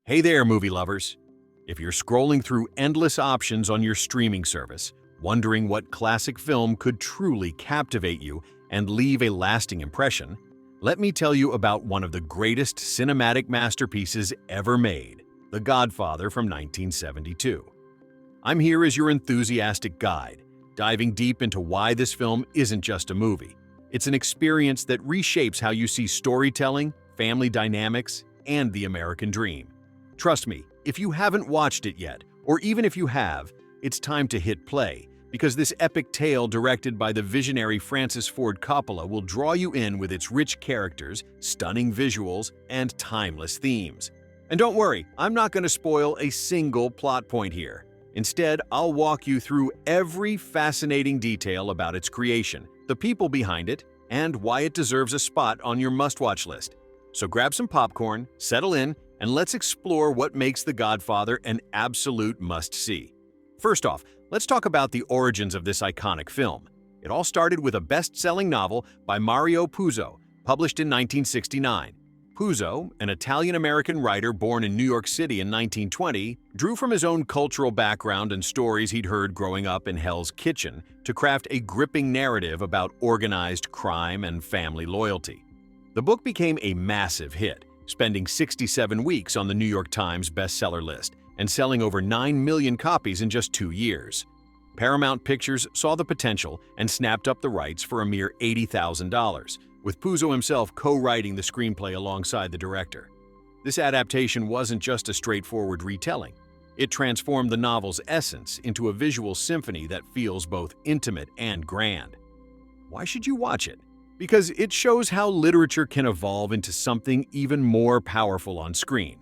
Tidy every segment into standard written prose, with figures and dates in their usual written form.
Hey there, movie lovers! If you're scrolling through endless options on your streaming service, wondering what classic film could truly captivate you and leave a lasting impression, let me tell you about one of the greatest cinematic masterpieces ever made, The Godfather from 1972. I'm here as your enthusiastic guide, diving deep into why this film isn't just a movie. It's an experience that reshapes how you see storytelling, family dynamics, and the American dream. Trust me, if you haven't watched it yet, or even if you have, it's time to hit play, because this epic tale directed by the visionary Francis Ford Coppola will draw you in with its rich characters, stunning visuals, and timeless themes. And don't worry, I'm not going to spoil a single plot point here. Instead, I'll walk you through every fascinating detail about its creation, the people behind it, and why it deserves a spot on your must-watch list. So grab some popcorn, settle in, and let's explore what makes The Godfather an absolute must-see. First off, let's talk about the origins of this iconic film. It all started with a best-selling novel by Mario Puzo, published in 1969. Puzo, an Italian-American writer born in New York City in 1920, drew from his own cultural background and stories he'd heard growing up in Hell's Kitchen to craft a gripping narrative about organized crime and family loyalty. The book became a massive hit, spending 67 weeks on the New York Times bestseller list and selling over 9 million copies in just 2 years. Paramount Pictures saw the potential and snapped up the rights for a mere $80,000, with Puzo himself co-writing the screenplay alongside the director. This adaptation wasn't just a straightforward retelling. It transformed the novel's essence into a visual symphony that feels both intimate and grand. Why should you watch it? Because it shows how literature can evolve into something even more powerful on screen,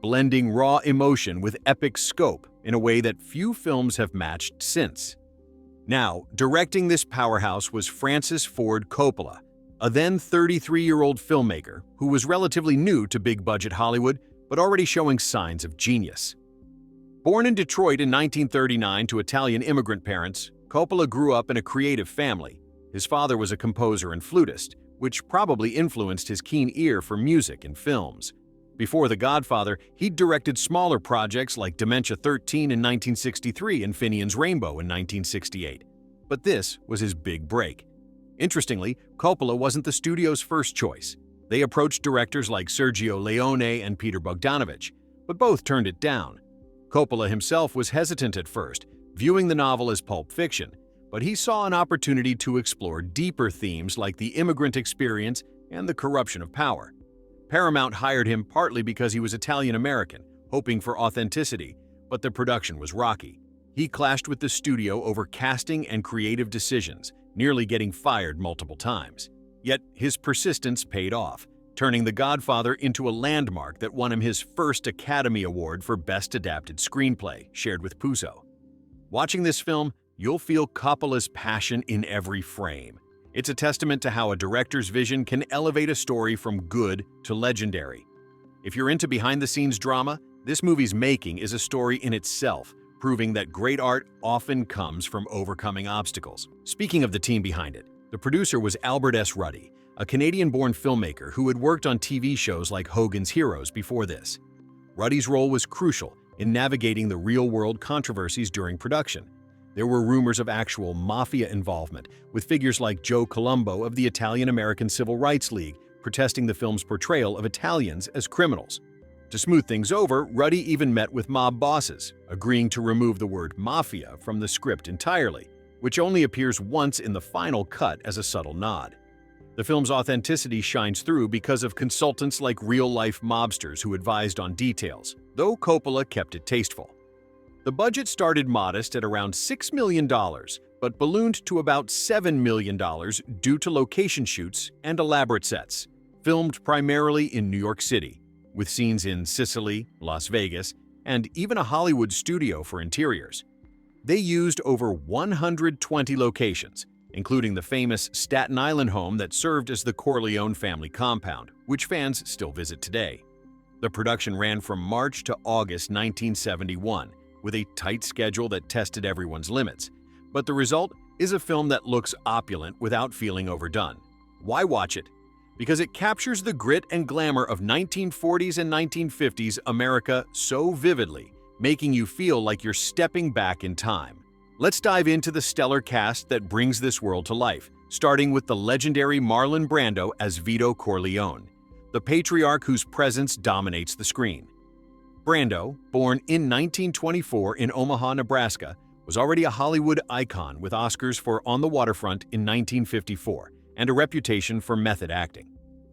blending raw emotion with epic scope in a way that few films have matched since. Now, directing this powerhouse was Francis Ford Coppola, a then 33-year-old filmmaker who was relatively new to big-budget Hollywood but already showing signs of genius. Born in Detroit in 1939 to Italian immigrant parents, Coppola grew up in a creative family. His father was a composer and flutist, which probably influenced his keen ear for music and films. Before The Godfather, he'd directed smaller projects like Dementia 13 in 1963 and Finian's Rainbow in 1968. But this was his big break. Interestingly, Coppola wasn't the studio's first choice. They approached directors like Sergio Leone and Peter Bogdanovich, but both turned it down. Coppola himself was hesitant at first, viewing the novel as pulp fiction, but he saw an opportunity to explore deeper themes like the immigrant experience and the corruption of power. Paramount hired him partly because he was Italian-American, hoping for authenticity, but the production was rocky. He clashed with the studio over casting and creative decisions, nearly getting fired multiple times. Yet his persistence paid off, turning The Godfather into a landmark that won him his first Academy Award for Best Adapted Screenplay, shared with Puzo. Watching this film, you'll feel Coppola's passion in every frame. It's a testament to how a director's vision can elevate a story from good to legendary. If you're into behind-the-scenes drama, this movie's making is a story in itself, proving that great art often comes from overcoming obstacles. Speaking of the team behind it, the producer was Albert S. Ruddy, a Canadian-born filmmaker who had worked on TV shows like Hogan's Heroes before this. Ruddy's role was crucial in navigating the real-world controversies during production. There were rumors of actual Mafia involvement, with figures like Joe Colombo of the Italian-American Civil Rights League protesting the film's portrayal of Italians as criminals. To smooth things over, Ruddy even met with mob bosses, agreeing to remove the word Mafia from the script entirely, which only appears once in the final cut as a subtle nod. The film's authenticity shines through because of consultants like real-life mobsters who advised on details, though Coppola kept it tasteful. The budget started modest at around $6 million, but ballooned to about $7 million due to location shoots and elaborate sets, filmed primarily in New York City, with scenes in Sicily, Las Vegas, and even a Hollywood studio for interiors. They used over 120 locations, including the famous Staten Island home that served as the Corleone family compound, which fans still visit today. The production ran from March to August 1971, with a tight schedule that tested everyone's limits. But the result is a film that looks opulent without feeling overdone. Why watch it? because it captures the grit and glamour of 1940s and 1950s America so vividly, making you feel like you're stepping back in time. Let's dive into the stellar cast that brings this world to life, starting with the legendary Marlon Brando as Vito Corleone, the patriarch whose presence dominates the screen. Brando, born in 1924 in Omaha, Nebraska, was already a Hollywood icon with Oscars for On the Waterfront in 1954 and a reputation for method acting.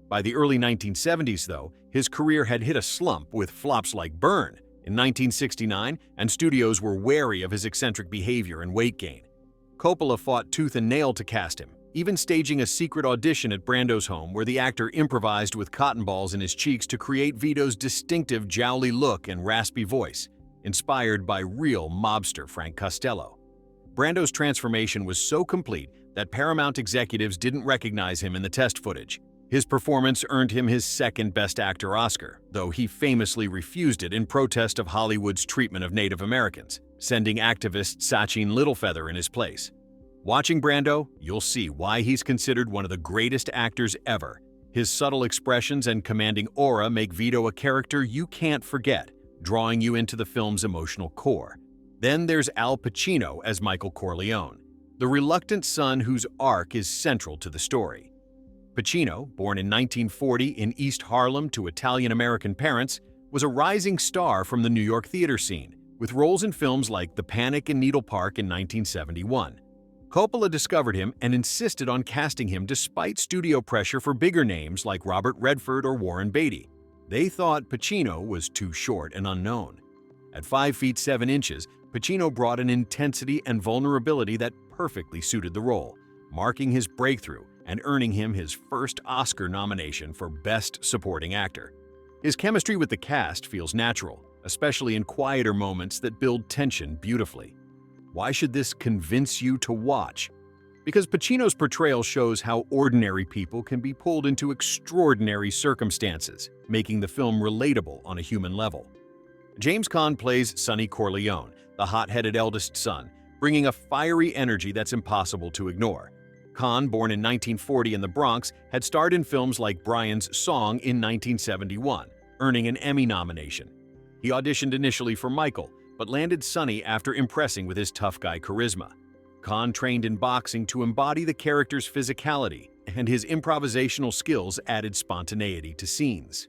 By the early 1970s, though, his career had hit a slump with flops like Burn in 1969, and studios were wary of his eccentric behavior and weight gain. Coppola fought tooth and nail to cast him, even staging a secret audition at Brando's home where the actor improvised with cotton balls in his cheeks to create Vito's distinctive jowly look and raspy voice, inspired by real mobster Frank Costello. Brando's transformation was so complete that Paramount executives didn't recognize him in the test footage. His performance earned him his second Best Actor Oscar, though he famously refused it in protest of Hollywood's treatment of Native Americans, sending activist Sachin Littlefeather in his place. Watching Brando, you'll see why he's considered one of the greatest actors ever. His subtle expressions and commanding aura make Vito a character you can't forget, drawing you into the film's emotional core. Then there's Al Pacino as Michael Corleone, the reluctant son whose arc is central to the story. Pacino, born in 1940 in East Harlem to Italian-American parents, was a rising star from the New York theater scene, with roles in films like The Panic in Needle Park in 1971. Coppola discovered him and insisted on casting him despite studio pressure for bigger names like Robert Redford or Warren Beatty. They thought Pacino was too short and unknown. At 5 feet 7 inches, Pacino brought an intensity and vulnerability that perfectly suited the role, marking his breakthrough and earning him his first Oscar nomination for Best Supporting Actor. His chemistry with the cast feels natural, especially in quieter moments that build tension beautifully. Why should this convince you to watch? Because Pacino's portrayal shows how ordinary people can be pulled into extraordinary circumstances, making the film relatable on a human level. James Caan plays Sonny Corleone, the hot-headed eldest son, bringing a fiery energy that's impossible to ignore. Caan, born in 1940 in the Bronx, had starred in films like Brian's Song in 1971, earning an Emmy nomination. He auditioned initially for Michael, but landed Sonny after impressing with his tough guy charisma. Caan trained in boxing to embody the character's physicality, and his improvisational skills added spontaneity to scenes.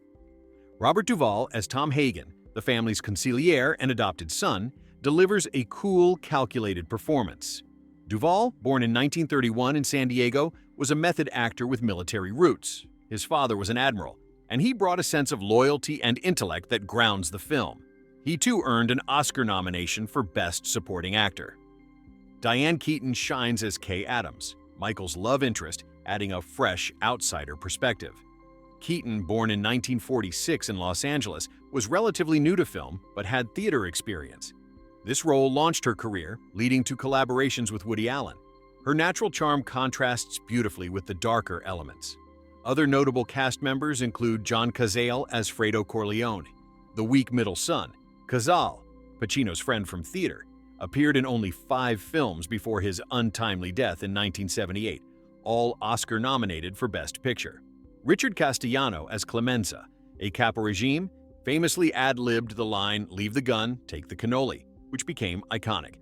Robert Duvall, as Tom Hagen, the family's consigliere and adopted son, delivers a cool, calculated performance. Duvall, born in 1931 in San Diego, was a method actor with military roots. His father was an admiral, and he brought a sense of loyalty and intellect that grounds the film. He too earned an Oscar nomination for Best Supporting Actor. Diane Keaton shines as Kay Adams, Michael's love interest, adding a fresh outsider perspective. Keaton, born in 1946 in Los Angeles, was relatively new to film but had theater experience. This role launched her career, leading to collaborations with Woody Allen. Her natural charm contrasts beautifully with the darker elements. Other notable cast members include John Cazale as Fredo Corleone, the weak middle son. Cazale, Pacino's friend from theater, appeared in only 5 films before his untimely death in 1978, all Oscar-nominated for Best Picture. Richard Castellano as Clemenza, a capo regime, famously ad-libbed the line, "Leave the gun, take the cannoli," which became iconic.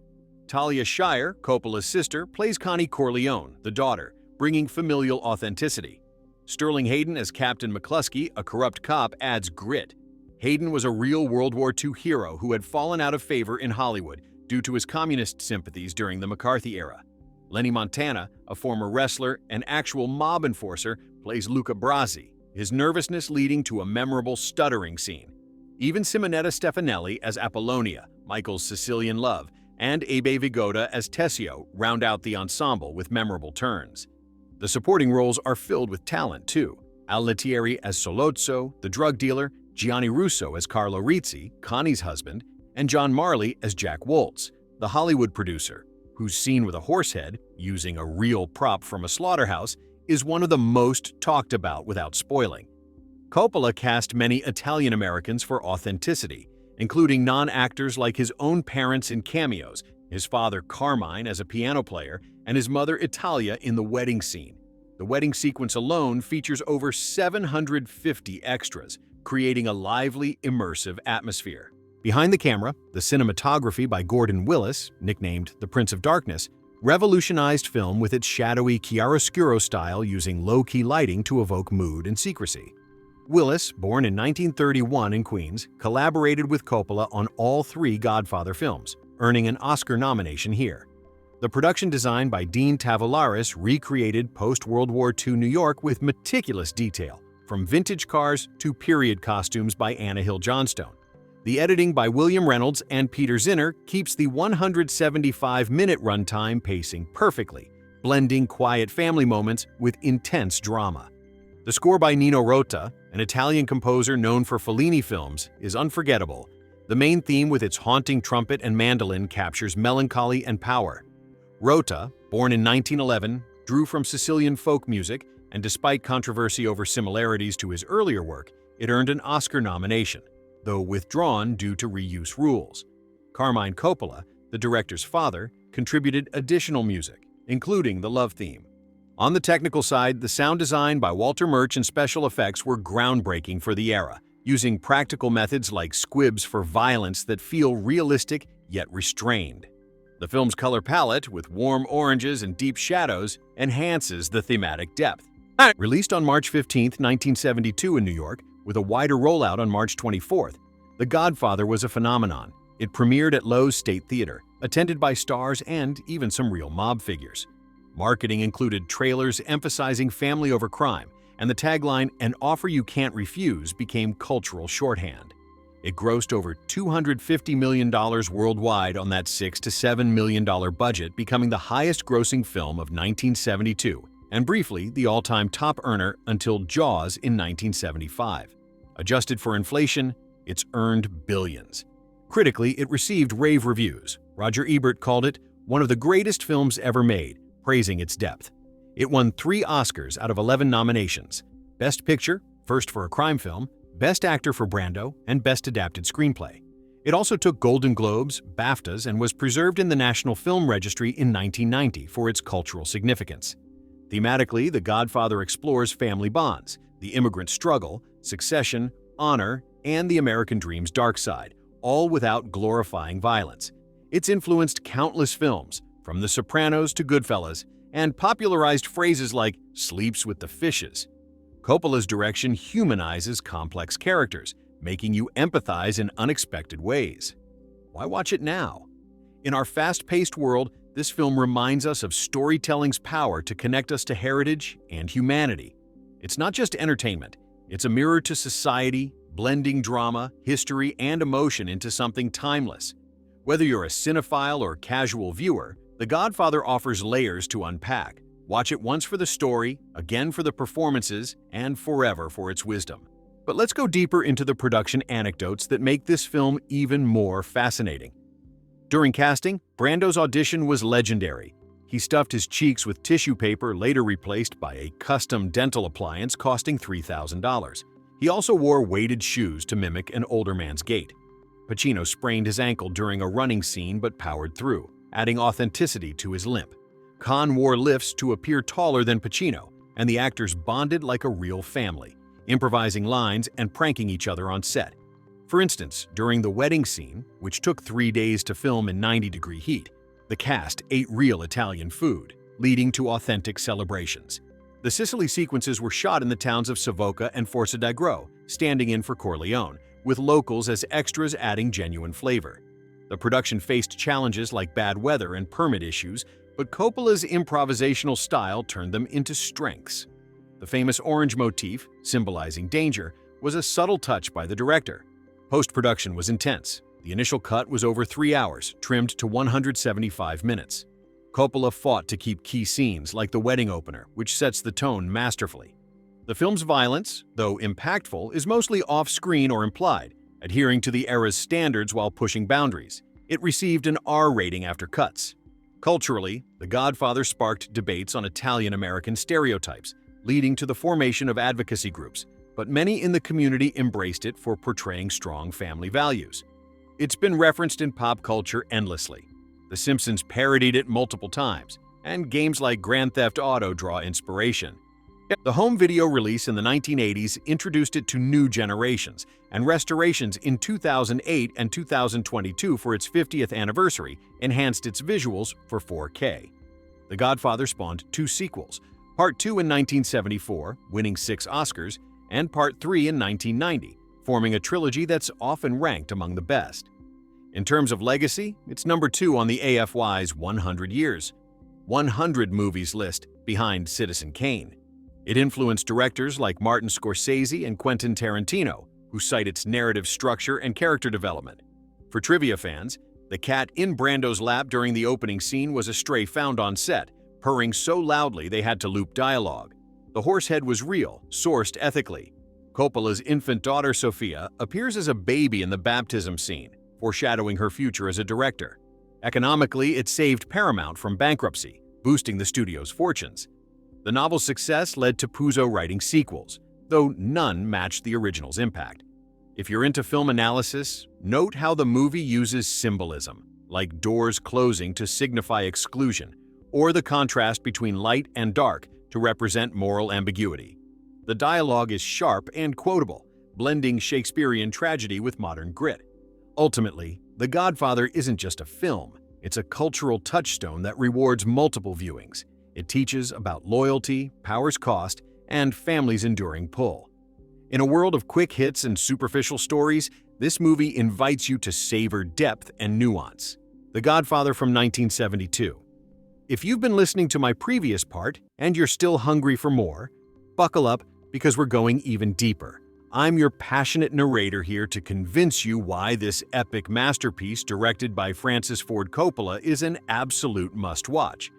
Talia Shire, Coppola's sister, plays Connie Corleone, the daughter, bringing familial authenticity. Sterling Hayden as Captain McCluskey, a corrupt cop, adds grit. Hayden was a real World War II hero who had fallen out of favor in Hollywood due to his communist sympathies during the McCarthy era. Lenny Montana, a former wrestler and actual mob enforcer, plays Luca Brasi, his nervousness leading to a memorable stuttering scene. Even Simonetta Stefanelli as Apollonia, Michael's Sicilian love, and Abe Vigoda as Tessio round out the ensemble with memorable turns. The supporting roles are filled with talent, too. Al Lettieri as Solozzo, the drug dealer, Gianni Russo as Carlo Rizzi, Connie's husband, and John Marley as Jack Woltz, the Hollywood producer, whose scene with a horse head, using a real prop from a slaughterhouse, is one of the most talked about without spoiling. Coppola cast many Italian-Americans for authenticity, including non-actors like his own parents in cameos, his father Carmine as a piano player, and his mother Italia in the wedding scene. The wedding sequence alone features over 750 extras, creating a lively, immersive atmosphere. Behind the camera, the cinematography by Gordon Willis, nicknamed the Prince of Darkness, revolutionized film with its shadowy chiaroscuro style using low-key lighting to evoke mood and secrecy. Willis, born in 1931 in Queens, collaborated with Coppola on all three Godfather films, earning an Oscar nomination here. The production design by Dean Tavoularis recreated post-World War II New York with meticulous detail, from vintage cars to period costumes by Anna Hill Johnstone. The editing by William Reynolds and Peter Zinner keeps the 175-minute runtime pacing perfectly, blending quiet family moments with intense drama. The score by Nino Rota, an Italian composer known for Fellini films, is unforgettable. The main theme with its haunting trumpet and mandolin captures melancholy and power. Rota, born in 1911, drew from Sicilian folk music, and despite controversy over similarities to his earlier work, it earned an Oscar nomination, though withdrawn due to reuse rules. Carmine Coppola, the director's father, contributed additional music, including the love theme. On the technical side, the sound design by Walter Murch and special effects were groundbreaking for the era, using practical methods like squibs for violence that feel realistic yet restrained. The film's color palette, with warm oranges and deep shadows, enhances the thematic depth. Released on March 15, 1972 in New York, with a wider rollout on March 24th, The Godfather was a phenomenon. It premiered at Loew's State Theater, attended by stars and even some real mob figures. Marketing included trailers emphasizing family over crime, and the tagline, "An offer you can't refuse," became cultural shorthand. It grossed over $250 million worldwide on that $6 to $7 million budget, becoming the highest-grossing film of 1972, and briefly the all-time top earner until Jaws in 1975. Adjusted for inflation, it's earned billions. Critically, it received rave reviews. Roger Ebert called it one of the greatest films ever made, praising its depth. It won 3 Oscars out of 11 nominations: Best Picture, first for a crime film, Best Actor for Brando, and Best Adapted Screenplay. It also took Golden Globes, BAFTAs, and was preserved in the National Film Registry in 1990 for its cultural significance. Thematically, The Godfather explores family bonds, the immigrant struggle, succession, honor, and the American dream's dark side, all without glorifying violence. It's influenced countless films, from The Sopranos to Goodfellas, and popularized phrases like "sleeps with the fishes." Coppola's direction humanizes complex characters, making you empathize in unexpected ways. Why watch it now? In our fast-paced world, this film reminds us of storytelling's power to connect us to heritage and humanity. It's not just entertainment, it's a mirror to society, blending drama, history, and emotion into something timeless. Whether you're a cinephile or casual viewer, The Godfather offers layers to unpack. Watch it once for the story, again for the performances, and forever for its wisdom. But let's go deeper into the production anecdotes that make this film even more fascinating. During casting, Brando's audition was legendary. He stuffed his cheeks with tissue paper, later replaced by a custom dental appliance costing $3,000. He also wore weighted shoes to mimic an older man's gait. Pacino sprained his ankle during a running scene but powered through, adding authenticity to his limp. Caan wore lifts to appear taller than Pacino, and the actors bonded like a real family, improvising lines and pranking each other on set. For instance, during the wedding scene, which took 3 days to film in 90-degree heat, the cast ate real Italian food, leading to authentic celebrations. The Sicily sequences were shot in the towns of Savoca and Forza d'Agro, standing in for Corleone, with locals as extras adding genuine flavor. The production faced challenges like bad weather and permit issues, but Coppola's improvisational style turned them into strengths. The famous orange motif, symbolizing danger, was a subtle touch by the director. Post-production was intense. The initial cut was over 3 hours, trimmed to 175 minutes. Coppola fought to keep key scenes like the wedding opener, which sets the tone masterfully. The film's violence, though impactful, is mostly off-screen or implied, adhering to the era's standards while pushing boundaries. It received an R rating after cuts. Culturally, The Godfather sparked debates on Italian-American stereotypes, leading to the formation of advocacy groups, but many in the community embraced it for portraying strong family values. It's been referenced in pop culture endlessly. The Simpsons parodied it multiple times, and games like Grand Theft Auto draw inspiration. The home video release in the 1980s introduced it to new generations, and restorations in 2008 and 2022 for its 50th anniversary enhanced its visuals for 4K. The Godfather spawned two sequels, Part 2 in 1974, winning 6 Oscars, and Part 3 in 1990, forming a trilogy that's often ranked among the best. In terms of legacy, it's number 2 on the AFY's 100 Years, 100 Movies list, behind Citizen Kane. It influenced directors like Martin Scorsese and Quentin Tarantino, who cite its narrative structure and character development. For trivia fans, the cat in Brando's lap during the opening scene was a stray found on set, purring so loudly they had to loop dialogue. The horse head was real, sourced ethically. Coppola's infant daughter, Sofia, appears as a baby in the baptism scene, foreshadowing her future as a director. Economically, it saved Paramount from bankruptcy, boosting the studio's fortunes. The novel's success led to Puzo writing sequels, though none matched the original's impact. If you're into film analysis, note how the movie uses symbolism, like doors closing to signify exclusion, or the contrast between light and dark to represent moral ambiguity. The dialogue is sharp and quotable, blending Shakespearean tragedy with modern grit. Ultimately, The Godfather isn't just a film, it's a cultural touchstone that rewards multiple viewings. It teaches about loyalty, power's cost, and family's enduring pull. In a world of quick hits and superficial stories, this movie invites you to savor depth and nuance. The Godfather from 1972. If you've been listening to my previous part and you're still hungry for more, buckle up because we're going even deeper. I'm your passionate narrator here to convince you why this epic masterpiece directed by Francis Ford Coppola is an absolute must-watch.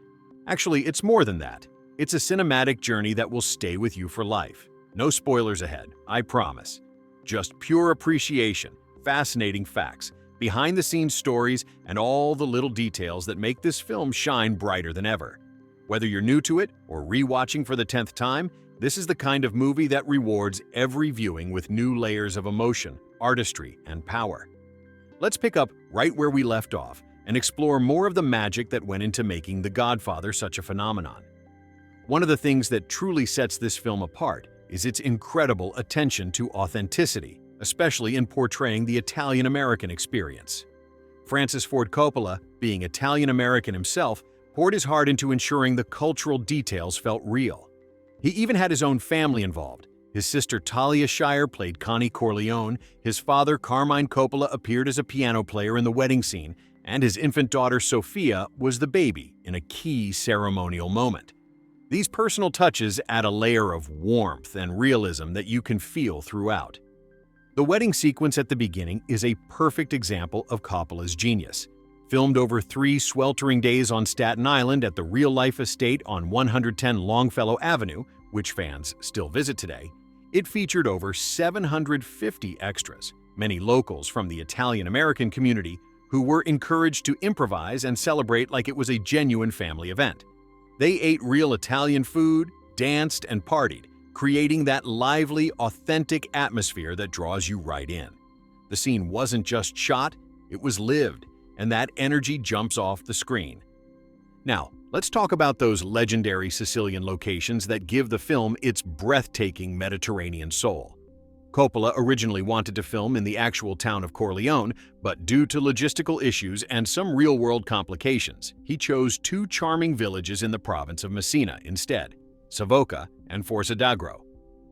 Actually, it's more than that. It's a cinematic journey that will stay with you for life. No spoilers ahead, I promise. Just pure appreciation, fascinating facts, behind-the-scenes stories, and all the little details that make this film shine brighter than ever. Whether you're new to it or re-watching for the 10th time, this is the kind of movie that rewards every viewing with new layers of emotion, artistry, and power. Let's pick up right where we left off and explore more of the magic that went into making The Godfather such a phenomenon. One of the things that truly sets this film apart is its incredible attention to authenticity, especially in portraying the Italian-American experience. Francis Ford Coppola, being Italian-American himself, poured his heart into ensuring the cultural details felt real. He even had his own family involved. His sister Talia Shire played Connie Corleone, his father Carmine Coppola appeared as a piano player in the wedding scene, and his infant daughter Sofia was the baby in a key ceremonial moment. These personal touches add a layer of warmth and realism that you can feel throughout. The wedding sequence at the beginning is a perfect example of Coppola's genius. Filmed over 3 sweltering days on Staten Island at the real-life estate on 110 Longfellow Avenue, which fans still visit today, it featured over 750 extras, many locals from the Italian-American community who were encouraged to improvise and celebrate like it was a genuine family event. They ate real Italian food, danced, and partied, creating that lively, authentic atmosphere that draws you right in. The scene wasn't just shot, it was lived, and that energy jumps off the screen. Now, let's talk about those legendary Sicilian locations that give the film its breathtaking Mediterranean soul. Coppola originally wanted to film in the actual town of Corleone, but due to logistical issues and some real-world complications, he chose 2 charming villages in the province of Messina instead, Savoca and Forza d'Agro.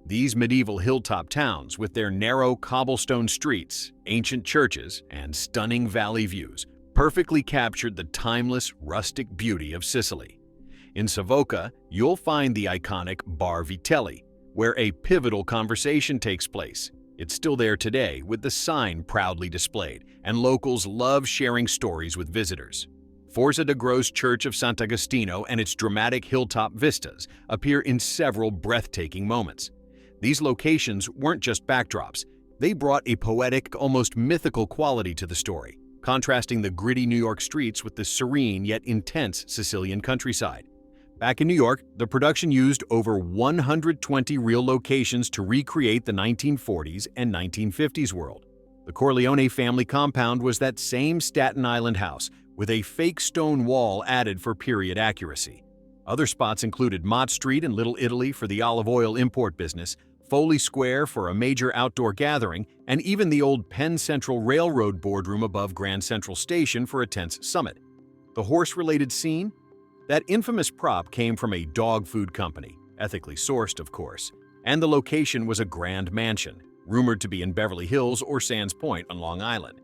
These medieval hilltop towns, with their narrow cobblestone streets, ancient churches, and stunning valley views, perfectly captured the timeless, rustic beauty of Sicily. In Savoca, you'll find the iconic Bar Vitelli, where a pivotal conversation takes place. It's still there today, with the sign proudly displayed, and locals love sharing stories with visitors. Forza d'Agro's Church of Sant'Agostino and its dramatic hilltop vistas appear in several breathtaking moments. These locations weren't just backdrops, they brought a poetic, almost mythical quality to the story, contrasting the gritty New York streets with the serene yet intense Sicilian countryside. Back in New York, the production used over 120 real locations to recreate the 1940s and 1950s world. The Corleone family compound was that same Staten Island house, with a fake stone wall added for period accuracy. Other spots included Mott Street in Little Italy for the olive oil import business, Foley Square for a major outdoor gathering, and even the old Penn Central Railroad boardroom above Grand Central Station for a tense summit. The horse-related scene? That infamous prop came from a dog food company, ethically sourced, of course, and the location was a grand mansion, rumored to be in Beverly Hills or Sands Point on Long Island.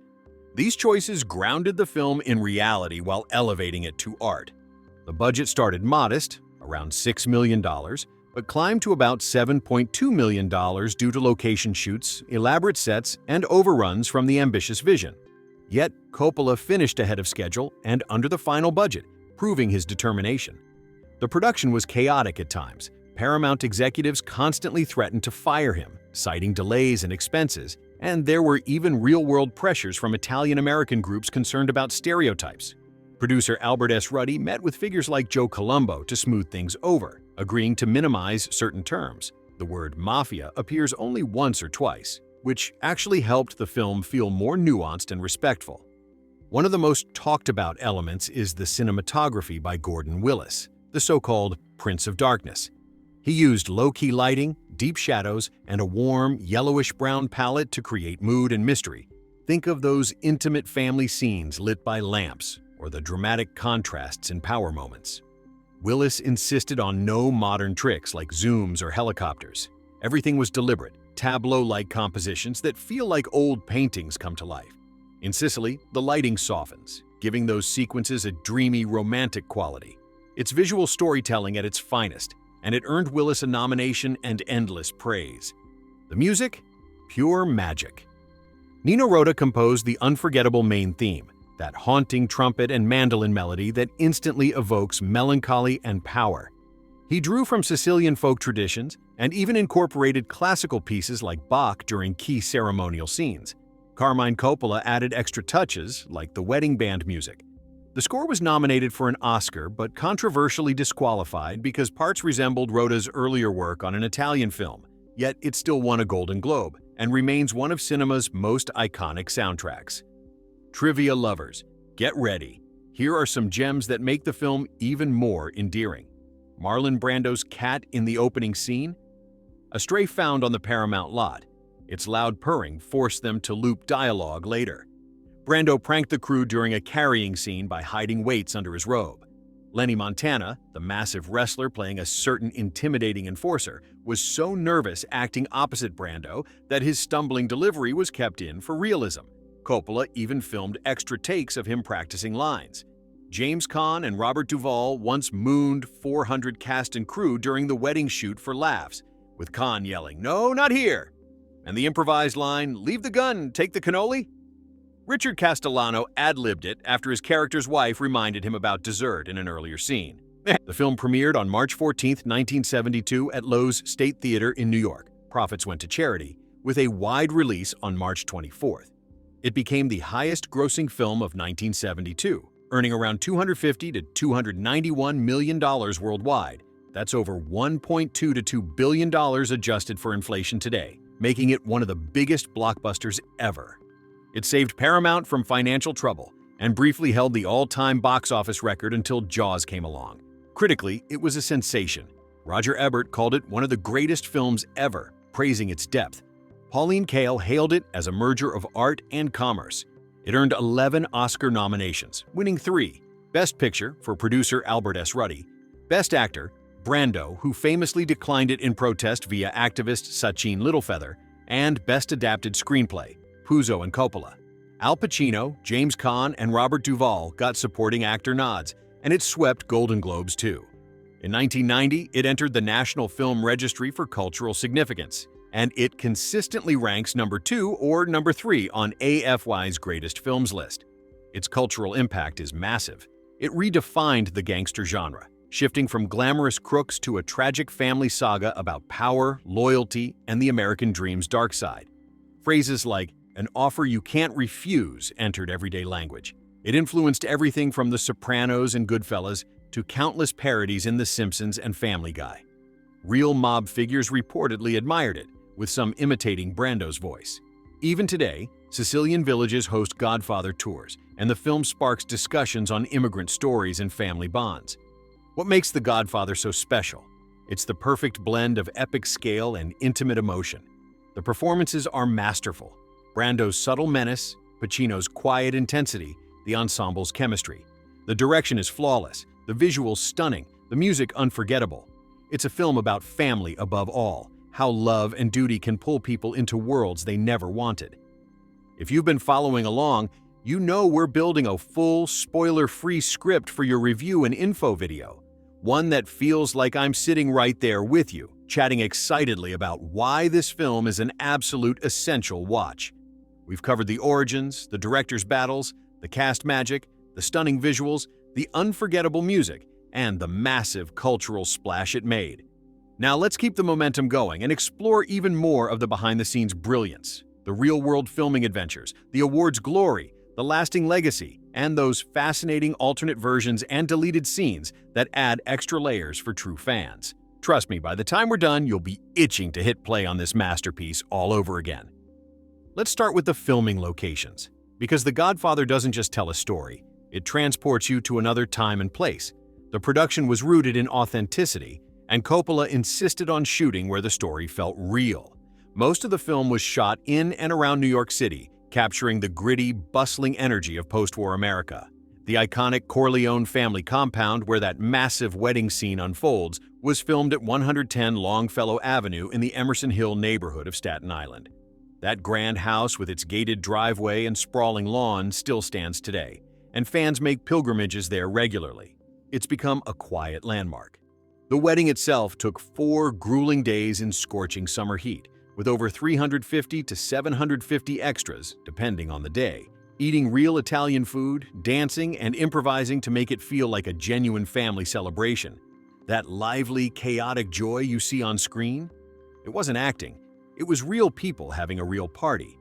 These choices grounded the film in reality while elevating it to art. The budget started modest, around $6 million, but climbed to about $7.2 million due to location shoots, elaborate sets, and overruns from the ambitious vision. Yet, Coppola finished ahead of schedule and under the final budget, proving his determination. The production was chaotic at times. Paramount executives constantly threatened to fire him, citing delays and expenses, and there were even real-world pressures from Italian-American groups concerned about stereotypes. Producer Albert S. Ruddy met with figures like Joe Colombo to smooth things over, agreeing to minimize certain terms. The word Mafia appears only once or twice, which actually helped the film feel more nuanced and respectful. One of the most talked-about elements is the cinematography by Gordon Willis, the so-called Prince of Darkness. He used low-key lighting, deep shadows, and a warm, yellowish-brown palette to create mood and mystery. Think of those intimate family scenes lit by lamps, or the dramatic contrasts in power moments. Willis insisted on no modern tricks like zooms or helicopters. Everything was deliberate, tableau-like compositions that feel like old paintings come to life. In Sicily, the lighting softens, giving those sequences a dreamy, romantic quality. It's visual storytelling at its finest, and it earned Willis a nomination and endless praise. The music? Pure magic. Nino Rota composed the unforgettable main theme, that haunting trumpet and mandolin melody that instantly evokes melancholy and power. He drew from Sicilian folk traditions and even incorporated classical pieces like Bach during key ceremonial scenes. Carmine Coppola added extra touches, like the wedding band music. The score was nominated for an Oscar, but controversially disqualified because parts resembled Rota's earlier work on an Italian film, yet it still won a Golden Globe and remains one of cinema's most iconic soundtracks. Trivia lovers, get ready. Here are some gems that make the film even more endearing. Marlon Brando's cat in the opening scene? A stray found on the Paramount lot. Its loud purring forced them to loop dialogue later. Brando pranked the crew during a carrying scene by hiding weights under his robe. Lenny Montana, the massive wrestler playing a certain intimidating enforcer, was so nervous acting opposite Brando that his stumbling delivery was kept in for realism. Coppola even filmed extra takes of him practicing lines. James Caan and Robert Duvall once mooned 400 cast and crew during the wedding shoot for laughs, with Caan yelling, "No, not here!" and the improvised line, "Leave the gun, take the cannoli?" Richard Castellano ad-libbed it after his character's wife reminded him about dessert in an earlier scene. The film premiered on March 14, 1972 at Loew's State Theater in New York. Profits went to charity, with a wide release on March 24th. It became the highest-grossing film of 1972, earning around $250 to $291 million worldwide. That's over $1.2 to $2 billion adjusted for inflation today, making it one of the biggest blockbusters ever. It saved Paramount from financial trouble and briefly held the all-time box office record until Jaws came along. Critically, it was a sensation. Roger Ebert called it one of the greatest films ever, praising its depth. Pauline Kael hailed it as a merger of art and commerce. It earned 11 Oscar nominations, winning 3. Best Picture for producer Albert S. Ruddy, Best Actor, Brando, who famously declined it in protest via activist Sachin Littlefeather, and Best Adapted Screenplay, Puzo and Coppola. Al Pacino, James Caan, and Robert Duvall got supporting actor nods, and it swept Golden Globes too. In 1990, it entered the National Film Registry for Cultural Significance, and it consistently ranks number 2 or number 3 on AFY's Greatest Films list. Its cultural impact is massive. It redefined the gangster genre, shifting from glamorous crooks to a tragic family saga about power, loyalty, and the American dream's dark side. Phrases like, "an offer you can't refuse," entered everyday language. It influenced everything from The Sopranos and Goodfellas to countless parodies in The Simpsons and Family Guy. Real mob figures reportedly admired it, with some imitating Brando's voice. Even today, Sicilian villages host Godfather tours, and the film sparks discussions on immigrant stories and family bonds. What makes The Godfather so special? It's the perfect blend of epic scale and intimate emotion. The performances are masterful. Brando's subtle menace, Pacino's quiet intensity, the ensemble's chemistry. The direction is flawless, the visuals stunning, the music unforgettable. It's a film about family above all, how love and duty can pull people into worlds they never wanted. If you've been following along, you know we're building a full, spoiler-free script for your review and info video. One that feels like I'm sitting right there with you, chatting excitedly about why this film is an absolute essential watch. We've covered the origins, the director's battles, the cast magic, the stunning visuals, the unforgettable music, and the massive cultural splash it made. Now let's keep the momentum going and explore even more of the behind-the-scenes brilliance, the real-world filming adventures, the awards' glory, the lasting legacy, and those fascinating alternate versions and deleted scenes that add extra layers for true fans. Trust me, by the time we're done, you'll be itching to hit play on this masterpiece all over again. Let's start with the filming locations, because The Godfather doesn't just tell a story, it transports you to another time and place. The production was rooted in authenticity, and Coppola insisted on shooting where the story felt real. Most of the film was shot in and around New York City, capturing the gritty, bustling energy of post-war America. The iconic Corleone family compound, where that massive wedding scene unfolds, was filmed at 110 Longfellow Avenue in the Emerson Hill neighborhood of Staten Island. That grand house with its gated driveway and sprawling lawn still stands today, and fans make pilgrimages there regularly. It's become a quiet landmark. The wedding itself took 4 grueling days in scorching summer heat, with over 350 to 750 extras, depending on the day, eating real Italian food, dancing, and improvising to make it feel like a genuine family celebration. That lively, chaotic joy you see on screen? It wasn't acting. It was real people having a real party.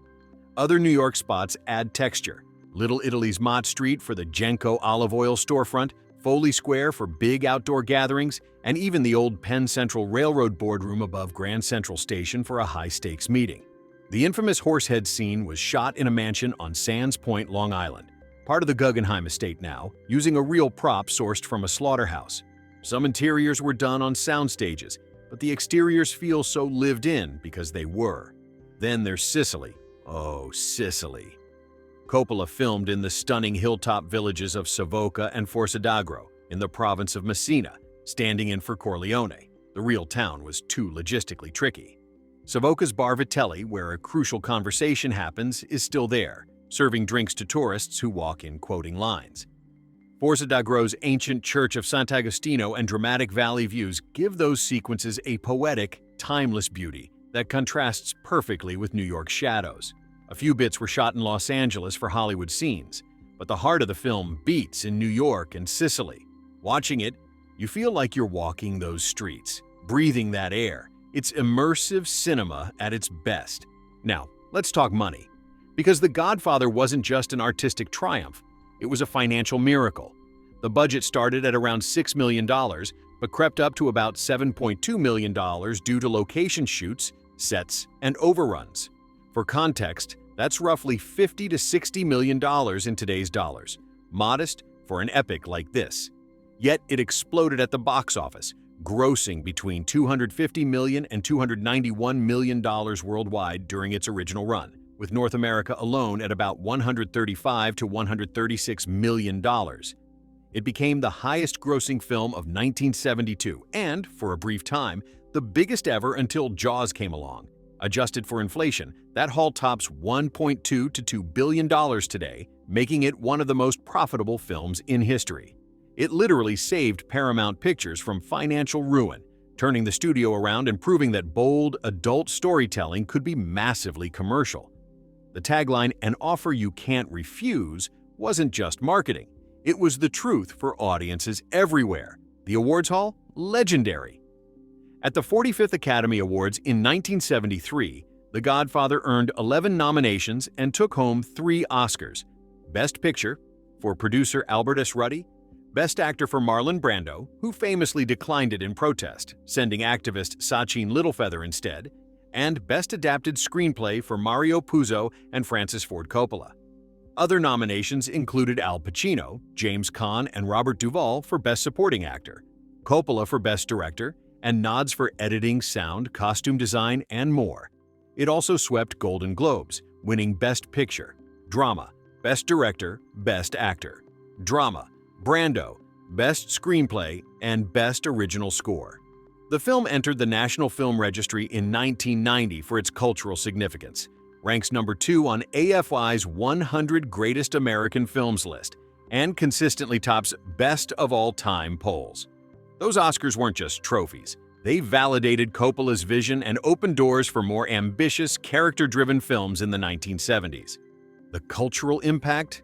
Other New York spots add texture. Little Italy's Mott Street for the Genco olive oil storefront, Foley Square for big outdoor gatherings, and even the old Penn Central Railroad boardroom above Grand Central Station for a high-stakes meeting. The infamous Horsehead scene was shot in a mansion on Sands Point, Long Island, part of the Guggenheim estate now, using a real prop sourced from a slaughterhouse. Some interiors were done on sound stages, but the exteriors feel so lived in because they were. Then there's Sicily. Oh, Sicily. Coppola filmed in the stunning hilltop villages of Savoca and Forza d'Agro in the province of Messina, standing in for Corleone. The real town was too logistically tricky. Savoca's Bar Vitelli, where a crucial conversation happens, is still there, serving drinks to tourists who walk in quoting lines. Forza d'Agro's ancient church of Sant'Agostino and dramatic valley views give those sequences a poetic, timeless beauty that contrasts perfectly with New York's shadows. A few bits were shot in Los Angeles for Hollywood scenes, but the heart of the film beats in New York and Sicily. Watching it, you feel like you're walking those streets, breathing that air. It's immersive cinema at its best. Now, let's talk money. Because The Godfather wasn't just an artistic triumph, it was a financial miracle. The budget started at around $6 million, but crept up to about $7.2 million due to location shoots, sets, and overruns. For context, that's roughly $50 to $60 million in today's dollars. Modest for an epic like this. Yet it exploded at the box office, grossing between $250 million and $291 million worldwide during its original run, with North America alone at about $135 to $136 million. It became the highest-grossing film of 1972 and, for a brief time, the biggest ever until Jaws came along. Adjusted for inflation, that haul tops $1.2 to $2 billion today, making it one of the most profitable films in history. It literally saved Paramount Pictures from financial ruin, turning the studio around and proving that bold, adult storytelling could be massively commercial. The tagline, "An offer you can't refuse," wasn't just marketing. It was the truth for audiences everywhere. The awards haul? Legendary. At the 45th Academy Awards in 1973, The Godfather earned 11 nominations and took home 3 Oscars. Best Picture for producer Albert S. Ruddy, Best Actor for Marlon Brando, who famously declined it in protest, sending activist Sachin Littlefeather instead, and Best Adapted Screenplay for Mario Puzo and Francis Ford Coppola. Other nominations included Al Pacino, James Caan, and Robert Duvall for Best Supporting Actor. Coppola for Best Director, and nods for editing, sound, costume design, and more. It also swept Golden Globes, winning Best Picture, Drama, Best Director, Best Actor, Drama, Brando, Best Screenplay, and Best Original Score. The film entered the National Film Registry in 1990 for its cultural significance, ranks number 2 on AFI's 100 Greatest American Films list, and consistently tops Best of All Time polls. Those Oscars weren't just trophies. They validated Coppola's vision and opened doors for more ambitious, character-driven films in the 1970s. The cultural impact?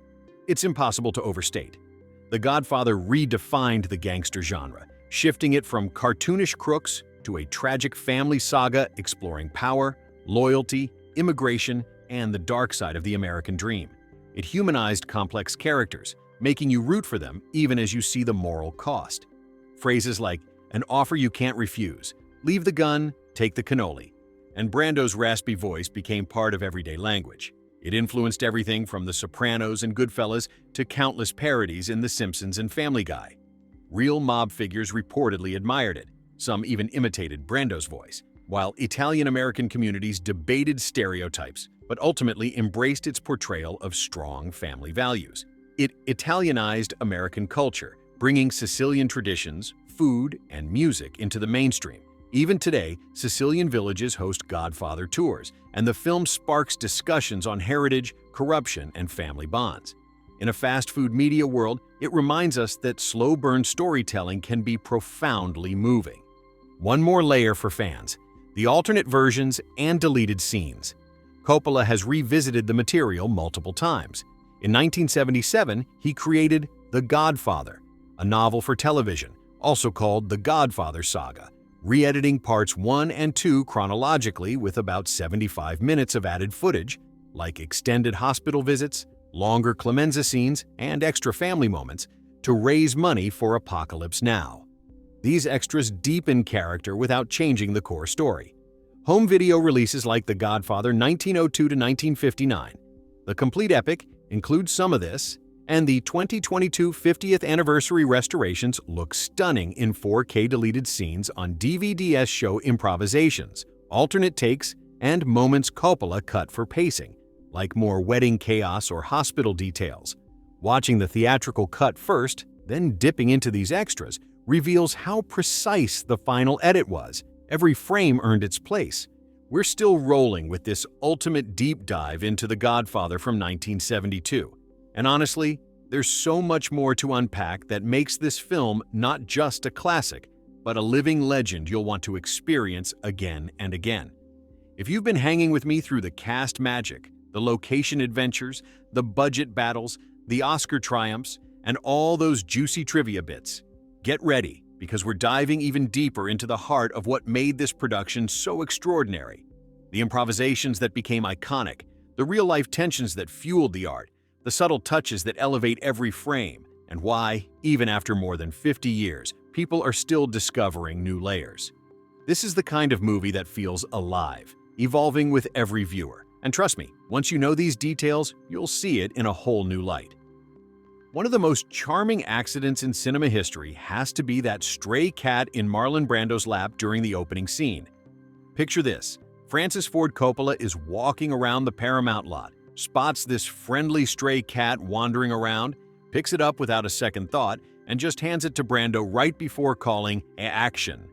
It's impossible to overstate. The Godfather redefined the gangster genre, shifting it from cartoonish crooks to a tragic family saga exploring power, loyalty, immigration, and the dark side of the American dream. It humanized complex characters, making you root for them even as you see the moral cost. Phrases like, "an offer you can't refuse," "leave the gun, take the cannoli," and Brando's raspy voice became part of everyday language. It influenced everything from The Sopranos and Goodfellas to countless parodies in The Simpsons and Family Guy. Real mob figures reportedly admired it. Some even imitated Brando's voice, while Italian-American communities debated stereotypes, but ultimately embraced its portrayal of strong family values. It Italianized American culture, bringing Sicilian traditions, food, and music into the mainstream. Even today, Sicilian villages host Godfather tours, and the film sparks discussions on heritage, corruption, and family bonds. In a fast food media world, it reminds us that slow-burn storytelling can be profoundly moving. One more layer for fans: the alternate versions and deleted scenes. Coppola has revisited the material multiple times. In 1977, he created The Godfather, a novel for television, also called The Godfather Saga, re-editing parts 1 and 2 chronologically with about 75 minutes of added footage, like extended hospital visits, longer Clemenza scenes, and extra family moments, to raise money for Apocalypse Now. These extras deepen character without changing the core story. Home video releases like The Godfather 1902 to 1959. The complete epic includes some of this, and the 2022 50th anniversary restorations look stunning in 4K deleted scenes on DVDs show improvisations, alternate takes, and moments Coppola cut for pacing, like more wedding chaos or hospital details. Watching the theatrical cut first, then dipping into these extras, reveals how precise the final edit was. Every frame earned its place. We're still rolling with this ultimate deep dive into The Godfather from 1972. And honestly, there's so much more to unpack that makes this film not just a classic, but a living legend you'll want to experience again and again. If you've been hanging with me through the cast magic, the location adventures, the budget battles, the Oscar triumphs, and all those juicy trivia bits, get ready, because we're diving even deeper into the heart of what made this production so extraordinary. The improvisations that became iconic, the real-life tensions that fueled the art, the subtle touches that elevate every frame, and why, even after more than 50 years, people are still discovering new layers. This is the kind of movie that feels alive, evolving with every viewer. And trust me, once you know these details, you'll see it in a whole new light. One of the most charming accidents in cinema history has to be that stray cat in Marlon Brando's lap during the opening scene. Picture this: Francis Ford Coppola is walking around the Paramount lot, spots this friendly stray cat wandering around, picks it up without a second thought, and just hands it to Brando right before calling action.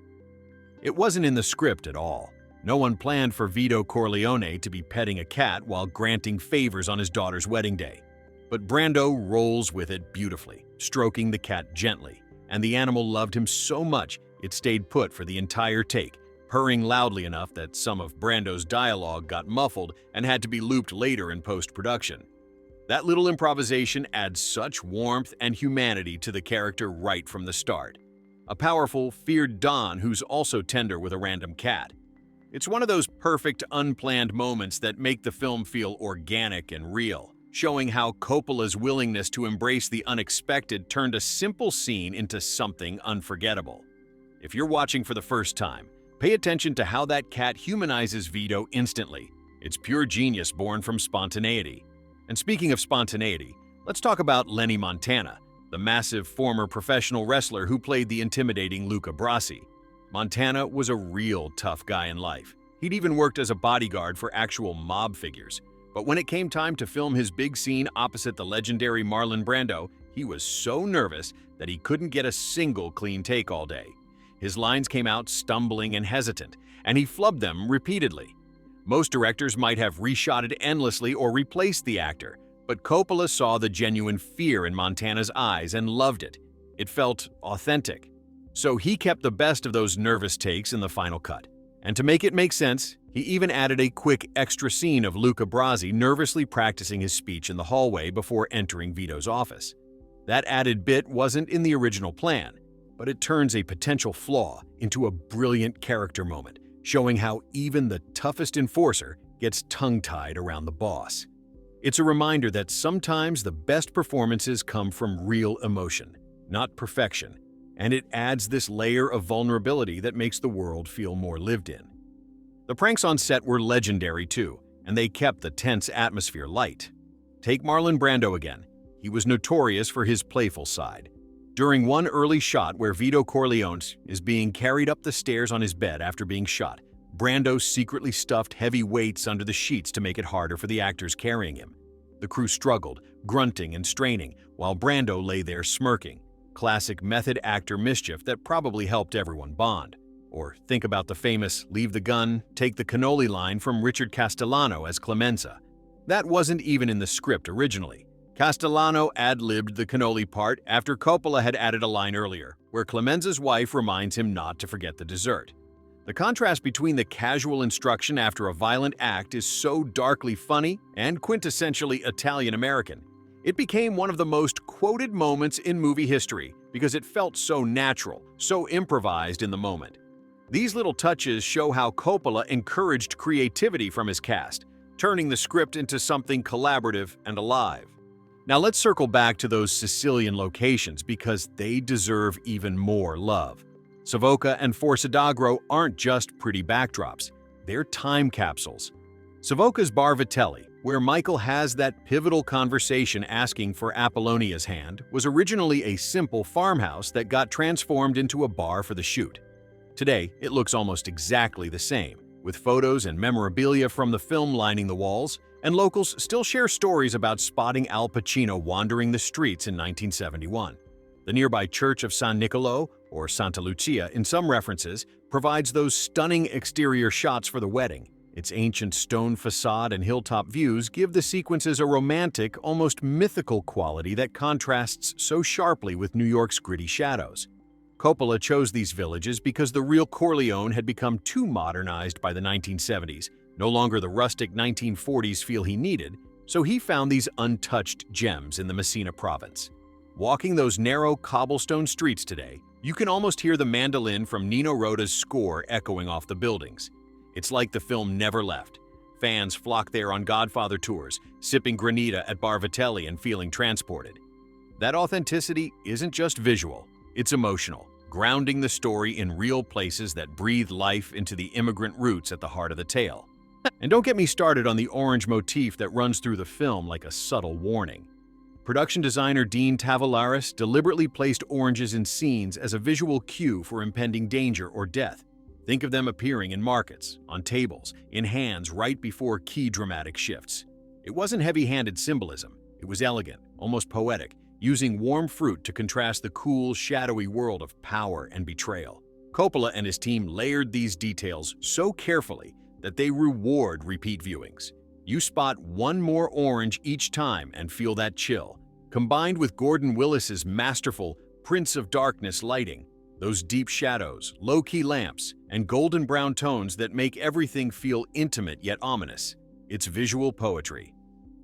It wasn't in the script at all. No one planned for Vito Corleone to be petting a cat while granting favors on his daughter's wedding day. But Brando rolls with it beautifully, stroking the cat gently, and the animal loved him so much it stayed put for the entire take, purring loudly enough that some of Brando's dialogue got muffled and had to be looped later in post-production. That little improvisation adds such warmth and humanity to the character right from the start. A powerful, feared Don who's also tender with a random cat. It's one of those perfect, unplanned moments that make the film feel organic and real, showing how Coppola's willingness to embrace the unexpected turned a simple scene into something unforgettable. If you're watching for the first time, pay attention to how that cat humanizes Vito instantly. It's pure genius born from spontaneity. And speaking of spontaneity, let's talk about Lenny Montana, the massive former professional wrestler who played the intimidating Luca Brasi. Montana was a real tough guy in life. He'd even worked as a bodyguard for actual mob figures. But when it came time to film his big scene opposite the legendary Marlon Brando, he was so nervous that he couldn't get a single clean take all day. His lines came out stumbling and hesitant, and he flubbed them repeatedly. Most directors might have reshot it endlessly or replaced the actor, but Coppola saw the genuine fear in Montana's eyes and loved it. It felt authentic. So he kept the best of those nervous takes in the final cut. And to make it make sense, he even added a quick extra scene of Luca Brasi nervously practicing his speech in the hallway before entering Vito's office. That added bit wasn't in the original plan, but it turns a potential flaw into a brilliant character moment, showing how even the toughest enforcer gets tongue-tied around the boss. It's a reminder that sometimes the best performances come from real emotion, not perfection, and it adds this layer of vulnerability that makes the world feel more lived in. The pranks on set were legendary too, and they kept the tense atmosphere light. Take Marlon Brando again. He was notorious for his playful side. During one early shot where Vito Corleone is being carried up the stairs on his bed after being shot, Brando secretly stuffed heavy weights under the sheets to make it harder for the actors carrying him. The crew struggled, grunting and straining, while Brando lay there smirking. Classic method actor mischief that probably helped everyone bond. Or think about the famous "leave the gun, take the cannoli" line from Richard Castellano as Clemenza. That wasn't even in the script originally. Castellano ad-libbed the cannoli part after Coppola had added a line earlier, where Clemenza's wife reminds him not to forget the dessert. The contrast between the casual instruction after a violent act is so darkly funny and quintessentially Italian-American. It became one of the most quoted moments in movie history because it felt so natural, so improvised in the moment. These little touches show how Coppola encouraged creativity from his cast, turning the script into something collaborative and alive. Now let's circle back to those Sicilian locations because they deserve even more love. Savoca and Forza d'Agro aren't just pretty backdrops, they're time capsules. Savoca's Bar Vitelli, where Michael has that pivotal conversation asking for Apollonia's hand, was originally a simple farmhouse that got transformed into a bar for the shoot. Today, it looks almost exactly the same, with photos and memorabilia from the film lining the walls, and locals still share stories about spotting Al Pacino wandering the streets in 1971. The nearby Church of San Niccolò, or Santa Lucia in some references, provides those stunning exterior shots for the wedding. Its ancient stone facade and hilltop views give the sequences a romantic, almost mythical quality that contrasts so sharply with New York's gritty shadows. Coppola chose these villages because the real Corleone had become too modernized by the 1970s, no longer the rustic 1940s feel he needed, so he found these untouched gems in the Messina province. Walking those narrow cobblestone streets today, you can almost hear the mandolin from Nino Rota's score echoing off the buildings. It's like the film never left. Fans flock there on Godfather tours, sipping granita at Bar Vitelli and feeling transported. That authenticity isn't just visual, it's emotional, grounding the story in real places that breathe life into the immigrant roots at the heart of the tale. And don't get me started on the orange motif that runs through the film like a subtle warning. Production designer Dean Tavoularis deliberately placed oranges in scenes as a visual cue for impending danger or death. Think of them appearing in markets, on tables, in hands right before key dramatic shifts. It wasn't heavy-handed symbolism. It was elegant, almost poetic, using warm fruit to contrast the cool, shadowy world of power and betrayal. Coppola and his team layered these details so carefully that they reward repeat viewings. You spot one more orange each time and feel that chill. Combined with Gordon Willis's masterful Prince of Darkness lighting, those deep shadows, low-key lamps, and golden brown tones that make everything feel intimate yet ominous. It's visual poetry.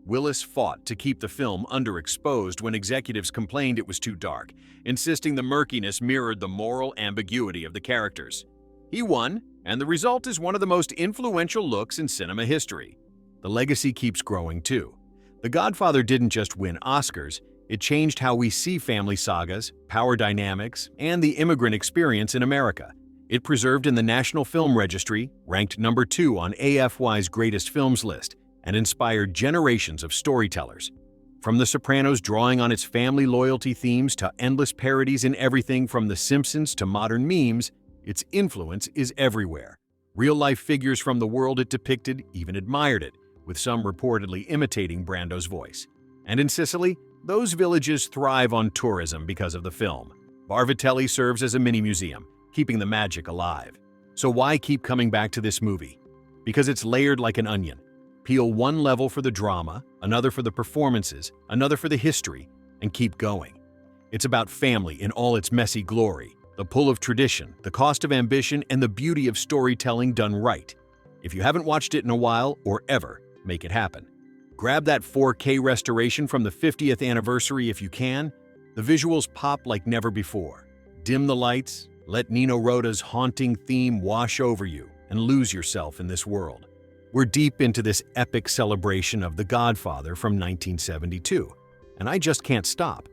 Willis fought to keep the film underexposed when executives complained it was too dark, insisting the murkiness mirrored the moral ambiguity of the characters. He won, and the result is one of the most influential looks in cinema history. The legacy keeps growing too. The Godfather didn't just win Oscars, it changed how we see family sagas, power dynamics, and the immigrant experience in America. It preserved in the National Film Registry, ranked number 2 on AFY's Greatest Films list, and inspired generations of storytellers. From The Sopranos drawing on its family loyalty themes to endless parodies in everything from The Simpsons to modern memes, its influence is everywhere. Real-life figures from the world it depicted even admired it, with some reportedly imitating Brando's voice. And in Sicily, those villages thrive on tourism because of the film. Varvitelli serves as a mini-museum, keeping the magic alive. So why keep coming back to this movie? Because it's layered like an onion. Peel one level for the drama, another for the performances, another for the history, and keep going. It's about family in all its messy glory, the pull of tradition, the cost of ambition, and the beauty of storytelling done right. If you haven't watched it in a while, or ever, make it happen. Grab that 4K restoration from the 50th anniversary if you can. The visuals pop like never before. Dim the lights, let Nino Rota's haunting theme wash over you, and lose yourself in this world. We're deep into this epic celebration of The Godfather from 1972, and I just can't stop.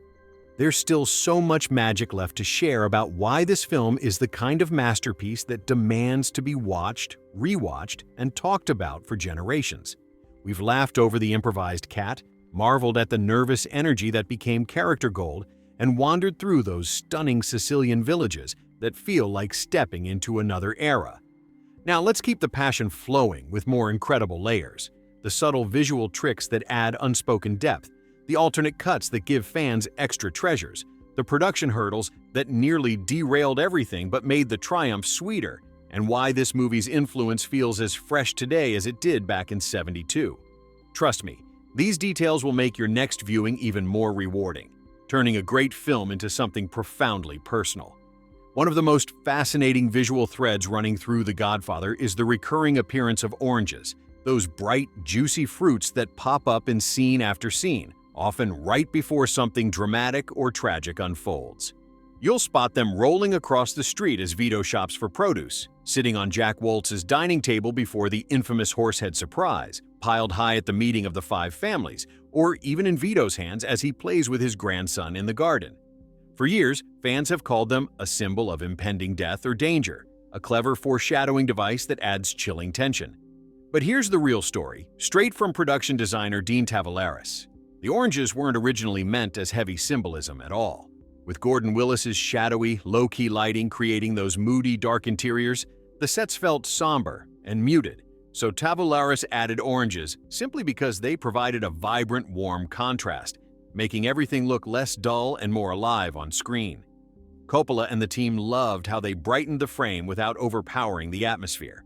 There's still so much magic left to share about why this film is the kind of masterpiece that demands to be watched, rewatched, and talked about for generations. We've laughed over the improvised cat, marveled at the nervous energy that became character gold, and wandered through those stunning Sicilian villages that feel like stepping into another era. Now let's keep the passion flowing with more incredible layers, the subtle visual tricks that add unspoken depth, the alternate cuts that give fans extra treasures, the production hurdles that nearly derailed everything but made the triumph sweeter, and why this movie's influence feels as fresh today as it did back in '72. Trust me, these details will make your next viewing even more rewarding, turning a great film into something profoundly personal. One of the most fascinating visual threads running through The Godfather is the recurring appearance of oranges, those bright, juicy fruits that pop up in scene after scene, often right before something dramatic or tragic unfolds. You'll spot them rolling across the street as Vito shops for produce, sitting on Jack Woltz's dining table before the infamous horsehead surprise, piled high at the meeting of the five families, or even in Vito's hands as he plays with his grandson in the garden. For years, fans have called them a symbol of impending death or danger, a clever foreshadowing device that adds chilling tension. But here's the real story, straight from production designer Dean Tavoularis. The oranges weren't originally meant as heavy symbolism at all. With Gordon Willis's shadowy, low-key lighting creating those moody, dark interiors, the sets felt somber and muted, so Tavoularis added oranges simply because they provided a vibrant, warm contrast, making everything look less dull and more alive on screen. Coppola and the team loved how they brightened the frame without overpowering the atmosphere.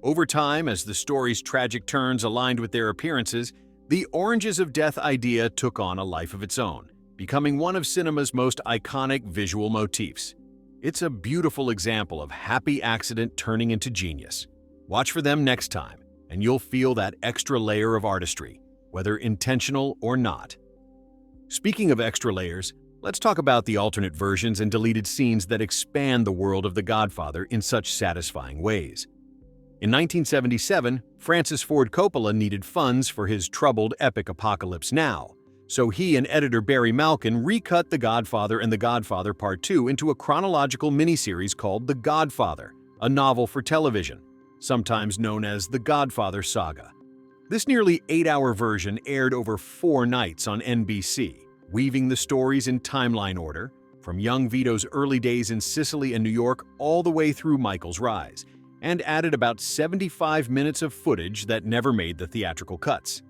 Over time, as the story's tragic turns aligned with their appearances, the Oranges of Death idea took on a life of its own, becoming one of cinema's most iconic visual motifs. It's a beautiful example of happy accident turning into genius. Watch for them next time, and you'll feel that extra layer of artistry, whether intentional or not. Speaking of extra layers, let's talk about the alternate versions and deleted scenes that expand the world of The Godfather in such satisfying ways. In 1977, Francis Ford Coppola needed funds for his troubled epic Apocalypse Now, so he and editor Barry Malkin recut The Godfather and The Godfather Part 2 into a chronological miniseries called The Godfather, a novel for television, sometimes known as The Godfather Saga. This nearly 8-hour version aired over 4 nights on NBC, weaving the stories in timeline order, from young Vito's early days in Sicily and New York all the way through Michael's rise, and added about 75 minutes of footage that never made the theatrical cuts.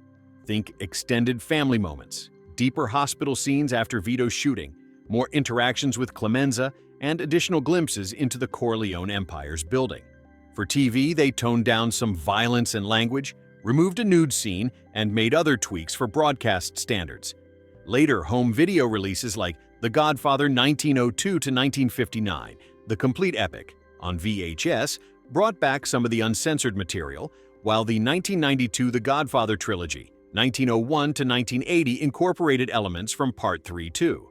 Think extended family moments, deeper hospital scenes after Vito's shooting, more interactions with Clemenza, and additional glimpses into the Corleone Empire's building. For TV, they toned down some violence and language, removed a nude scene, and made other tweaks for broadcast standards. Later, home video releases like The Godfather 1902 to 1959, the complete epic, on VHS, brought back some of the uncensored material, while the 1992 The Godfather trilogy, 1901 to 1980, incorporated elements from Part 3 too.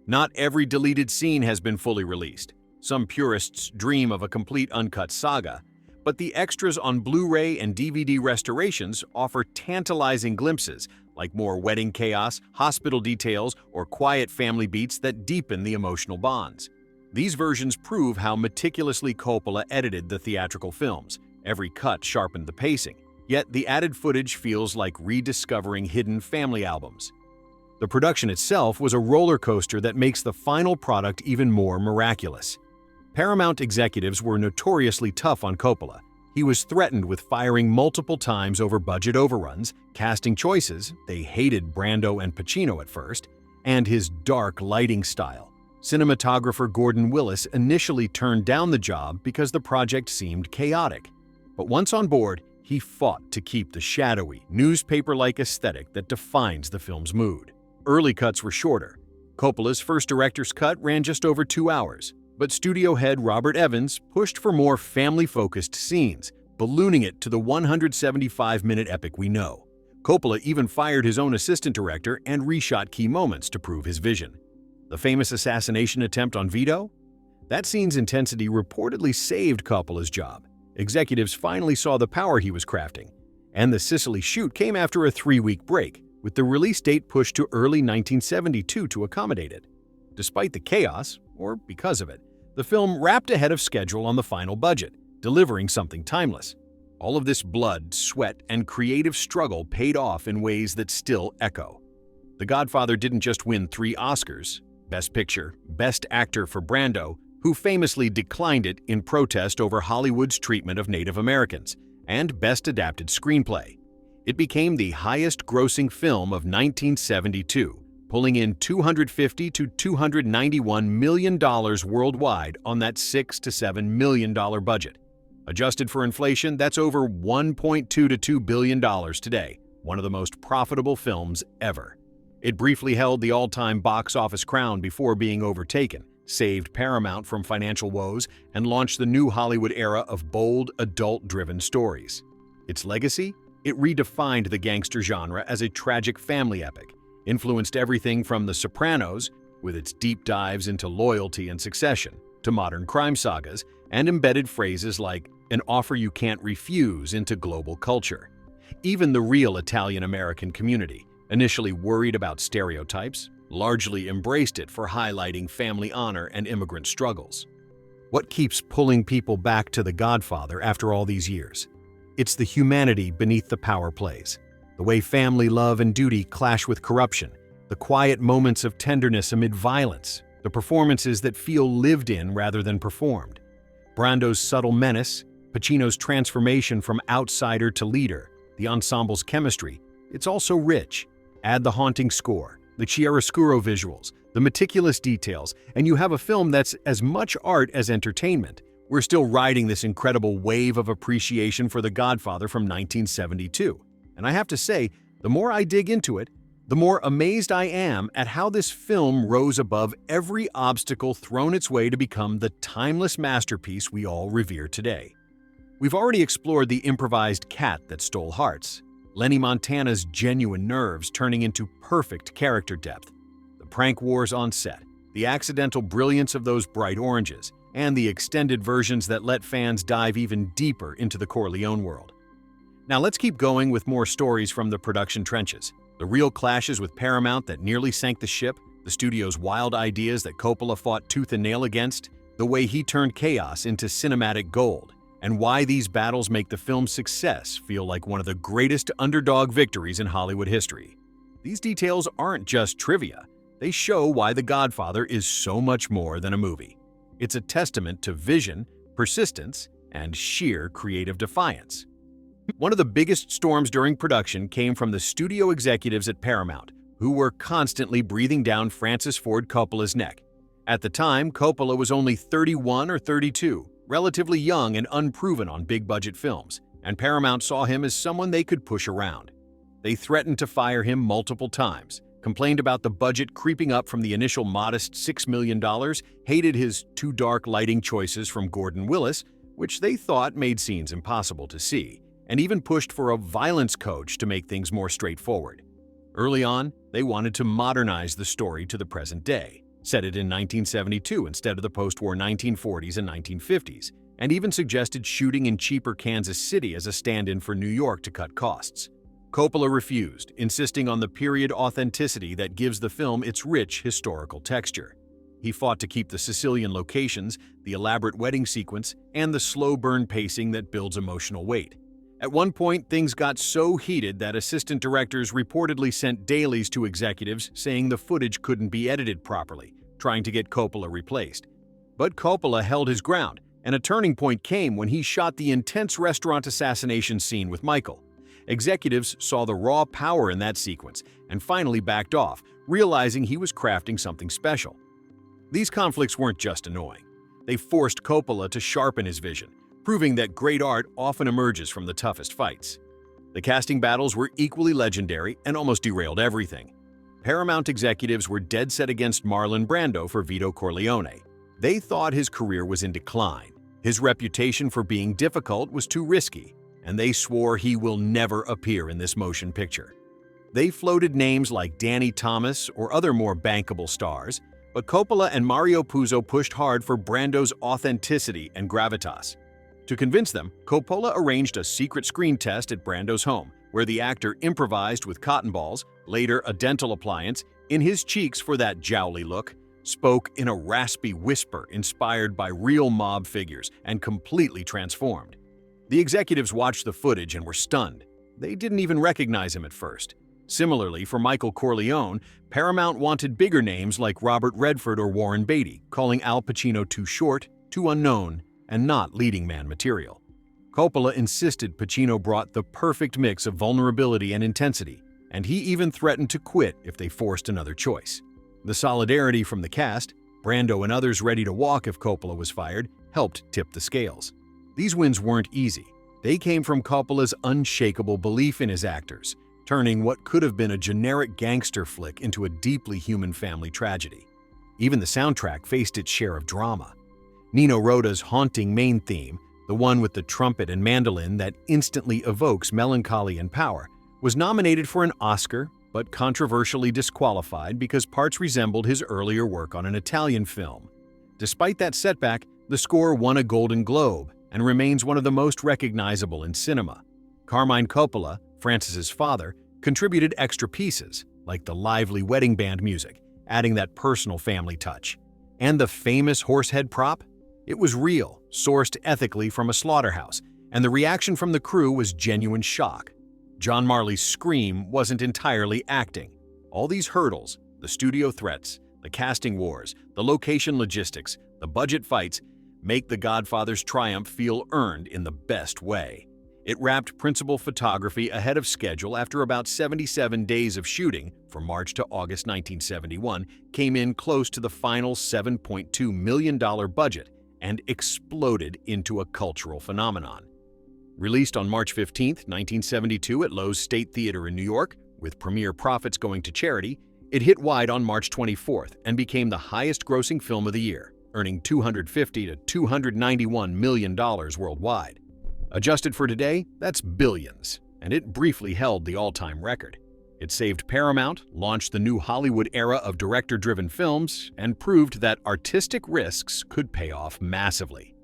Not every deleted scene has been fully released. Some purists dream of a complete uncut saga, but the extras on Blu-ray and DVD restorations offer tantalizing glimpses, like more wedding chaos, hospital details, or quiet family beats that deepen the emotional bonds. These versions prove how meticulously Coppola edited the theatrical films. Every cut sharpened the pacing, yet the added footage feels like rediscovering hidden family albums. The production itself was a roller coaster that makes the final product even more miraculous. Paramount executives were notoriously tough on Coppola. He was threatened with firing multiple times over budget overruns, casting choices — they hated Brando and Pacino at first — and his dark lighting style. Cinematographer Gordon Willis initially turned down the job because the project seemed chaotic. But once on board, he fought to keep the shadowy, newspaper-like aesthetic that defines the film's mood. Early cuts were shorter. Coppola's first director's cut ran just over 2 hours. But studio head Robert Evans pushed for more family-focused scenes, ballooning it to the 175-minute epic we know. Coppola even fired his own assistant director and reshot key moments to prove his vision. The famous assassination attempt on Vito? That scene's intensity reportedly saved Coppola's job. Executives finally saw the power he was crafting. And the Sicily shoot came after a 3-week break, with the release date pushed to early 1972 to accommodate it. Despite the chaos, or because of it, the film wrapped ahead of schedule on the final budget, delivering something timeless. All of this blood, sweat, and creative struggle paid off in ways that still echo. The Godfather didn't just win 3 Oscars — Best Picture, Best Actor for Brando, who famously declined it in protest over Hollywood's treatment of Native Americans, and Best Adapted Screenplay. It became the highest-grossing film of 1972, pulling in $250 to $291 million worldwide on that $6 to $7 million budget. Adjusted for inflation, that's over $1.2 to $2 billion today, one of the most profitable films ever. It briefly held the all-time box office crown before being overtaken, saved Paramount from financial woes, and launched the new Hollywood era of bold, adult-driven stories. Its legacy? It redefined the gangster genre as a tragic family epic, influenced everything from The Sopranos, with its deep dives into loyalty and succession, to modern crime sagas, and embedded phrases like "an offer you can't refuse" into global culture. Even the real Italian-American community, initially worried about stereotypes, largely embraced it for highlighting family honor and immigrant struggles. What keeps pulling people back to The Godfather after all these years? It's the humanity beneath the power plays. The way family love and duty clash with corruption, the quiet moments of tenderness amid violence, the performances that feel lived in rather than performed. Brando's subtle menace, Pacino's transformation from outsider to leader, the ensemble's chemistry — it's also rich. Add the haunting score, the chiaroscuro visuals, the meticulous details, and you have a film that's as much art as entertainment. We're still riding this incredible wave of appreciation for The Godfather from 1972. And I have to say, the more I dig into it, the more amazed I am at how this film rose above every obstacle thrown its way to become the timeless masterpiece we all revere today. We've already explored the improvised cat that stole hearts, Lenny Montana's genuine nerves turning into perfect character depth, the prank wars on set, the accidental brilliance of those bright oranges, and the extended versions that let fans dive even deeper into the Corleone world. Now let's keep going with more stories from the production trenches. The real clashes with Paramount that nearly sank the ship, the studio's wild ideas that Coppola fought tooth and nail against, the way he turned chaos into cinematic gold, and why these battles make the film's success feel like one of the greatest underdog victories in Hollywood history. These details aren't just trivia. They show why The Godfather is so much more than a movie. It's a testament to vision, persistence, and sheer creative defiance. One of the biggest storms during production came from the studio executives at Paramount, who were constantly breathing down Francis Ford Coppola's neck. At the time, Coppola was only 31 or 32, relatively young and unproven on big-budget films, and Paramount saw him as someone they could push around. They threatened to fire him multiple times, complained about the budget creeping up from the initial modest $6 million, hated his too dark lighting choices from Gordon Willis, which they thought made scenes impossible to see, and even pushed for a violence coach to make things more straightforward. Early on, they wanted to modernize the story to the present day, set it in 1972 instead of the post-war 1940s and 1950s, and even suggested shooting in cheaper Kansas City as a stand-in for New York to cut costs. Coppola refused, insisting on the period authenticity that gives the film its rich historical texture. He fought to keep the Sicilian locations, the elaborate wedding sequence, and the slow burn pacing that builds emotional weight. At one point, things got so heated that assistant directors reportedly sent dailies to executives saying the footage couldn't be edited properly, trying to get Coppola replaced. But Coppola held his ground, and a turning point came when he shot the intense restaurant assassination scene with Michael. Executives saw the raw power in that sequence and finally backed off, realizing he was crafting something special. These conflicts weren't just annoying. They forced Coppola to sharpen his vision, proving that great art often emerges from the toughest fights. The casting battles were equally legendary and almost derailed everything. Paramount executives were dead set against Marlon Brando for Vito Corleone. They thought his career was in decline. His reputation for being difficult was too risky, and they swore he will never appear in this motion picture. They floated names like Danny Thomas or other more bankable stars, but Coppola and Mario Puzo pushed hard for Brando's authenticity and gravitas. To convince them, Coppola arranged a secret screen test at Brando's home, where the actor improvised with cotton balls, later a dental appliance, in his cheeks for that jowly look, spoke in a raspy whisper inspired by real mob figures, and completely transformed. The executives watched the footage and were stunned. They didn't even recognize him at first. Similarly, for Michael Corleone, Paramount wanted bigger names like Robert Redford or Warren Beatty, calling Al Pacino too short, too unknown, and not leading man material. Coppola insisted Pacino brought the perfect mix of vulnerability and intensity, and he even threatened to quit if they forced another choice. The solidarity from the cast, Brando and others ready to walk if Coppola was fired, helped tip the scales. These wins weren't easy. They came from Coppola's unshakable belief in his actors, turning what could have been a generic gangster flick into a deeply human family tragedy. Even the soundtrack faced its share of drama. Nino Rota's haunting main theme, the one with the trumpet and mandolin that instantly evokes melancholy and power, was nominated for an Oscar, but controversially disqualified because parts resembled his earlier work on an Italian film. Despite that setback, the score won a Golden Globe and remains one of the most recognizable in cinema. Carmine Coppola, Francis's father, contributed extra pieces, like the lively wedding band music, adding that personal family touch. And the famous horsehead prop? It was real, sourced ethically from a slaughterhouse, and the reaction from the crew was genuine shock. John Marley's scream wasn't entirely acting. All these hurdles, the studio threats, the casting wars, the location logistics, the budget fights, make The Godfather's triumph feel earned in the best way. It wrapped principal photography ahead of schedule after about 77 days of shooting, from March to August 1971, came in close to the final $7.2 million budget and exploded into a cultural phenomenon. Released on March 15, 1972 at Loew's State Theater in New York, with premiere profits going to charity, it hit wide on March 24th and became the highest-grossing film of the year, earning $250 to $291 million worldwide. Adjusted for today, that's billions, and it briefly held the all-time record. It saved Paramount, launched the new Hollywood era of director-driven films, and proved that artistic risks could pay off massively.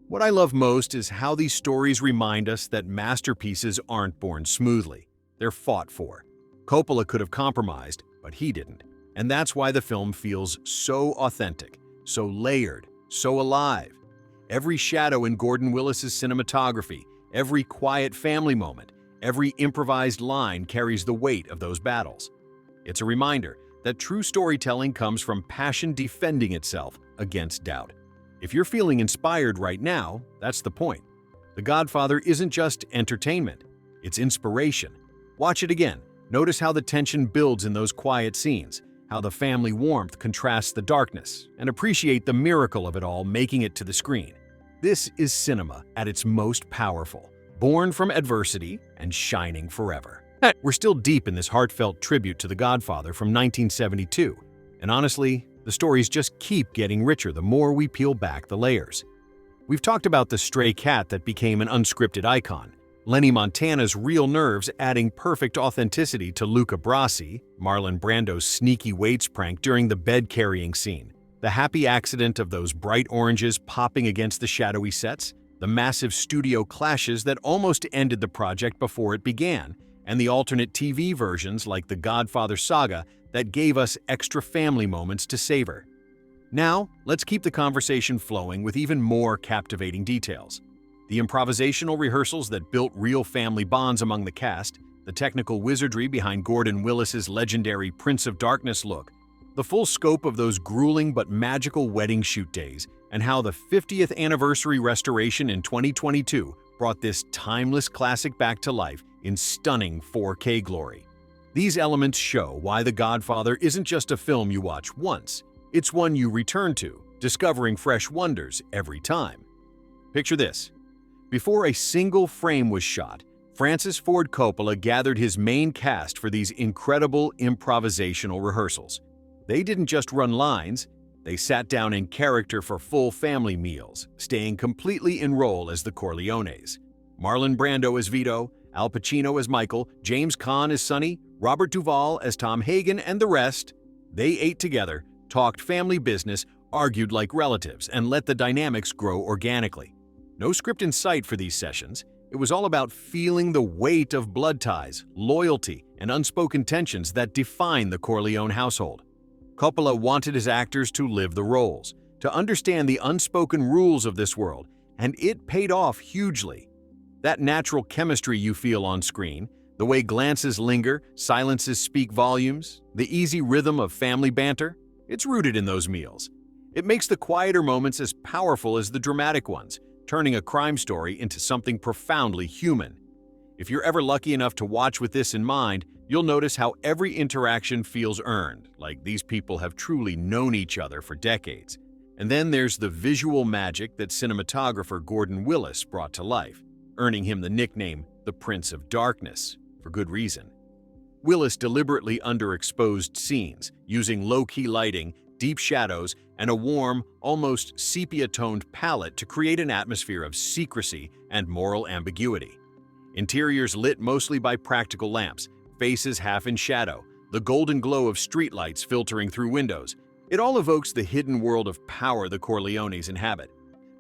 What I love most is how these stories remind us that masterpieces aren't born smoothly. They're fought for. Coppola could have compromised, but he didn't. And that's why the film feels so authentic, so layered, so alive. Every shadow in Gordon Willis's cinematography, every quiet family moment, every improvised line carries the weight of those battles. It's a reminder that true storytelling comes from passion defending itself against doubt. If you're feeling inspired right now, that's the point. The Godfather isn't just entertainment, it's inspiration. Watch it again. Notice how the tension builds in those quiet scenes, how the family warmth contrasts the darkness, and appreciate the miracle of it all making it to the screen. This is cinema at its most powerful, born from adversity and shining forever. We're still deep in this heartfelt tribute to The Godfather from 1972, and honestly, the stories just keep getting richer the more we peel back the layers. We've talked about the stray cat that became an unscripted icon, Lenny Montana's real nerves adding perfect authenticity to Luca Brasi, Marlon Brando's sneaky weights prank during the bed-carrying scene, the happy accident of those bright oranges popping against the shadowy sets, the massive studio clashes that almost ended the project before it began, and the alternate TV versions like The Godfather Saga that gave us extra family moments to savor. Now, let's keep the conversation flowing with even more captivating details. The improvisational rehearsals that built real family bonds among the cast, the technical wizardry behind Gordon Willis's legendary Prince of Darkness look, the full scope of those grueling but magical wedding shoot days, and how the 50th anniversary restoration in 2022 brought this timeless classic back to life in stunning 4K glory. These elements show why The Godfather isn't just a film you watch once, it's one you return to, discovering fresh wonders every time. Picture this. Before a single frame was shot, Francis Ford Coppola gathered his main cast for these incredible improvisational rehearsals. They didn't just run lines, they sat down in character for full family meals, staying completely in role as the Corleones. Marlon Brando as Vito, Al Pacino as Michael, James Caan as Sonny, Robert Duvall as Tom Hagen, and the rest. They ate together, talked family business, argued like relatives, and let the dynamics grow organically. No script in sight for these sessions. It was all about feeling the weight of blood ties, loyalty, and unspoken tensions that define the Corleone household. Coppola wanted his actors to live the roles, to understand the unspoken rules of this world, and it paid off hugely. That natural chemistry you feel on screen, the way glances linger, silences speak volumes, the easy rhythm of family banter, it's rooted in those meals. It makes the quieter moments as powerful as the dramatic ones, turning a crime story into something profoundly human. If you're ever lucky enough to watch with this in mind, you'll notice how every interaction feels earned, like these people have truly known each other for decades. And then there's the visual magic that cinematographer Gordon Willis brought to life, earning him the nickname the Prince of Darkness, for good reason. Willis deliberately underexposed scenes, using low-key lighting, deep shadows, and a warm, almost sepia-toned palette to create an atmosphere of secrecy and moral ambiguity. Interiors lit mostly by practical lamps, faces half in shadow, the golden glow of streetlights filtering through windows. It all evokes the hidden world of power the Corleones inhabit.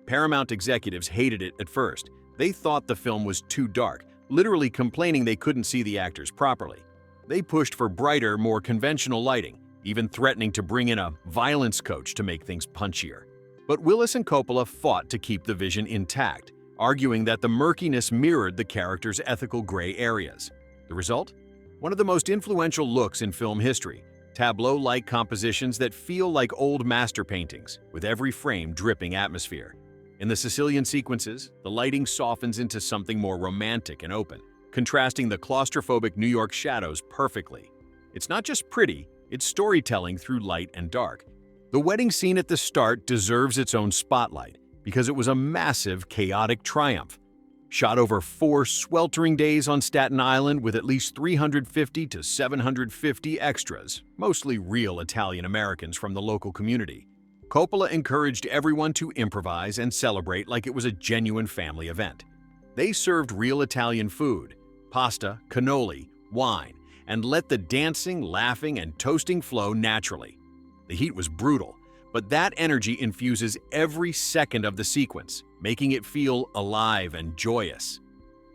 Paramount executives hated it at first. They thought the film was too dark, literally complaining they couldn't see the actors properly. They pushed for brighter, more conventional lighting, even threatening to bring in a violence coach to make things punchier. But Willis and Coppola fought to keep the vision intact, arguing that the murkiness mirrored the characters' ethical gray areas. The result? One of the most influential looks in film history, tableau-like compositions that feel like old master paintings, with every frame dripping atmosphere. In the Sicilian sequences, the lighting softens into something more romantic and open, contrasting the claustrophobic New York shadows perfectly. It's not just pretty, it's storytelling through light and dark. The wedding scene at the start deserves its own spotlight because it was a massive, chaotic triumph. Shot over 4 sweltering days on Staten Island with at least 350 to 750 extras, mostly real Italian Americans from the local community. Coppola encouraged everyone to improvise and celebrate like it was a genuine family event. They served real Italian food, pasta, cannoli, wine, and let the dancing, laughing, and toasting flow naturally. The heat was brutal, but that energy infuses every second of the sequence, making it feel alive and joyous.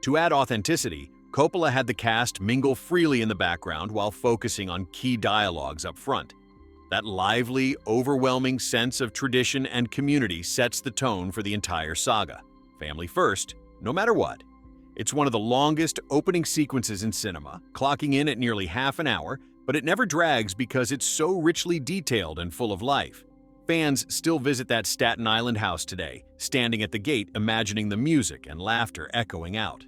To add authenticity, Coppola had the cast mingle freely in the background while focusing on key dialogues up front. That lively, overwhelming sense of tradition and community sets the tone for the entire saga. Family first, no matter what. It's one of the longest opening sequences in cinema, clocking in at nearly half an hour, but it never drags because it's so richly detailed and full of life. Fans still visit that Staten Island house today, standing at the gate imagining the music and laughter echoing out.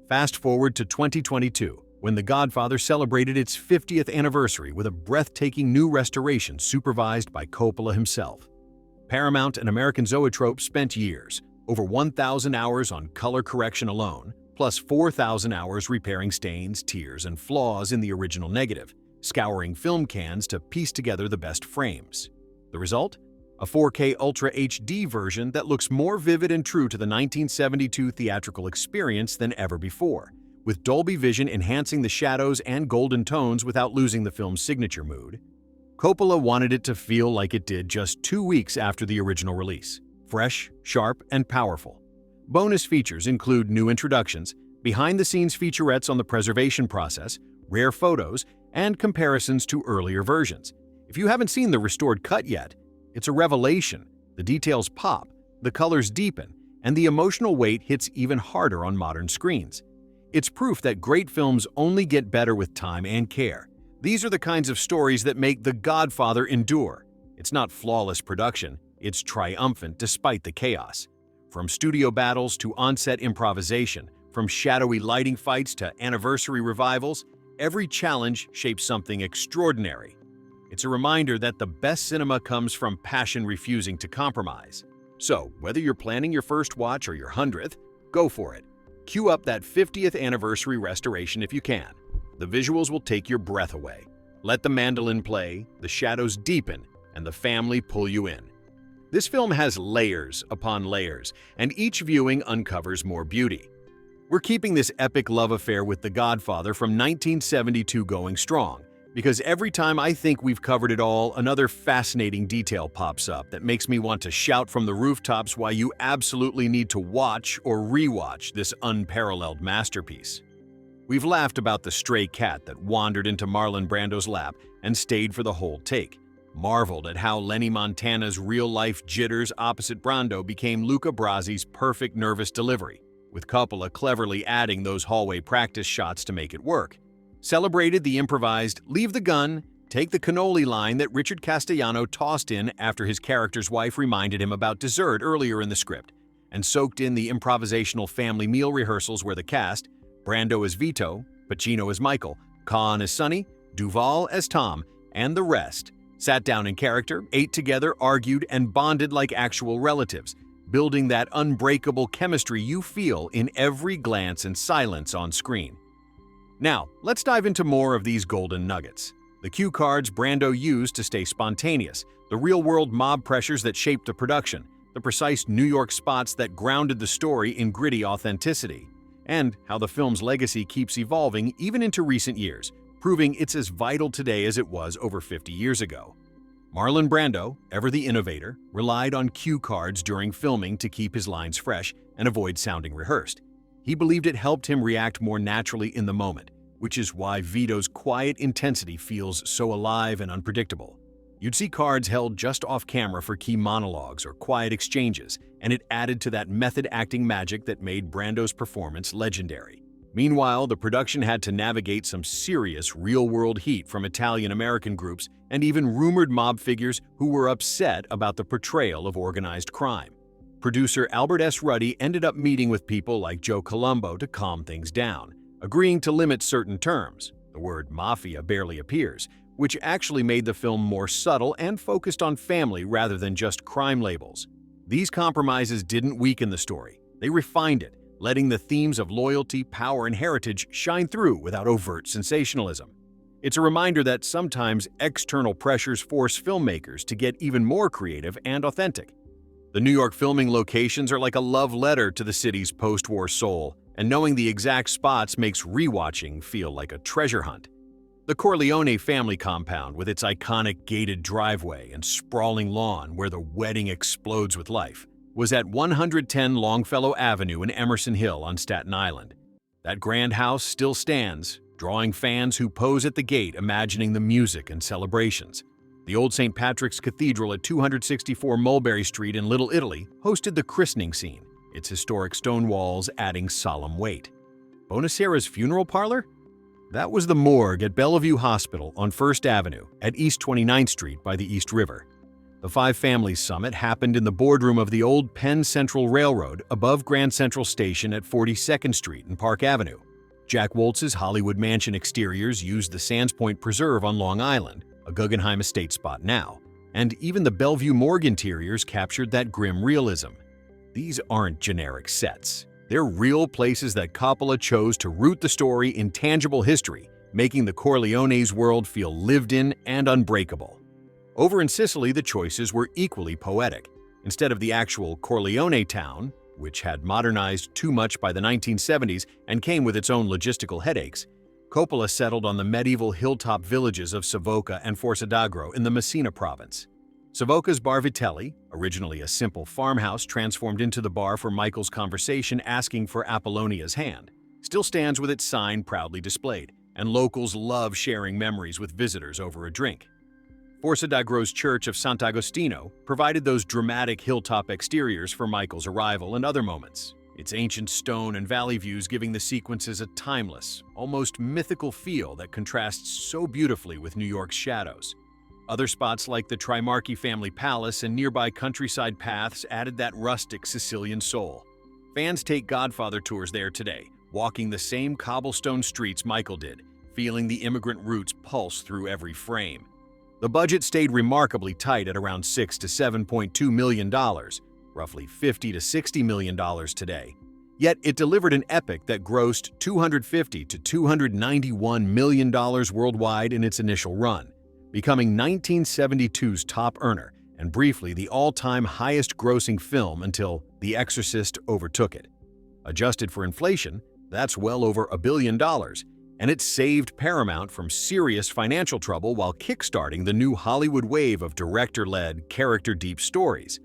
Fast forward to 2022, when The Godfather celebrated its 50th anniversary with a breathtaking new restoration supervised by Coppola himself. Paramount and American Zoetrope spent years, over 1,000 hours on color correction alone, plus 4,000 hours repairing stains, tears, and flaws in the original negative, scouring film cans to piece together the best frames. The result? A 4K Ultra HD version that looks more vivid and true to the 1972 theatrical experience than ever before, with Dolby Vision enhancing the shadows and golden tones without losing the film's signature mood. Coppola wanted it to feel like it did just 2 weeks after the original release, fresh, sharp, and powerful. Bonus features include new introductions, behind-the-scenes featurettes on the preservation process, rare photos, and comparisons to earlier versions. If you haven't seen the restored cut yet, it's a revelation. The details pop, the colors deepen, and the emotional weight hits even harder on modern screens. It's proof that great films only get better with time and care. These are the kinds of stories that make The Godfather endure. It's not flawless production, it's triumphant despite the chaos. From studio battles to on-set improvisation, from shadowy lighting fights to anniversary revivals, every challenge shapes something extraordinary. It's a reminder that the best cinema comes from passion refusing to compromise. So, whether you're planning your first watch or your 100th, go for it. Cue up that 50th anniversary restoration if you can. The visuals will take your breath away. Let the mandolin play, the shadows deepen, and the family pull you in. This film has layers upon layers, and each viewing uncovers more beauty. We're keeping this epic love affair with The Godfather from 1972 going strong, because every time I think we've covered it all, another fascinating detail pops up that makes me want to shout from the rooftops why you absolutely need to watch or rewatch this unparalleled masterpiece. We've laughed about the stray cat that wandered into Marlon Brando's lap and stayed for the whole take, marveled at how Lenny Montana's real-life jitters opposite Brando became Luca Brasi's perfect nervous delivery, with Coppola cleverly adding those hallway practice shots to make it work. Celebrated the improvised "leave the gun, take the cannoli" line that Richard Castellano tossed in after his character's wife reminded him about dessert earlier in the script, and soaked in the improvisational family meal rehearsals where the cast, Brando as Vito, Pacino as Michael, Caan as Sonny, Duvall as Tom, and the rest, sat down in character, ate together, argued, and bonded like actual relatives, building that unbreakable chemistry you feel in every glance and silence on screen. Now, let's dive into more of these golden nuggets. The cue cards Brando used to stay spontaneous, the real-world mob pressures that shaped the production, the precise New York spots that grounded the story in gritty authenticity, and how the film's legacy keeps evolving even into recent years, proving it's as vital today as it was over 50 years ago. Marlon Brando, ever the innovator, relied on cue cards during filming to keep his lines fresh and avoid sounding rehearsed. He believed it helped him react more naturally in the moment, which is why Vito's quiet intensity feels so alive and unpredictable. You'd see cards held just off camera for key monologues or quiet exchanges, and it added to that method acting magic that made Brando's performance legendary. Meanwhile, the production had to navigate some serious real-world heat from Italian-American groups and even rumored mob figures who were upset about the portrayal of organized crime. Producer Albert S. Ruddy ended up meeting with people like Joe Colombo to calm things down, agreeing to limit certain terms. The word Mafia barely appears, which actually made the film more subtle and focused on family rather than just crime labels. These compromises didn't weaken the story, they refined it, letting the themes of loyalty, power, and heritage shine through without overt sensationalism. It's a reminder that sometimes external pressures force filmmakers to get even more creative and authentic. The New York filming locations are like a love letter to the city's post-war soul, and knowing the exact spots makes rewatching feel like a treasure hunt. The Corleone family compound, with its iconic gated driveway and sprawling lawn where the wedding explodes with life, was at 110 Longfellow Avenue in Emerson Hill on Staten Island. That grand house still stands, drawing fans who pose at the gate imagining the music and celebrations. The old St. Patrick's Cathedral at 264 Mulberry Street in Little Italy hosted the christening scene, its historic stone walls adding solemn weight. Bonacera's funeral parlor? That was the morgue at Bellevue Hospital on First Avenue at East 29th Street by the East River. The Five Families Summit happened in the boardroom of the old Penn Central Railroad above Grand Central Station at 42nd Street and Park Avenue. Jack Woltz's Hollywood Mansion exteriors used the Sands Point Preserve on Long Island, a Guggenheim estate spot now, and even the Bellevue morgue interiors captured that grim realism. These aren't generic sets. They're real places that Coppola chose to root the story in tangible history, making the Corleone's world feel lived in and unbreakable. Over in Sicily, the choices were equally poetic. Instead of the actual Corleone town, which had modernized too much by the 1970s and came with its own logistical headaches, Coppola settled on the medieval hilltop villages of Savoca and Forza d'Agro in the Messina province. Savoca's Bar Vitelli, originally a simple farmhouse transformed into the bar for Michael's conversation asking for Apollonia's hand, still stands with its sign proudly displayed, and locals love sharing memories with visitors over a drink. Borsa d'Agro's Church of Sant'Agostino provided those dramatic hilltop exteriors for Michael's arrival and other moments, its ancient stone and valley views giving the sequences a timeless, almost mythical feel that contrasts so beautifully with New York's shadows. Other spots like the Trimarchi family palace and nearby countryside paths added that rustic Sicilian soul. Fans take Godfather tours there today, walking the same cobblestone streets Michael did, feeling the immigrant roots pulse through every frame. The budget stayed remarkably tight at around $6 to $7.2 million, roughly $50 to $60 million today. Yet it delivered an epic that grossed $250 to $291 million worldwide in its initial run, becoming 1972's top earner and briefly the all-time highest-grossing film until The Exorcist overtook it. Adjusted for inflation, that's well over $1 billion, and it saved Paramount from serious financial trouble while kickstarting the new Hollywood wave of director-led, character-deep stories.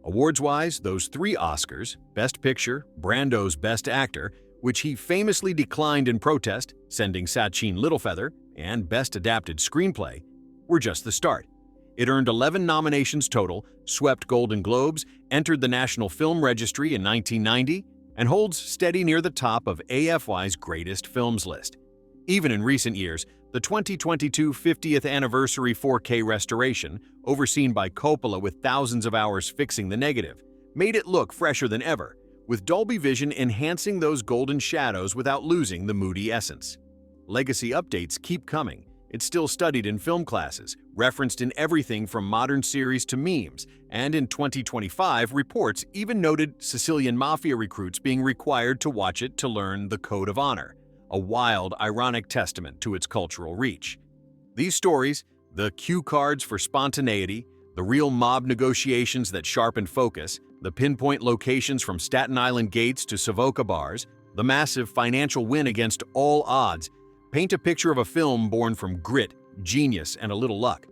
Awards-wise, those three Oscars, Best Picture, Brando's Best Actor, which he famously declined in protest, sending Sachin Littlefeather, and Best Adapted Screenplay, were just the start. It earned 11 nominations total, swept Golden Globes, entered the National Film Registry in 1990, and holds steady near the top of AFY's greatest films list. Even in recent years, the 2022 50th anniversary 4K restoration, overseen by Coppola with thousands of hours fixing the negative, made it look fresher than ever, with Dolby Vision enhancing those golden shadows without losing the moody essence. Legacy updates keep coming. It's still studied in film classes, referenced in everything from modern series to memes, and in 2025, reports even noted Sicilian Mafia recruits being required to watch it to learn the Code of Honor, a wild, ironic testament to its cultural reach. These stories, the cue cards for spontaneity, the real mob negotiations that sharpen focus, the pinpoint locations from Staten Island gates to Savoca bars, the massive financial win against all odds, paint a picture of a film born from grit, genius, and a little luck.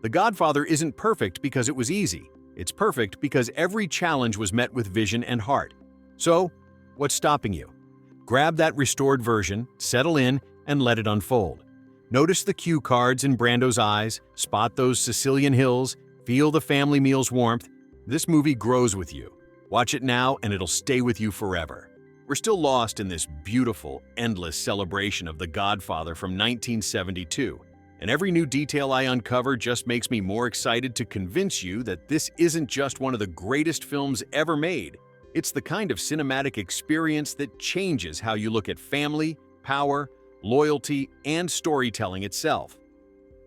The Godfather isn't perfect because it was easy. It's perfect because every challenge was met with vision and heart. So, what's stopping you? Grab that restored version, settle in, and let it unfold. Notice the cue cards in Brando's eyes, spot those Sicilian hills, feel the family meal's warmth. This movie grows with you. Watch it now and it'll stay with you forever. We're still lost in this beautiful, endless celebration of The Godfather from 1972, and every new detail I uncover just makes me more excited to convince you that this isn't just one of the greatest films ever made. It's the kind of cinematic experience that changes how you look at family, power, loyalty, and storytelling itself.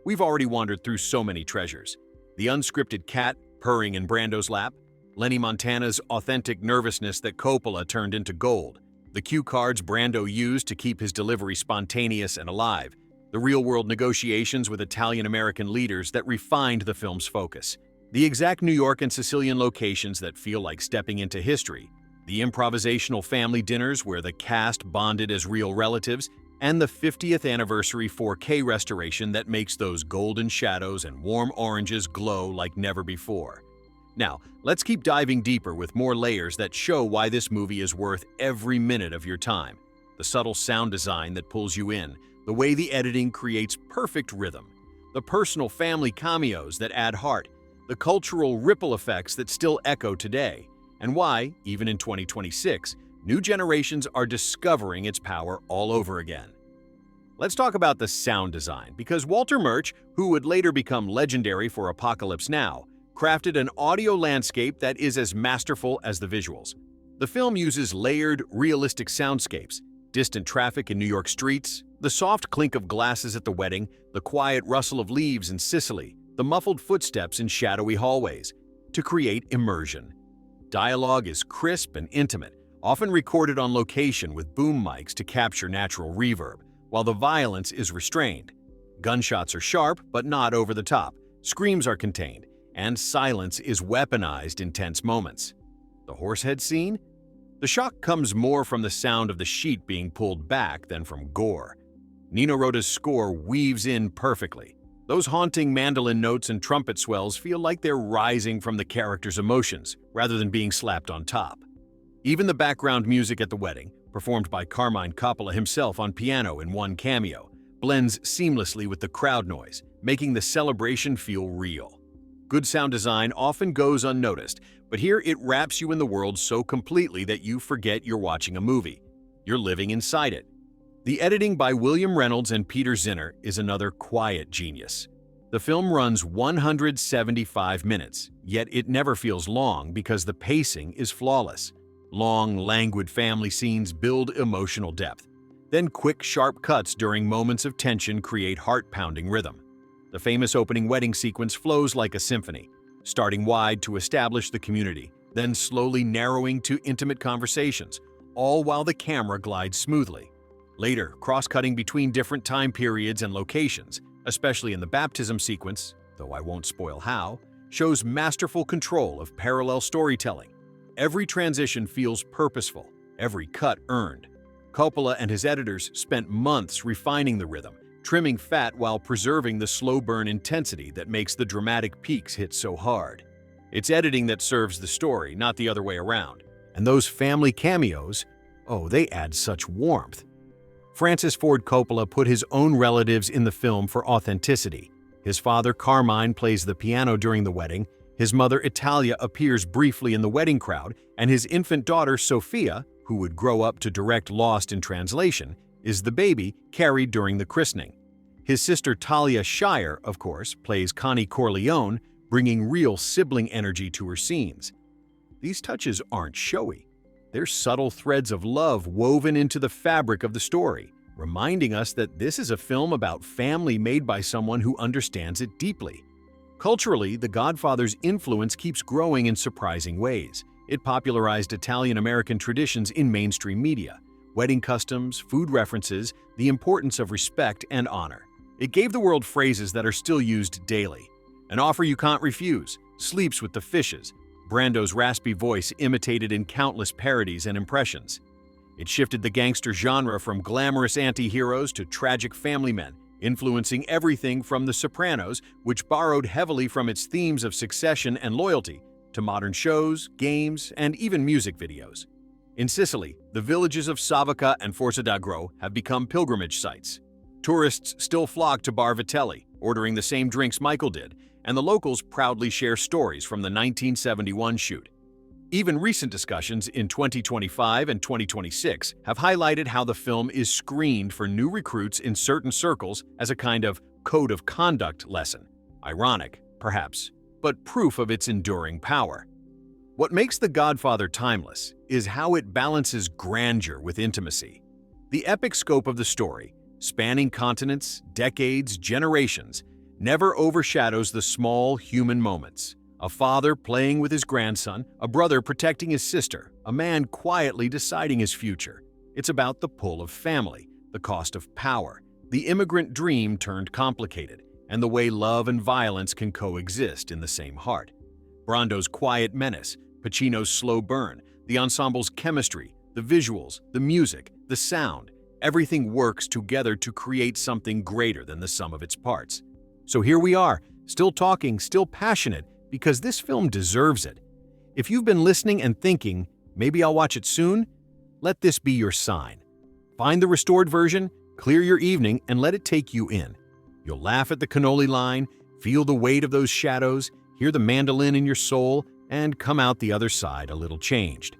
We've already wandered through so many treasures. The unscripted cat purring in Brando's lap, Lenny Montana's authentic nervousness that Coppola turned into gold, the cue cards Brando used to keep his delivery spontaneous and alive, the real-world negotiations with Italian-American leaders that refined the film's focus, the exact New York and Sicilian locations that feel like stepping into history, the improvisational family dinners where the cast bonded as real relatives, and the 50th anniversary 4K restoration that makes those golden shadows and warm oranges glow like never before. Now, let's keep diving deeper with more layers that show why this movie is worth every minute of your time. The subtle sound design that pulls you in, the way the editing creates perfect rhythm, the personal family cameos that add heart, the cultural ripple effects that still echo today, and why, even in 2026, new generations are discovering its power all over again. Let's talk about the sound design, because Walter Murch, who would later become legendary for Apocalypse Now, crafted an audio landscape that is as masterful as the visuals. The film uses layered, realistic soundscapes, distant traffic in New York streets, the soft clink of glasses at the wedding, the quiet rustle of leaves in Sicily, the muffled footsteps in shadowy hallways, to create immersion. Dialogue is crisp and intimate, often recorded on location with boom mics to capture natural reverb, while the violence is restrained. Gunshots are sharp, but not over the top. Screams are contained, and silence is weaponized in tense moments. The horsehead scene? The shock comes more from the sound of the sheet being pulled back than from gore. Nino Rota's score weaves in perfectly. Those haunting mandolin notes and trumpet swells feel like they're rising from the character's emotions, rather than being slapped on top. Even the background music at the wedding, performed by Carmine Coppola himself on piano in one cameo, blends seamlessly with the crowd noise, making the celebration feel real. Good sound design often goes unnoticed, but here it wraps you in the world so completely that you forget you're watching a movie. You're living inside it. The editing by William Reynolds and Peter Zinner is another quiet genius. The film runs 175 minutes, yet it never feels long because the pacing is flawless. Long, languid family scenes build emotional depth. Then quick, sharp cuts during moments of tension create heart-pounding rhythm. The famous opening wedding sequence flows like a symphony, starting wide to establish the community, then slowly narrowing to intimate conversations, all while the camera glides smoothly. Later, cross-cutting between different time periods and locations, especially in the baptism sequence, though I won't spoil how, shows masterful control of parallel storytelling. Every transition feels purposeful, every cut earned. Coppola and his editors spent months refining the rhythm, trimming fat while preserving the slow burn intensity that makes the dramatic peaks hit so hard. It's editing that serves the story, not the other way around. And those family cameos, oh, they add such warmth. Francis Ford Coppola put his own relatives in the film for authenticity. His father, Carmine, plays the piano during the wedding, his mother, Italia, appears briefly in the wedding crowd, and his infant daughter, Sophia, who would grow up to direct Lost in Translation, is the baby carried during the christening. His sister Talia Shire, of course, plays Connie Corleone, bringing real sibling energy to her scenes. These touches aren't showy. They're subtle threads of love woven into the fabric of the story, reminding us that this is a film about family made by someone who understands it deeply. Culturally, The Godfather's influence keeps growing in surprising ways. It popularized Italian-American traditions in mainstream media, wedding customs, food references, the importance of respect and honor. It gave the world phrases that are still used daily. An offer you can't refuse, sleeps with the fishes, Brando's raspy voice imitated in countless parodies and impressions. It shifted the gangster genre from glamorous anti-heroes to tragic family men, influencing everything from The Sopranos, which borrowed heavily from its themes of succession and loyalty, to modern shows, games, and even music videos. In Sicily, the villages of Savoca and Forza d'Agro have become pilgrimage sites. Tourists still flock to Bar Vitelli, ordering the same drinks Michael did, and the locals proudly share stories from the 1971 shoot. Even recent discussions in 2025 and 2026 have highlighted how the film is screened for new recruits in certain circles as a kind of code of conduct lesson. Ironic, perhaps, but proof of its enduring power. What makes The Godfather timeless is how it balances grandeur with intimacy. The epic scope of the story, spanning continents, decades, generations, never overshadows the small human moments. A father playing with his grandson, a brother protecting his sister, a man quietly deciding his future. It's about the pull of family, the cost of power, the immigrant dream turned complicated, and the way love and violence can coexist in the same heart. Brando's quiet menace, Pacino's slow burn, the ensemble's chemistry, the visuals, the music, the sound, everything works together to create something greater than the sum of its parts. So here we are, still talking, still passionate, because this film deserves it. If you've been listening and thinking, maybe I'll watch it soon, let this be your sign. Find the restored version, clear your evening, and let it take you in. You'll laugh at the cannoli line, feel the weight of those shadows, hear the mandolin in your soul, and come out the other side a little changed.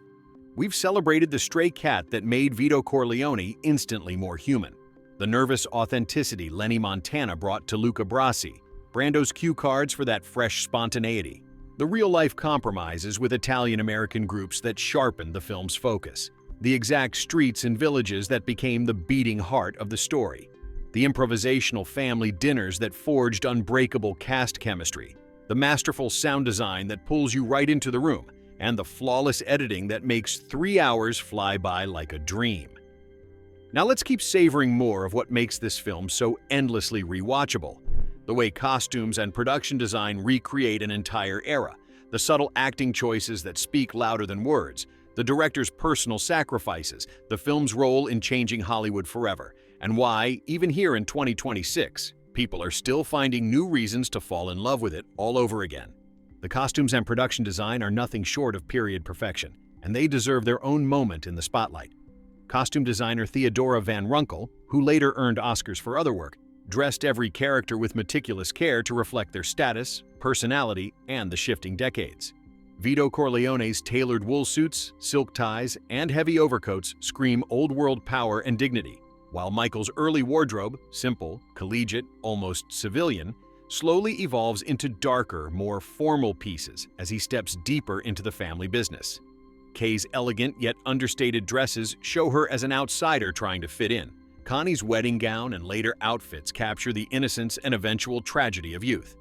We've celebrated the stray cat that made Vito Corleone instantly more human. The nervous authenticity Lenny Montana brought to Luca Brasi, Brando's cue cards for that fresh spontaneity. The real-life compromises with Italian-American groups that sharpened the film's focus. The exact streets and villages that became the beating heart of the story. The improvisational family dinners that forged unbreakable cast chemistry. The masterful sound design that pulls you right into the room. And the flawless editing that makes 3 hours fly by like a dream. Now let's keep savoring more of what makes this film so endlessly rewatchable. The way costumes and production design recreate an entire era, the subtle acting choices that speak louder than words, the director's personal sacrifices, the film's role in changing Hollywood forever, and why, even here in 2026, people are still finding new reasons to fall in love with it all over again. The costumes and production design are nothing short of period perfection, and they deserve their own moment in the spotlight. Costume designer Theodora Van Runkel, who later earned Oscars for other work, dressed every character with meticulous care to reflect their status, personality, and the shifting decades. Vito Corleone's tailored wool suits, silk ties, and heavy overcoats scream old-world power and dignity, while Michael's early wardrobe, simple, collegiate, almost civilian, slowly evolves into darker, more formal pieces as he steps deeper into the family business. Kay's elegant yet understated dresses show her as an outsider trying to fit in. Connie's wedding gown and later outfits capture the innocence and eventual tragedy of youth.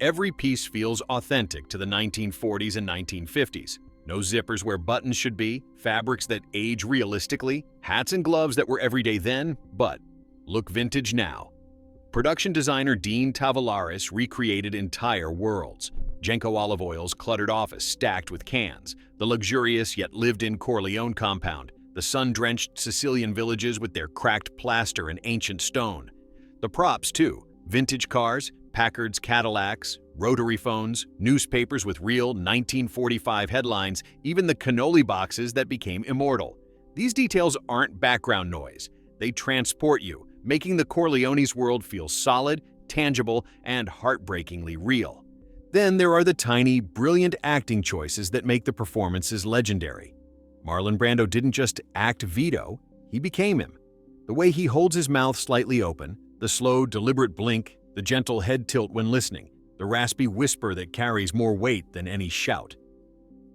Every piece feels authentic to the 1940s and 1950s. No zippers where buttons should be, fabrics that age realistically, hats and gloves that were everyday then, but look vintage now. Production designer Dean Tavoularis recreated entire worlds. Genco olive oil's cluttered office stacked with cans, the luxurious yet lived-in Corleone compound, the sun-drenched Sicilian villages with their cracked plaster and ancient stone. The props, too. Vintage cars, Packard's Cadillacs, rotary phones, newspapers with real 1945 headlines, even the cannoli boxes that became immortal. These details aren't background noise. They transport you, making the Corleone's world feel solid, tangible, and heartbreakingly real. Then there are the tiny, brilliant acting choices that make the performances legendary. Marlon Brando didn't just act Vito, he became him. The way he holds his mouth slightly open, the slow, deliberate blink, the gentle head tilt when listening, the raspy whisper that carries more weight than any shout.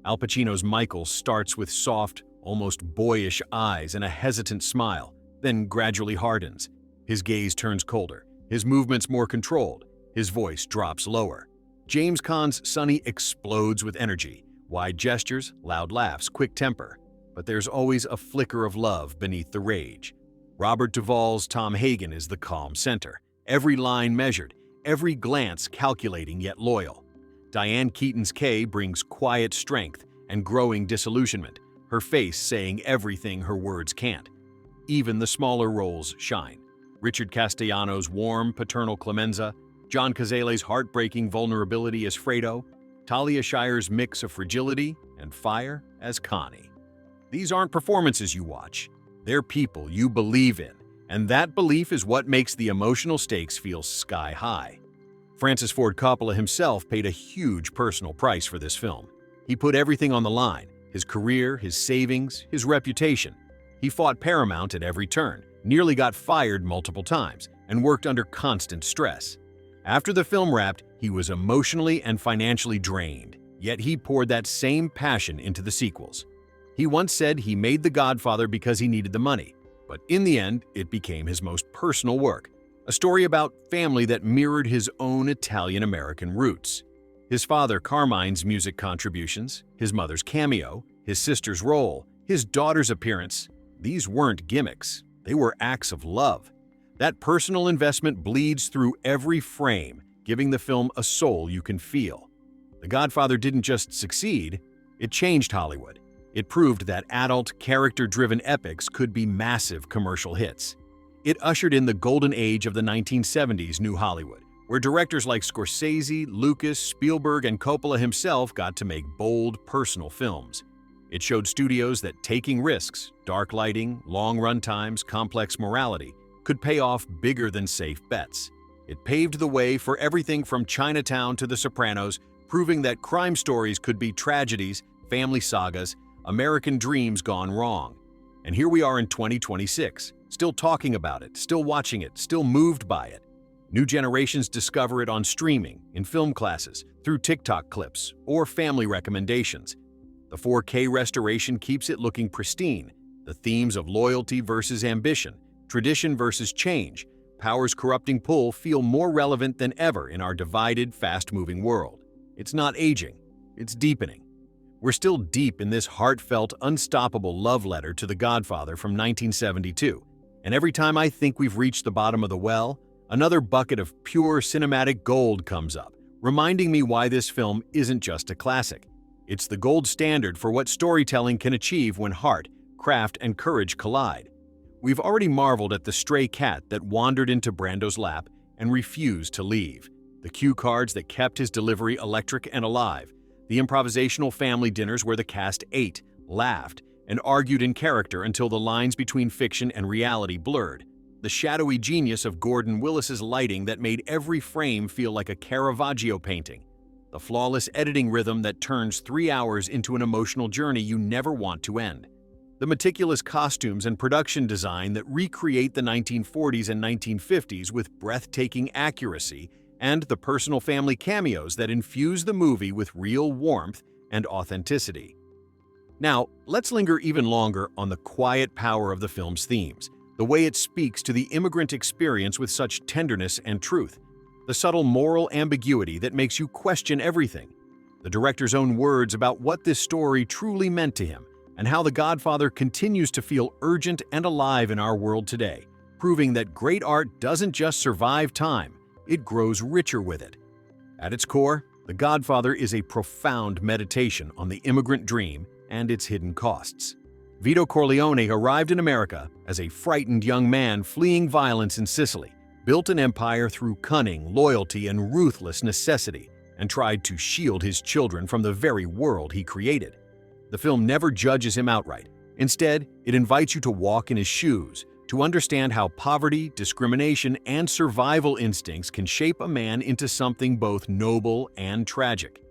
Al Pacino's Michael starts with soft, almost boyish eyes and a hesitant smile, then gradually hardens. His gaze turns colder, his movements more controlled, his voice drops lower. James Caan's Sonny explodes with energy, wide gestures, loud laughs, quick temper. But there's always a flicker of love beneath the rage. Robert Duvall's Tom Hagen is the calm center, every line measured, every glance calculating yet loyal. Diane Keaton's Kay brings quiet strength and growing disillusionment, her face saying everything her words can't. Even the smaller roles shine. Richard Castellanos' warm, paternal Clemenza, John Cazale's heartbreaking vulnerability as Fredo, Talia Shire's mix of fragility and fire as Connie. These aren't performances you watch. They're people you believe in, and that belief is what makes the emotional stakes feel sky high. Francis Ford Coppola himself paid a huge personal price for this film. He put everything on the line, his career, his savings, his reputation. He fought Paramount at every turn, nearly got fired multiple times, and worked under constant stress. After the film wrapped, he was emotionally and financially drained, yet he poured that same passion into the sequels. He once said he made The Godfather because he needed the money, but in the end, it became his most personal work, a story about family that mirrored his own Italian-American roots. His father Carmine's music contributions, his mother's cameo, his sister's role, his daughter's appearance, these weren't gimmicks, they were acts of love. That personal investment bleeds through every frame, giving the film a soul you can feel. The Godfather didn't just succeed, it changed Hollywood. It proved that adult, character-driven epics could be massive commercial hits. It ushered in the golden age of the 1970s New Hollywood, where directors like Scorsese, Lucas, Spielberg, and Coppola himself got to make bold, personal films. It showed studios that taking risks, dark lighting, long runtimes, complex morality, could pay off bigger than safe bets. It paved the way for everything from Chinatown to The Sopranos, proving that crime stories could be tragedies, family sagas, American dreams gone wrong. And here we are in 2026, still talking about it, still watching it, still moved by it. New generations discover it on streaming, in film classes, through TikTok clips, or family recommendations. The 4K restoration keeps it looking pristine. The themes of loyalty versus ambition, tradition versus change, power's corrupting pull feel more relevant than ever in our divided, fast-moving world. It's not aging, it's deepening. We're still deep in this heartfelt, unstoppable love letter to The Godfather from 1972, and every time I think we've reached the bottom of the well, another bucket of pure cinematic gold comes up, reminding me why this film isn't just a classic. It's the gold standard for what storytelling can achieve when heart, craft, and courage collide. We've already marveled at the stray cat that wandered into Brando's lap and refused to leave, the cue cards that kept his delivery electric and alive, the improvisational family dinners where the cast ate, laughed, and argued in character until the lines between fiction and reality blurred. the shadowy genius of Gordon Willis's lighting that made every frame feel like a Caravaggio painting, the flawless editing rhythm that turns 3 hours into an emotional journey you never want to end, the meticulous costumes and production design that recreate the 1940s and 1950s with breathtaking accuracy, and the personal family cameos that infuse the movie with real warmth and authenticity. Now, let's linger even longer on the quiet power of the film's themes, the way it speaks to the immigrant experience with such tenderness and truth, the subtle moral ambiguity that makes you question everything, the director's own words about what this story truly meant to him, and how The Godfather continues to feel urgent and alive in our world today, proving that great art doesn't just survive time, it grows richer with it. At its core, The Godfather is a profound meditation on the immigrant dream and its hidden costs. Vito Corleone arrived in America as a frightened young man fleeing violence in Sicily, built an empire through cunning, loyalty, and ruthless necessity, and tried to shield his children from the very world he created. The film never judges him outright. Instead, it invites you to walk in his shoes, to understand how poverty, discrimination, and survival instincts can shape a man into something both noble and tragic.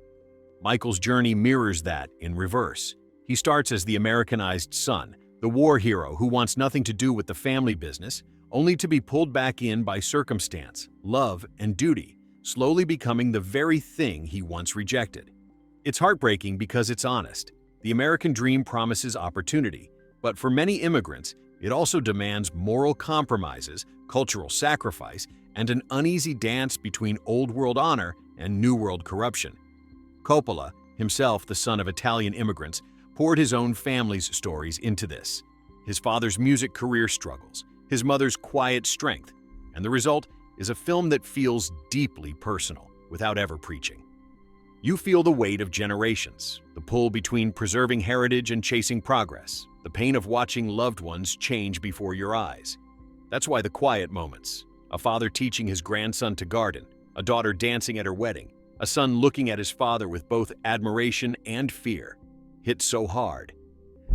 Michael's journey mirrors that in reverse. He starts as the Americanized son, the war hero who wants nothing to do with the family business, only to be pulled back in by circumstance, love, and duty, slowly becoming the very thing he once rejected. It's heartbreaking because it's honest. The American dream promises opportunity, but for many immigrants, it also demands moral compromises, cultural sacrifice, and an uneasy dance between old-world honor and new-world corruption. Coppola, himself the son of Italian immigrants, poured his own family's stories into this. His father's music career struggles, his mother's quiet strength, and the result is a film that feels deeply personal without ever preaching. You feel the weight of generations, the pull between preserving heritage and chasing progress, the pain of watching loved ones change before your eyes. That's why the quiet moments, a father teaching his grandson to garden, a daughter dancing at her wedding, a son looking at his father with both admiration and fear, hit so hard.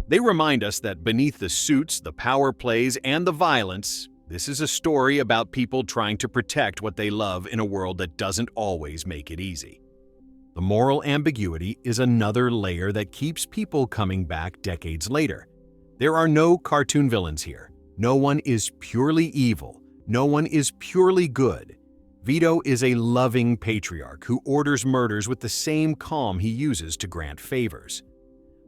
They remind us that beneath the suits, the power plays, and the violence, this is a story about people trying to protect what they love in a world that doesn't always make it easy. The moral ambiguity is another layer that keeps people coming back decades later. There are no cartoon villains here. No one is purely evil. No one is purely good. Vito is a loving patriarch who orders murders with the same calm he uses to grant favors.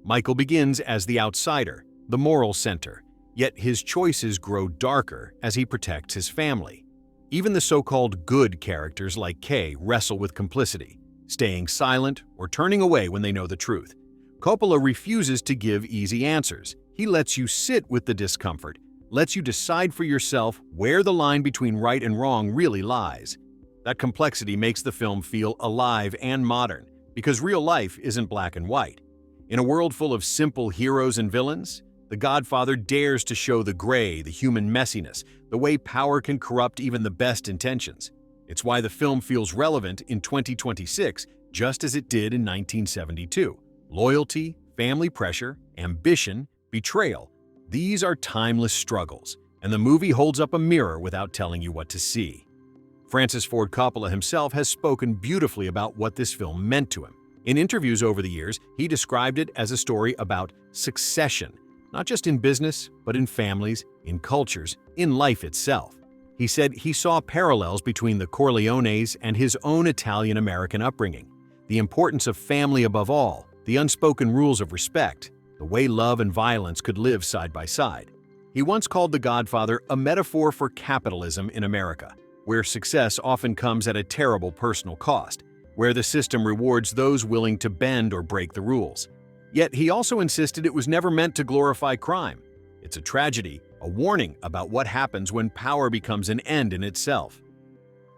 Michael begins as the outsider, the moral center, yet his choices grow darker as he protects his family. Even the so-called good characters like Kay wrestle with complicity, staying silent or turning away when they know the truth. Coppola refuses to give easy answers. He lets you sit with the discomfort, lets you decide for yourself where the line between right and wrong really lies. That complexity makes the film feel alive and modern, because real life isn't black and white. In a world full of simple heroes and villains, The Godfather dares to show the gray, the human messiness, the way power can corrupt even the best intentions. It's why the film feels relevant in 2026, just as it did in 1972. Loyalty, family pressure, ambition, betrayal, these are timeless struggles, and the movie holds up a mirror without telling you what to see. Francis Ford Coppola himself has spoken beautifully about what this film meant to him. In interviews over the years, he described it as a story about succession, not just in business, but in families, in cultures, in life itself. He said he saw parallels between the Corleones and his own Italian-American upbringing, the importance of family above all, the unspoken rules of respect, the way love and violence could live side by side. He once called The Godfather a metaphor for capitalism in America, where success often comes at a terrible personal cost, where the system rewards those willing to bend or break the rules. Yet he also insisted it was never meant to glorify crime. It's a tragedy, a warning about what happens when power becomes an end in itself.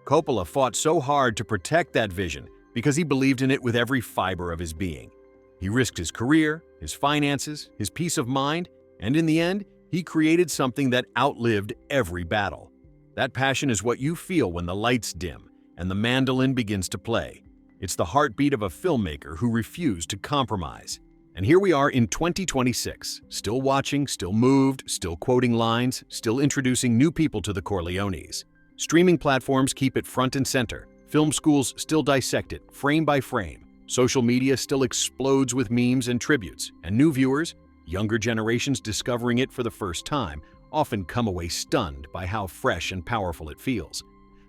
Coppola fought so hard to protect that vision because he believed in it with every fiber of his being. He risked his career, his finances, his peace of mind, and in the end, he created something that outlived every battle. That passion is what you feel when the lights dim and the mandolin begins to play. It's the heartbeat of a filmmaker who refused to compromise. And here we are in 2026, still watching, still moved, still quoting lines, still introducing new people to the Corleones. Streaming platforms keep it front and center. Film schools still dissect it, frame by frame. Social media still explodes with memes and tributes. And new viewers, younger generations discovering it for the first time, often come away stunned by how fresh and powerful it feels.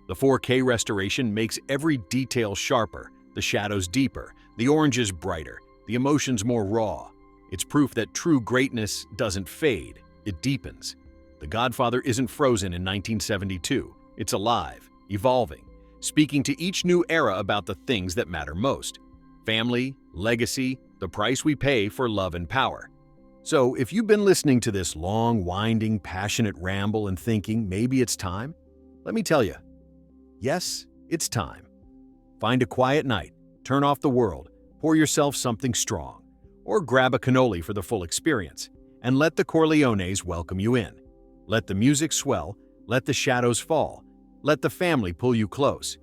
The 4K restoration makes every detail sharper, the shadows deeper, the oranges brighter, the emotions more raw. It's proof that true greatness doesn't fade, it deepens. The Godfather isn't frozen in 1972. It's alive, evolving, speaking to each new era about the things that matter most. Family, legacy, the price we pay for love and power. So if you've been listening to this long, winding, passionate ramble and thinking maybe it's time, let me tell you, yes, it's time. Find a quiet night, turn off the world, pour yourself something strong, or grab a cannoli for the full experience, and let the Corleones welcome you in. Let the music swell, let the shadows fall, let the family pull you close.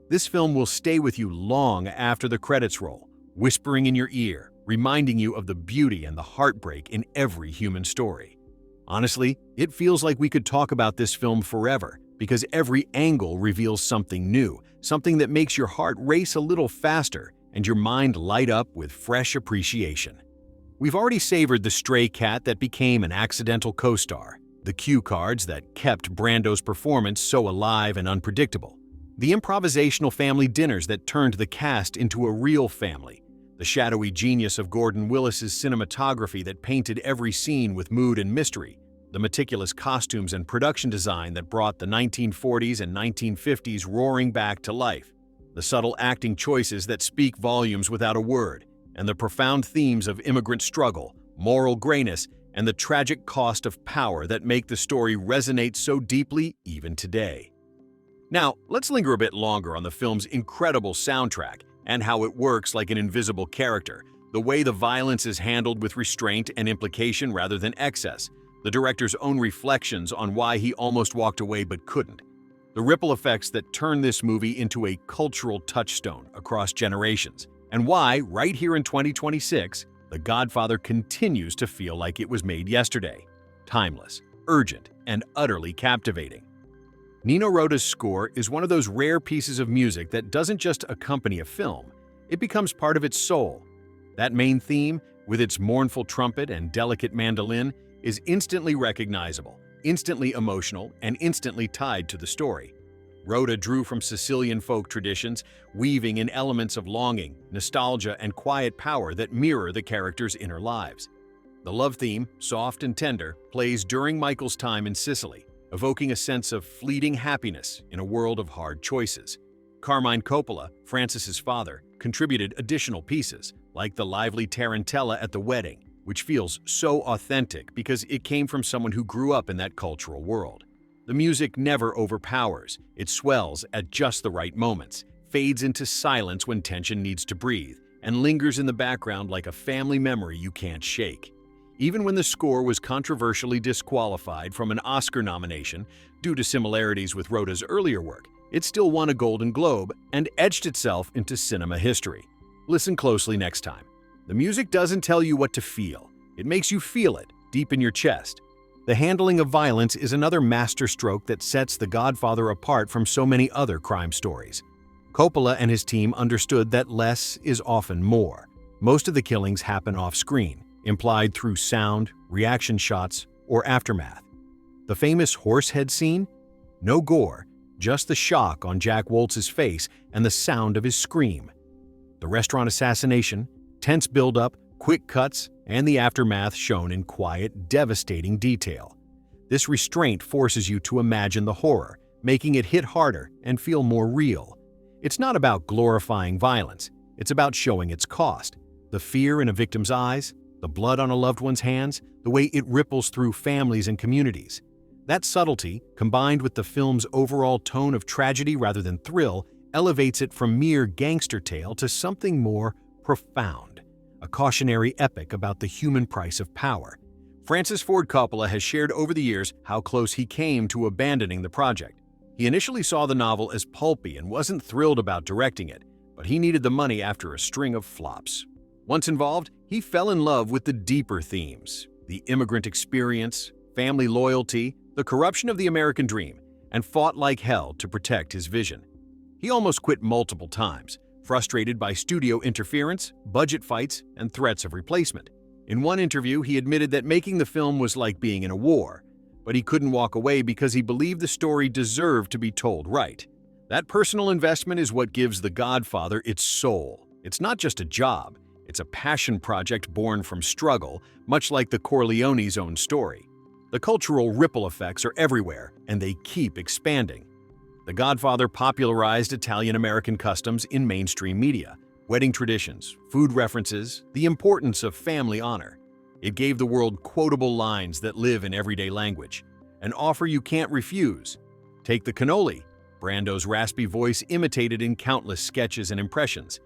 This film will stay with you long after the credits roll, whispering in your ear, reminding you of the beauty and the heartbreak in every human story. Honestly, it feels like we could talk about this film forever, because every angle reveals something new, something that makes your heart race a little faster and your mind light up with fresh appreciation. We've already savored the stray cat that became an accidental co-star, the cue cards that kept Brando's performance so alive and unpredictable, the improvisational family dinners that turned the cast into a real family, the shadowy genius of Gordon Willis's cinematography that painted every scene with mood and mystery, the meticulous costumes and production design that brought the 1940s and 1950s roaring back to life, the subtle acting choices that speak volumes without a word, and the profound themes of immigrant struggle, moral grayness, and the tragic cost of power that make the story resonate so deeply even today. Now, let's linger a bit longer on the film's incredible soundtrack and how it works like an invisible character, the way the violence is handled with restraint and implication rather than excess, the director's own reflections on why he almost walked away but couldn't, the ripple effects that turn this movie into a cultural touchstone across generations, and why, right here in 2026, The Godfather continues to feel like it was made yesterday. Timeless, urgent, and utterly captivating. Nino Rota's score is one of those rare pieces of music that doesn't just accompany a film, it becomes part of its soul. That main theme, with its mournful trumpet and delicate mandolin, is instantly recognizable, instantly emotional, and instantly tied to the story. Rota drew from Sicilian folk traditions, weaving in elements of longing, nostalgia, and quiet power that mirror the characters' inner lives. The love theme, soft and tender, plays during Michael's time in Sicily, evoking a sense of fleeting happiness in a world of hard choices. Carmine Coppola, Francis's father, contributed additional pieces, like the lively tarantella at the wedding, which feels so authentic because it came from someone who grew up in that cultural world. The music never overpowers, it swells at just the right moments, fades into silence when tension needs to breathe, and lingers in the background like a family memory you can't shake. Even when the score was controversially disqualified from an Oscar nomination due to similarities with Rota's earlier work, it still won a Golden Globe and etched itself into cinema history. Listen closely next time. The music doesn't tell you what to feel, it makes you feel it deep in your chest. The handling of violence is another masterstroke that sets The Godfather apart from so many other crime stories. Coppola and his team understood that less is often more. Most of the killings happen off-screen, implied through sound, reaction shots, or aftermath. The famous horse head scene? No gore, just the shock on Jack Woltz's face and the sound of his scream. The restaurant assassination, tense build-up, quick cuts, and the aftermath shown in quiet, devastating detail. This restraint forces you to imagine the horror, making it hit harder and feel more real. It's not about glorifying violence, it's about showing its cost. The fear in a victim's eyes, the blood on a loved one's hands, the way it ripples through families and communities. That subtlety, combined with the film's overall tone of tragedy rather than thrill, elevates it from mere gangster tale to something more profound, a cautionary epic about the human price of power. Francis Ford Coppola has shared over the years how close he came to abandoning the project. He initially saw the novel as pulpy and wasn't thrilled about directing it, but he needed the money after a string of flops. Once involved, He fell in love with the deeper themes: the immigrant experience, family loyalty, the corruption of the American dream, and fought like hell to protect his vision. He almost quit multiple times, frustrated by studio interference, budget fights, and threats of replacement. In one interview, he admitted that making the film was like being in a war, but he couldn't walk away because he believed the story deserved to be told right. That personal investment is what gives The Godfather its soul. It's not just a job, it's a passion project born from struggle, much like the Corleone's own story. The cultural ripple effects are everywhere, and they keep expanding. The Godfather popularized Italian-American customs in mainstream media, wedding traditions, food references, the importance of family honor. It gave the world quotable lines that live in everyday language, an offer you can't refuse. Take the cannoli, Brando's raspy voice imitated in countless sketches and impressions.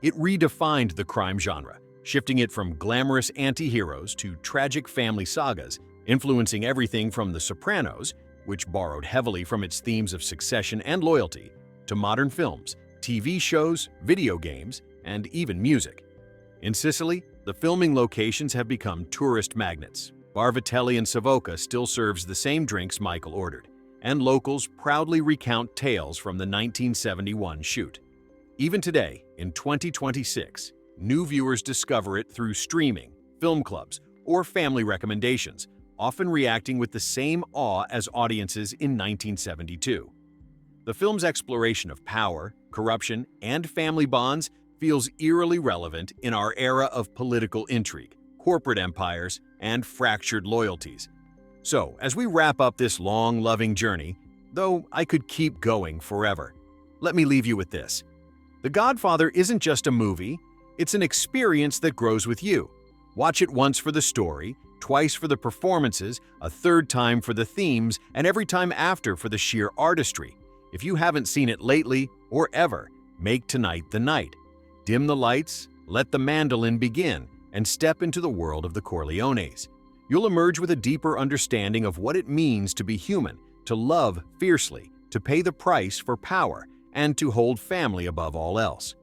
It redefined the crime genre, shifting it from glamorous anti-heroes to tragic family sagas, influencing everything from The Sopranos, which borrowed heavily from its themes of succession and loyalty, to modern films, TV shows, video games, and even music. In Sicily, the filming locations have become tourist magnets. Bar Vitelli in Savoca still serves the same drinks Michael ordered, and locals proudly recount tales from the 1971 shoot. Even today, in 2026, new viewers discover it through streaming, film clubs, or family recommendations, often reacting with the same awe as audiences in 1972. The film's exploration of power, corruption, and family bonds feels eerily relevant in our era of political intrigue, corporate empires, and fractured loyalties. So, as we wrap up this long, loving journey, though I could keep going forever, let me leave you with this. The Godfather isn't just a movie, it's an experience that grows with you. Watch it once for the story, twice for the performances, a third time for the themes, and every time after for the sheer artistry. If you haven't seen it lately, or ever, make tonight the night. Dim the lights, let the mandolin begin, and step into the world of the Corleones. You'll emerge with a deeper understanding of what it means to be human, to love fiercely, to pay the price for power, and to hold family above all else.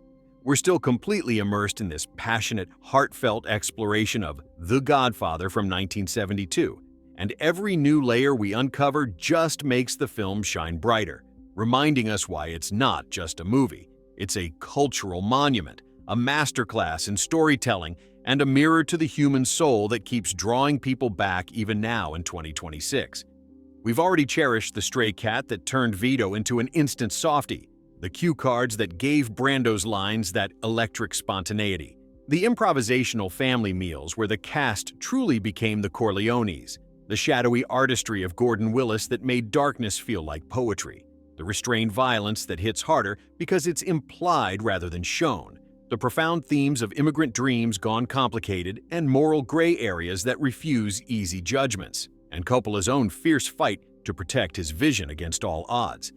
We're still completely immersed in this passionate, heartfelt exploration of The Godfather from 1972, and every new layer we uncover just makes the film shine brighter, reminding us why it's not just a movie. It's a cultural monument, a masterclass in storytelling, and a mirror to the human soul that keeps drawing people back even now in 2026. We've already cherished the stray cat that turned Vito into an instant softie, the cue cards that gave Brando's lines that electric spontaneity, the improvisational family meals where the cast truly became the Corleones, the shadowy artistry of Gordon Willis that made darkness feel like poetry, the restrained violence that hits harder because it's implied rather than shown, the profound themes of immigrant dreams gone complicated and moral gray areas that refuse easy judgments, and Coppola's own fierce fight to protect his vision against all odds.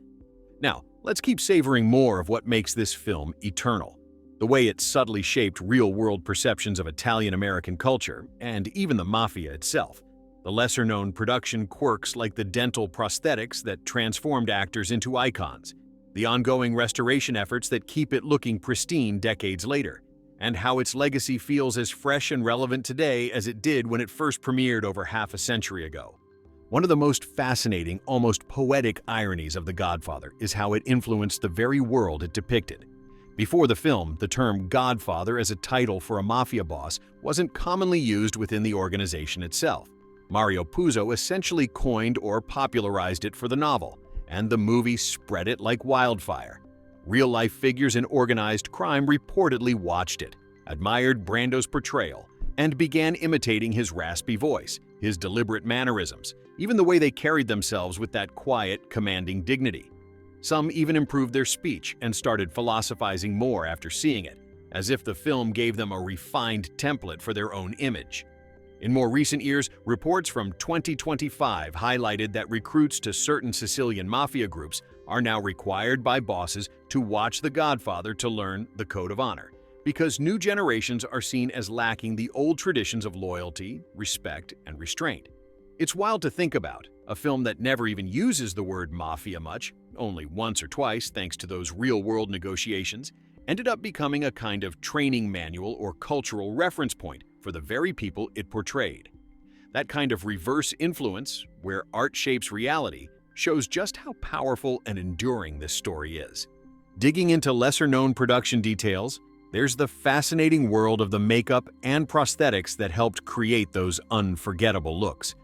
Now, let's keep savoring more of what makes this film eternal. The way it subtly shaped real-world perceptions of Italian-American culture, and even the Mafia itself. The lesser-known production quirks like the dental prosthetics that transformed actors into icons. The ongoing restoration efforts that keep it looking pristine decades later. And how its legacy feels as fresh and relevant today as it did when it first premiered over half a century ago. One of the most fascinating, almost poetic ironies of The Godfather is how it influenced the very world it depicted. Before the film, the term Godfather as a title for a mafia boss wasn't commonly used within the organization itself. Mario Puzo essentially coined or popularized it for the novel, and the movie spread it like wildfire. Real-life figures in organized crime reportedly watched it, admired Brando's portrayal, and began imitating his raspy voice, his deliberate mannerisms, even the way they carried themselves with that quiet, commanding dignity. Some even improved their speech and started philosophizing more after seeing it, as if the film gave them a refined template for their own image. In more recent years, reports from 2025 highlighted that recruits to certain Sicilian mafia groups are now required by bosses to watch The Godfather to learn the code of honor, because new generations are seen as lacking the old traditions of loyalty, respect, and restraint. It's wild to think about. A film that never even uses the word mafia much, only once or twice thanks to those real-world negotiations, ended up becoming a kind of training manual or cultural reference point for the very people it portrayed. That kind of reverse influence, where art shapes reality, shows just how powerful and enduring this story is. Digging into lesser-known production details, there's the fascinating world of the makeup and prosthetics that helped create those unforgettable looks.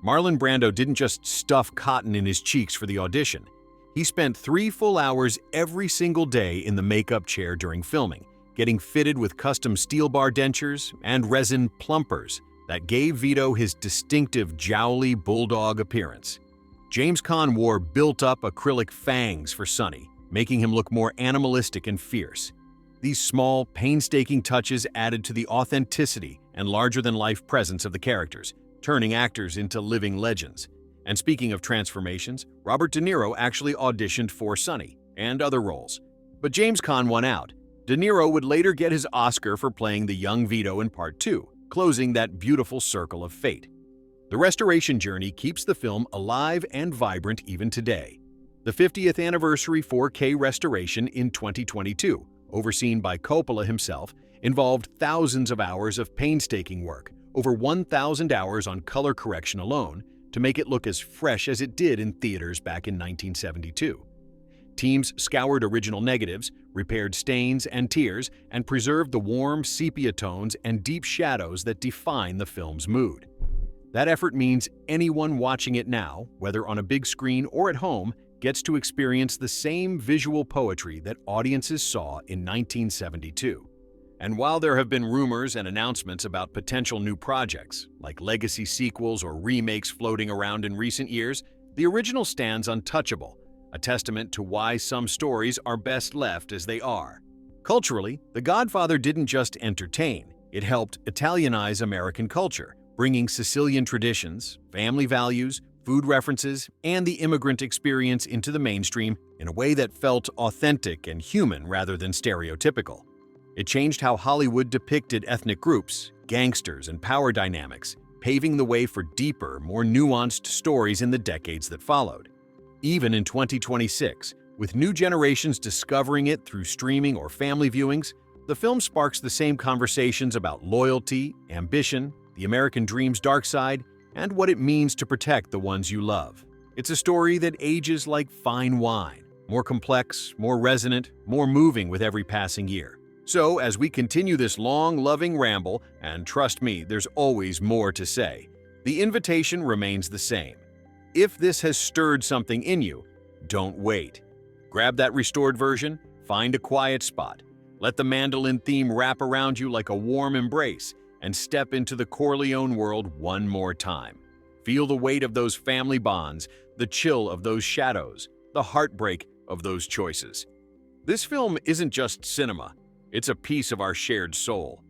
Marlon Brando didn't just stuff cotton in his cheeks for the audition. He spent 3 full hours every single day in the makeup chair during filming, getting fitted with custom steel bar dentures and resin plumpers that gave Vito his distinctive jowly bulldog appearance. James Caan wore built-up acrylic fangs for Sonny, making him look more animalistic and fierce. These small, painstaking touches added to the authenticity and larger-than-life presence of the characters, turning actors into living legends. And speaking of transformations, Robert De Niro actually auditioned for Sonny and other roles. But James Caan won out. De Niro would later get his Oscar for playing the young Vito in Part 2, closing that beautiful circle of fate. The restoration journey keeps the film alive and vibrant even today. The 50th anniversary 4K restoration in 2022, overseen by Coppola himself, involved thousands of hours of painstaking work, over 1,000 hours on color correction alone, to make it look as fresh as it did in theaters back in 1972. Teams scoured original negatives, repaired stains and tears, and preserved the warm sepia tones and deep shadows that define the film's mood. That effort means anyone watching it now, whether on a big screen or at home, gets to experience the same visual poetry that audiences saw in 1972. And while there have been rumors and announcements about potential new projects, like legacy sequels or remakes floating around in recent years, the original stands untouchable, a testament to why some stories are best left as they are. Culturally, The Godfather didn't just entertain, it helped Italianize American culture, bringing Sicilian traditions, family values, food references, and the immigrant experience into the mainstream in a way that felt authentic and human rather than stereotypical. It changed how Hollywood depicted ethnic groups, gangsters, and power dynamics, paving the way for deeper, more nuanced stories in the decades that followed. Even in 2026, with new generations discovering it through streaming or family viewings, the film sparks the same conversations about loyalty, ambition, the American dream's dark side, and what it means to protect the ones you love. It's a story that ages like fine wine, more complex, more resonant, more moving with every passing year. So, as we continue this long, loving ramble, and trust me, there's always more to say, the invitation remains the same. If this has stirred something in you, don't wait. Grab that restored version, find a quiet spot, let the mandolin theme wrap around you like a warm embrace, and step into the Corleone world one more time. Feel the weight of those family bonds, the chill of those shadows, the heartbreak of those choices. This film isn't just cinema, it's a piece of our shared soul.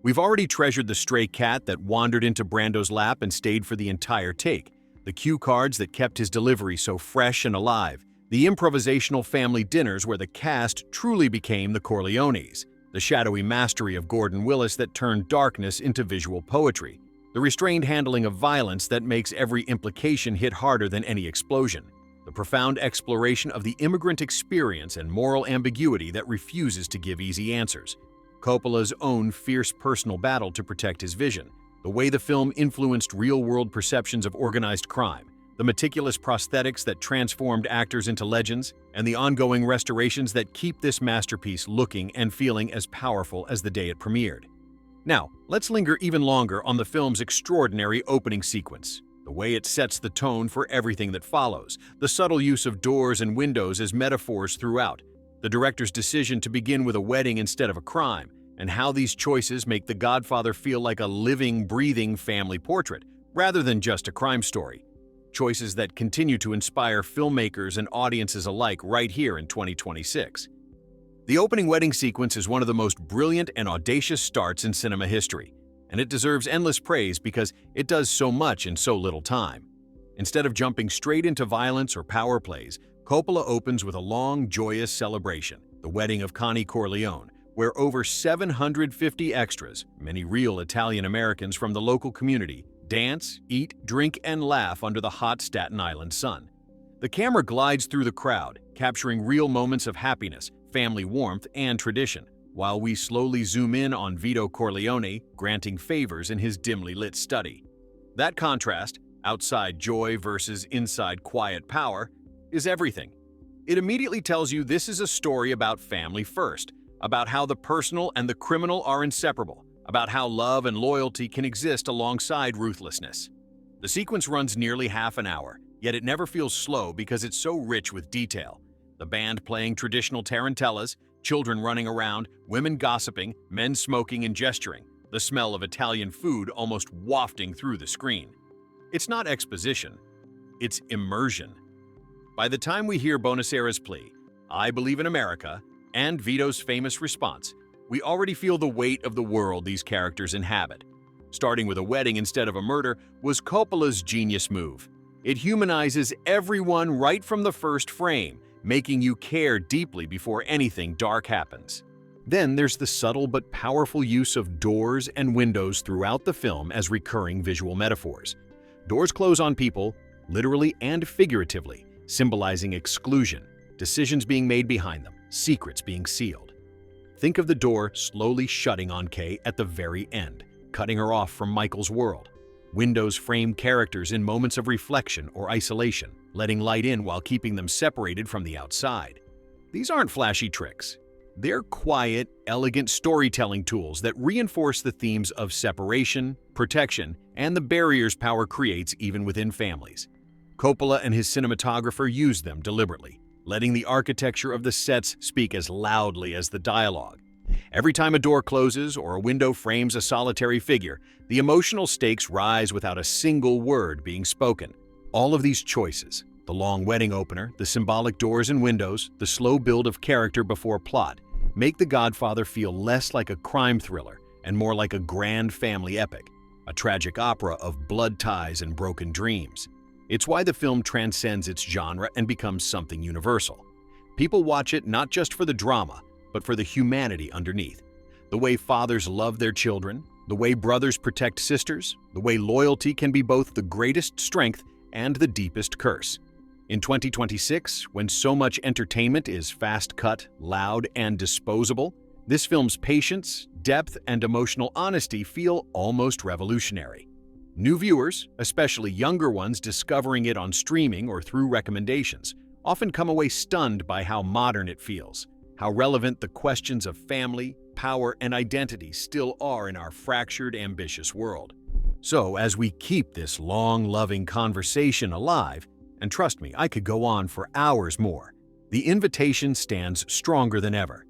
We've already treasured the stray cat that wandered into Brando's lap and stayed for the entire take, the cue cards that kept his delivery so fresh and alive, the improvisational family dinners where the cast truly became the Corleones, the shadowy mastery of Gordon Willis that turned darkness into visual poetry, the restrained handling of violence that makes every implication hit harder than any explosion, the profound exploration of the immigrant experience and moral ambiguity that refuses to give easy answers, Coppola's own fierce personal battle to protect his vision, the way the film influenced real-world perceptions of organized crime, the meticulous prosthetics that transformed actors into legends, and the ongoing restorations that keep this masterpiece looking and feeling as powerful as the day it premiered. Now, let's linger even longer on the film's extraordinary opening sequence, the way it sets the tone for everything that follows, the subtle use of doors and windows as metaphors throughout, the director's decision to begin with a wedding instead of a crime, and how these choices make The Godfather feel like a living, breathing family portrait, rather than just a crime story. Choices that continue to inspire filmmakers and audiences alike right here in 2026. The opening wedding sequence is one of the most brilliant and audacious starts in cinema history, and it deserves endless praise because it does so much in so little time. Instead of jumping straight into violence or power plays, Coppola opens with a long, joyous celebration, the wedding of Connie Corleone, where over 750 extras, many real Italian Americans from the local community, dance, eat, drink, and laugh under the hot Staten Island sun. The camera glides through the crowd, capturing real moments of happiness, family warmth, and tradition, while we slowly zoom in on Vito Corleone granting favors in his dimly lit study. That contrast, outside joy versus inside quiet power, is everything. It immediately tells you this is a story about family first, about how the personal and the criminal are inseparable, about how love and loyalty can exist alongside ruthlessness. The sequence runs nearly half an hour, yet it never feels slow because it's so rich with detail. The band playing traditional tarantellas, children running around, women gossiping, men smoking and gesturing, the smell of Italian food almost wafting through the screen. It's not exposition, it's immersion. By the time we hear Bonasera's plea, "I believe in America," and Vito's famous response, we already feel the weight of the world these characters inhabit. Starting with a wedding instead of a murder was Coppola's genius move. It humanizes everyone right from the first frame, making you care deeply before anything dark happens. Then there's the subtle but powerful use of doors and windows throughout the film as recurring visual metaphors. Doors close on people, literally and figuratively, symbolizing exclusion, decisions being made behind them, secrets being sealed. Think of the door slowly shutting on Kay at the very end, cutting her off from Michael's world. Windows frame characters in moments of reflection or isolation, letting light in while keeping them separated from the outside. These aren't flashy tricks. They're quiet, elegant storytelling tools that reinforce the themes of separation, protection, and the barriers power creates even within families. Coppola and his cinematographer used them deliberately, letting the architecture of the sets speak as loudly as the dialogue. Every time a door closes or a window frames a solitary figure, the emotional stakes rise without a single word being spoken. All of these choices, the long wedding opener, the symbolic doors and windows, the slow build of character before plot, make The Godfather feel less like a crime thriller and more like a grand family epic, a tragic opera of blood ties and broken dreams. It's why the film transcends its genre and becomes something universal. People watch it not just for the drama, but for the humanity underneath. The way fathers love their children, the way brothers protect sisters, the way loyalty can be both the greatest strength and the deepest curse. In 2026, when so much entertainment is fast-cut, loud, and disposable, this film's patience, depth, and emotional honesty feel almost revolutionary. New viewers, especially younger ones discovering it on streaming or through recommendations, often come away stunned by how modern it feels, how relevant the questions of family, power, and identity still are in our fractured, ambitious world. So, as we keep this long, loving conversation alive, and trust me, I could go on for hours more, the invitation stands stronger than ever.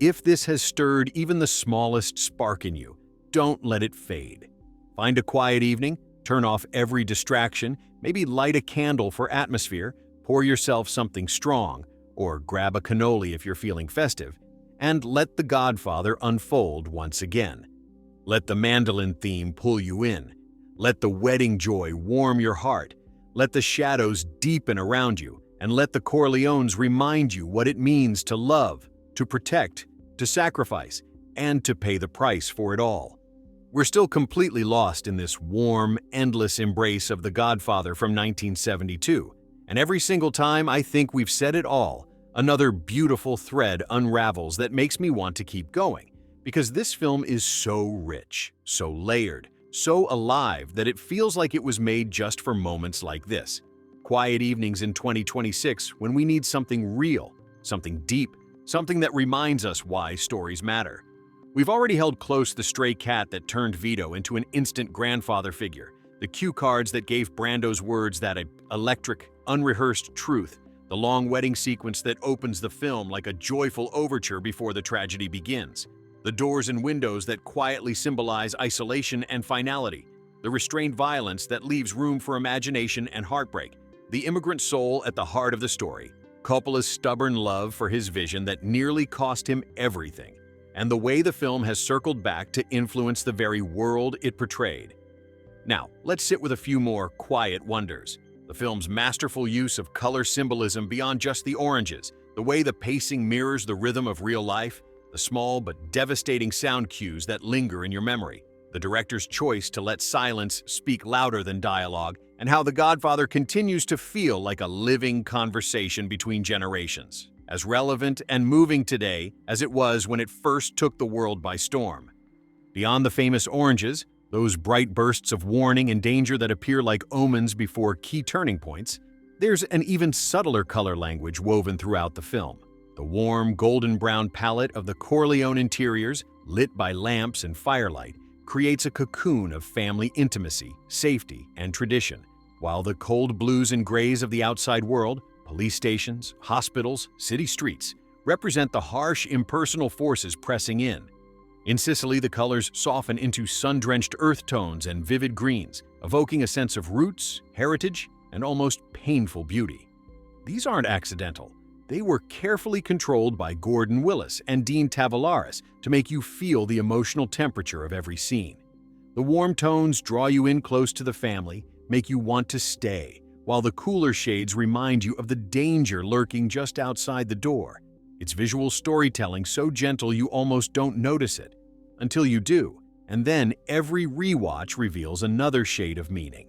If this has stirred even the smallest spark in you, don't let it fade. Find a quiet evening, turn off every distraction, maybe light a candle for atmosphere, pour yourself something strong, or grab a cannoli if you're feeling festive, and let The Godfather unfold once again. Let the mandolin theme pull you in. Let the wedding joy warm your heart. Let the shadows deepen around you, and let the Corleones remind you what it means to love, to protect, to sacrifice, and to pay the price for it all. We're still completely lost in this warm, endless embrace of The Godfather from 1972, and every single time I think we've said it all, another beautiful thread unravels that makes me want to keep going, because this film is so rich, so layered, so alive that it feels like it was made just for moments like this. Quiet evenings in 2026 when we need something real, something deep, something that reminds us why stories matter. We've already held close the stray cat that turned Vito into an instant grandfather figure, the cue cards that gave Brando's words that electric, unrehearsed truth, the long wedding sequence that opens the film like a joyful overture before the tragedy begins, the doors and windows that quietly symbolize isolation and finality, the restrained violence that leaves room for imagination and heartbreak, the immigrant soul at the heart of the story, Coppola's stubborn love for his vision that nearly cost him everything, and the way the film has circled back to influence the very world it portrayed. Now, let's sit with a few more quiet wonders. The film's masterful use of color symbolism beyond just the oranges, the way the pacing mirrors the rhythm of real life, the small but devastating sound cues that linger in your memory, the director's choice to let silence speak louder than dialogue, and how The Godfather continues to feel like a living conversation between generations. as relevant and moving today as it was when it first took the world by storm. Beyond the famous oranges, those bright bursts of warning and danger that appear like omens before key turning points, there's an even subtler color language woven throughout the film. The warm, golden-brown palette of the Corleone interiors, lit by lamps and firelight, creates a cocoon of family intimacy, safety, and tradition, while the cold blues and grays of the outside world, police stations, hospitals, city streets, represent the harsh, impersonal forces pressing in. In Sicily, the colors soften into sun-drenched earth tones and vivid greens, evoking a sense of roots, heritage, and almost painful beauty. These aren't accidental. They were carefully controlled by Gordon Willis and Dean Tavoularis to make you feel the emotional temperature of every scene. The warm tones draw you in close to the family, make you want to stay, while the cooler shades remind you of the danger lurking just outside the door. It's visual storytelling so gentle you almost don't notice it, until you do, and then every rewatch reveals another shade of meaning.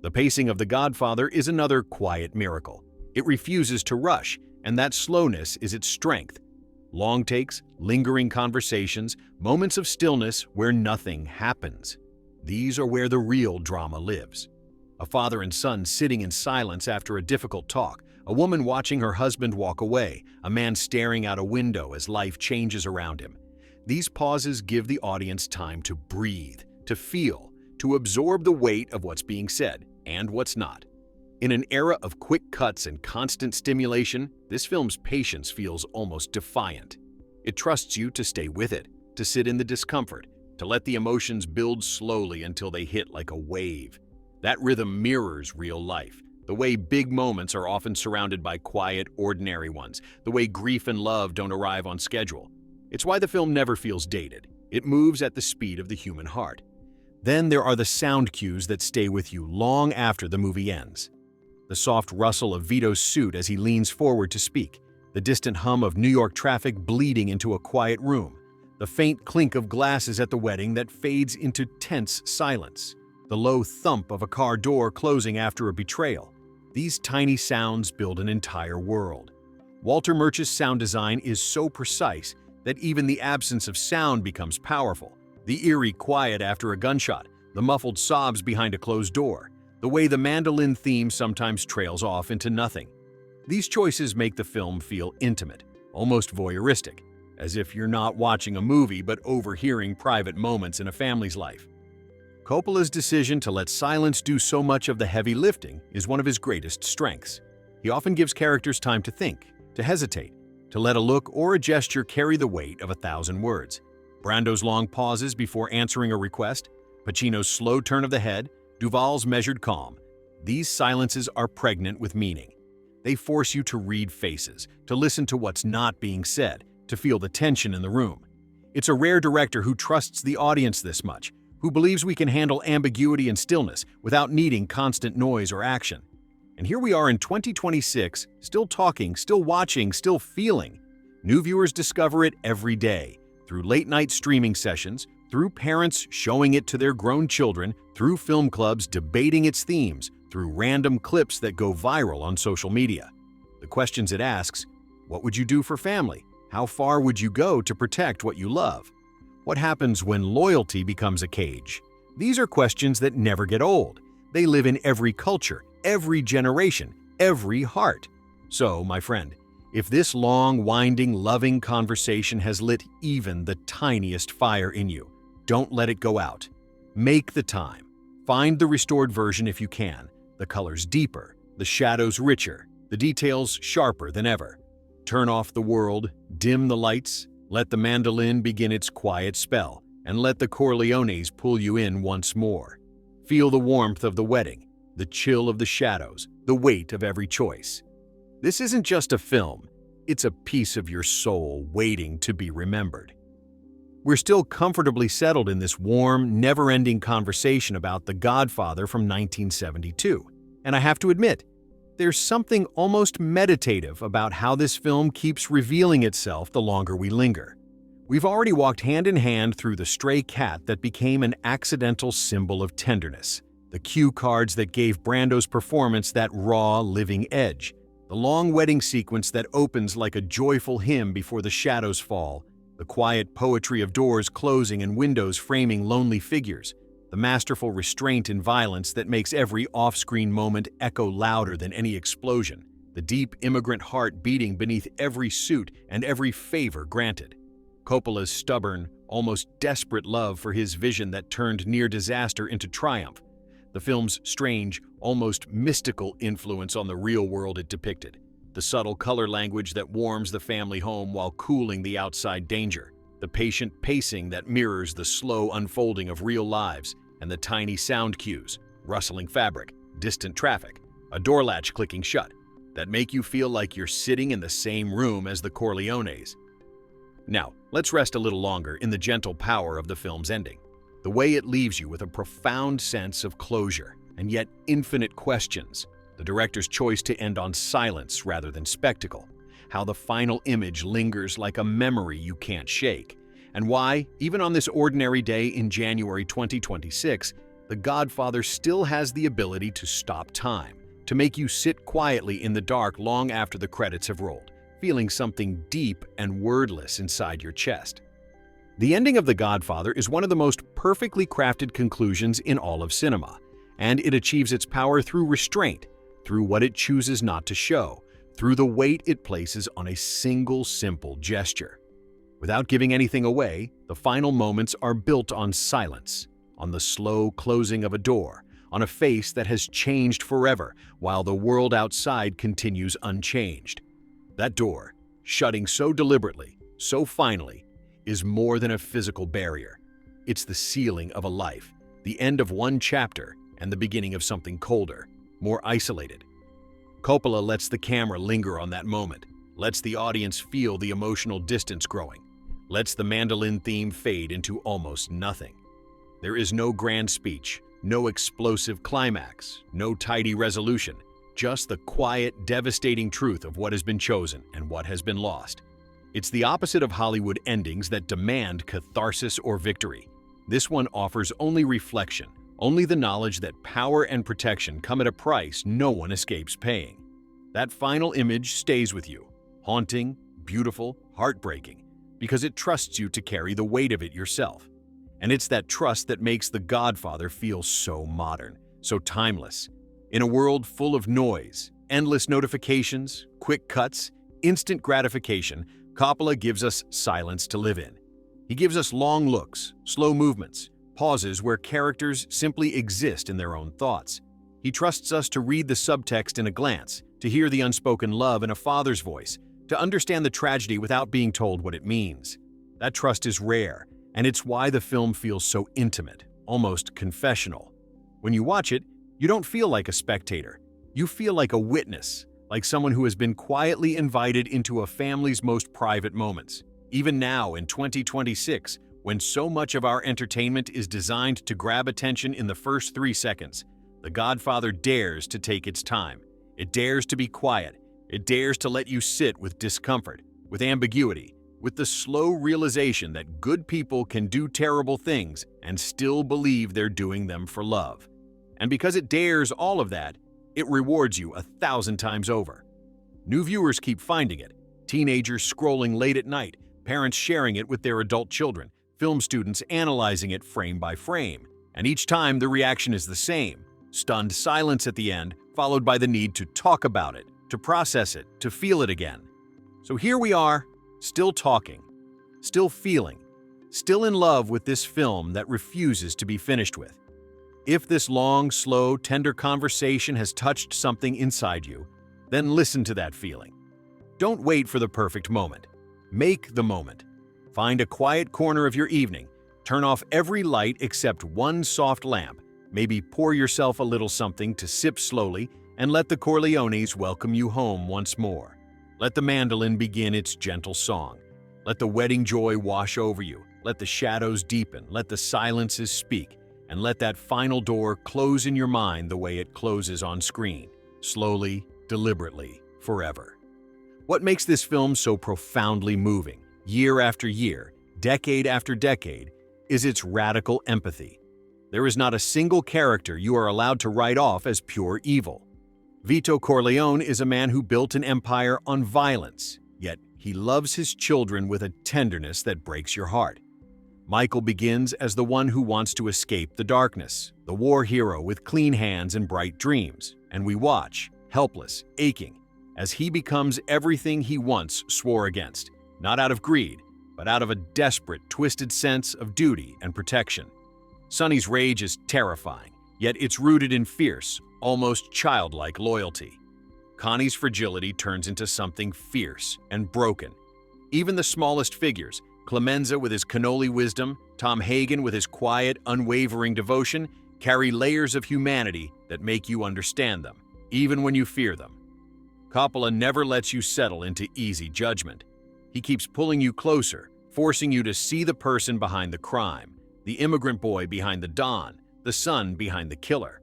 The pacing of The Godfather is another quiet miracle. It refuses to rush, and that slowness is its strength. Long takes, lingering conversations, moments of stillness where nothing happens. These are where the real drama lives. A father and son sitting in silence after a difficult talk, a woman watching her husband walk away, a man staring out a window as life changes around him. These pauses give the audience time to breathe, to feel, to absorb the weight of what's being said and what's not. In an era of quick cuts and constant stimulation, this film's patience feels almost defiant. It trusts you to stay with it, to sit in the discomfort, to let the emotions build slowly until they hit like a wave. That rhythm mirrors real life, the way big moments are often surrounded by quiet, ordinary ones, the way grief and love don't arrive on schedule. It's why the film never feels dated. It moves at the speed of the human heart. Then there are the sound cues that stay with you long after the movie ends. The soft rustle of Vito's suit as he leans forward to speak, the distant hum of New York traffic bleeding into a quiet room, the faint clink of glasses at the wedding that fades into tense silence, the low thump of a car door closing after a betrayal. These tiny sounds build an entire world. Walter Murch's sound design is so precise that even the absence of sound becomes powerful. The eerie quiet after a gunshot, the muffled sobs behind a closed door, the way the mandolin theme sometimes trails off into nothing. These choices make the film feel intimate, almost voyeuristic, as if you're not watching a movie but overhearing private moments in a family's life. Coppola's decision to let silence do so much of the heavy lifting is one of his greatest strengths. He often gives characters time to think, to hesitate, to let a look or a gesture carry the weight of 1,000 words. Brando's long pauses before answering a request, Pacino's slow turn of the head, Duvall's measured calm. These silences are pregnant with meaning. They force you to read faces, to listen to what's not being said, to feel the tension in the room. It's a rare director who trusts the audience this much, who believes we can handle ambiguity and stillness without needing constant noise or action. And here we are in 2026, still talking, still watching, still feeling. New viewers discover it every day, through late-night streaming sessions, through parents showing it to their grown children, through film clubs debating its themes, through random clips that go viral on social media. The questions it asks: what would you do for family? How far would you go to protect what you love? What happens when loyalty becomes a cage? These are questions that never get old. They live in every culture, every generation, every heart. So, my friend, if this long, winding, loving conversation has lit even the tiniest fire in you, don't let it go out. Make the time. Find the restored version if you can. The colors deeper, the shadows richer, the details sharper than ever. Turn off the world, dim the lights, let the mandolin begin its quiet spell, and let the Corleones pull you in once more. Feel the warmth of the wedding, the chill of the shadows, the weight of every choice. This isn't just a film, it's a piece of your soul waiting to be remembered. We're still comfortably settled in this warm, never-ending conversation about The Godfather from 1972. And I have to admit, there's something almost meditative about how this film keeps revealing itself the longer we linger. We've already walked hand in hand through the stray cat that became an accidental symbol of tenderness, the cue cards that gave Brando's performance that raw, living edge, The long wedding sequence that opens like a joyful hymn before the shadows fall, the quiet poetry of doors closing and windows framing lonely figures, the masterful restraint and violence that makes every off-screen moment echo louder than any explosion, the deep immigrant heart beating beneath every suit and every favor granted. Coppola's stubborn, almost desperate love for his vision that turned near disaster into triumph, the film's strange, almost mystical influence on the real world it depicted, the subtle color language that warms the family home while cooling the outside danger, the patient pacing that mirrors the slow unfolding of real lives, and the tiny sound cues, rustling fabric, distant traffic, a door latch clicking shut, that make you feel like you're sitting in the same room as the Corleones. Now, let's rest a little longer in the gentle power of the film's ending. The way it leaves you with a profound sense of closure, and yet infinite questions. The director's choice to end on silence rather than spectacle. How the final image lingers like a memory you can't shake. And why, even on this ordinary day in January 2026, The Godfather still has the ability to stop time, to make you sit quietly in the dark long after the credits have rolled, feeling something deep and wordless inside your chest. The ending of The Godfather is one of the most perfectly crafted conclusions in all of cinema, and it achieves its power through restraint, through what it chooses not to show, through the weight it places on a single simple gesture. Without giving anything away, the final moments are built on silence, on the slow closing of a door, on a face that has changed forever while the world outside continues unchanged. That door, shutting so deliberately, so finally, is more than a physical barrier. It's the sealing of a life, the end of one chapter and the beginning of something colder, more isolated. Coppola lets the camera linger on that moment, lets the audience feel the emotional distance growing, lets the mandolin theme fade into almost nothing. There is no grand speech, no explosive climax, no tidy resolution, just the quiet, devastating truth of what has been chosen and what has been lost. It's the opposite of Hollywood endings that demand catharsis or victory. This one offers only reflection, only the knowledge that power and protection come at a price no one escapes paying. That final image stays with you, haunting, beautiful, heartbreaking, because it trusts you to carry the weight of it yourself. And it's that trust that makes The Godfather feel so modern, so timeless. In a world full of noise, endless notifications, quick cuts, instant gratification, Coppola gives us silence to live in. He gives us long looks, slow movements, pauses where characters simply exist in their own thoughts. He trusts us to read the subtext in a glance, to hear the unspoken love in a father's voice, to understand the tragedy without being told what it means. That trust is rare, and it's why the film feels so intimate, almost confessional. When you watch it, you don't feel like a spectator. You feel like a witness, like someone who has been quietly invited into a family's most private moments. Even now, in 2026, when so much of our entertainment is designed to grab attention in the first 3 seconds, The Godfather dares to take its time. It dares to be quiet. It dares to let you sit with discomfort, with ambiguity, with the slow realization that good people can do terrible things and still believe they're doing them for love. And because it dares all of that, it rewards you 1,000 times over. New viewers keep finding it. Teenagers scrolling late at night, parents sharing it with their adult children, film students analyzing it frame by frame. And each time the reaction is the same. Stunned silence at the end, followed by the need to talk about it, to process it, to feel it again. So here we are, still talking, still feeling, still in love with this film that refuses to be finished with. If this long, slow, tender conversation has touched something inside you, then listen to that feeling. Don't wait for the perfect moment. Make the moment. Find a quiet corner of your evening, turn off every light except one soft lamp, maybe pour yourself a little something to sip slowly, and let the Corleones welcome you home once more. Let the mandolin begin its gentle song. Let the wedding joy wash over you. Let the shadows deepen. Let the silences speak. And let that final door close in your mind the way it closes on screen, slowly, deliberately, forever. What makes this film so profoundly moving, year after year, decade after decade, is its radical empathy. There is not a single character you are allowed to write off as pure evil. Vito Corleone is a man who built an empire on violence, yet he loves his children with a tenderness that breaks your heart. Michael begins as the one who wants to escape the darkness, the war hero with clean hands and bright dreams, and we watch, helpless, aching, as he becomes everything he once swore against, not out of greed, but out of a desperate, twisted sense of duty and protection. Sonny's rage is terrifying, yet it's rooted in fierce, almost childlike loyalty. Connie's fragility turns into something fierce and broken. Even the smallest figures, Clemenza with his cannoli wisdom, Tom Hagen with his quiet, unwavering devotion, carry layers of humanity that make you understand them, even when you fear them. Coppola never lets you settle into easy judgment. He keeps pulling you closer, forcing you to see the person behind the crime, the immigrant boy behind the Don, the son behind the killer.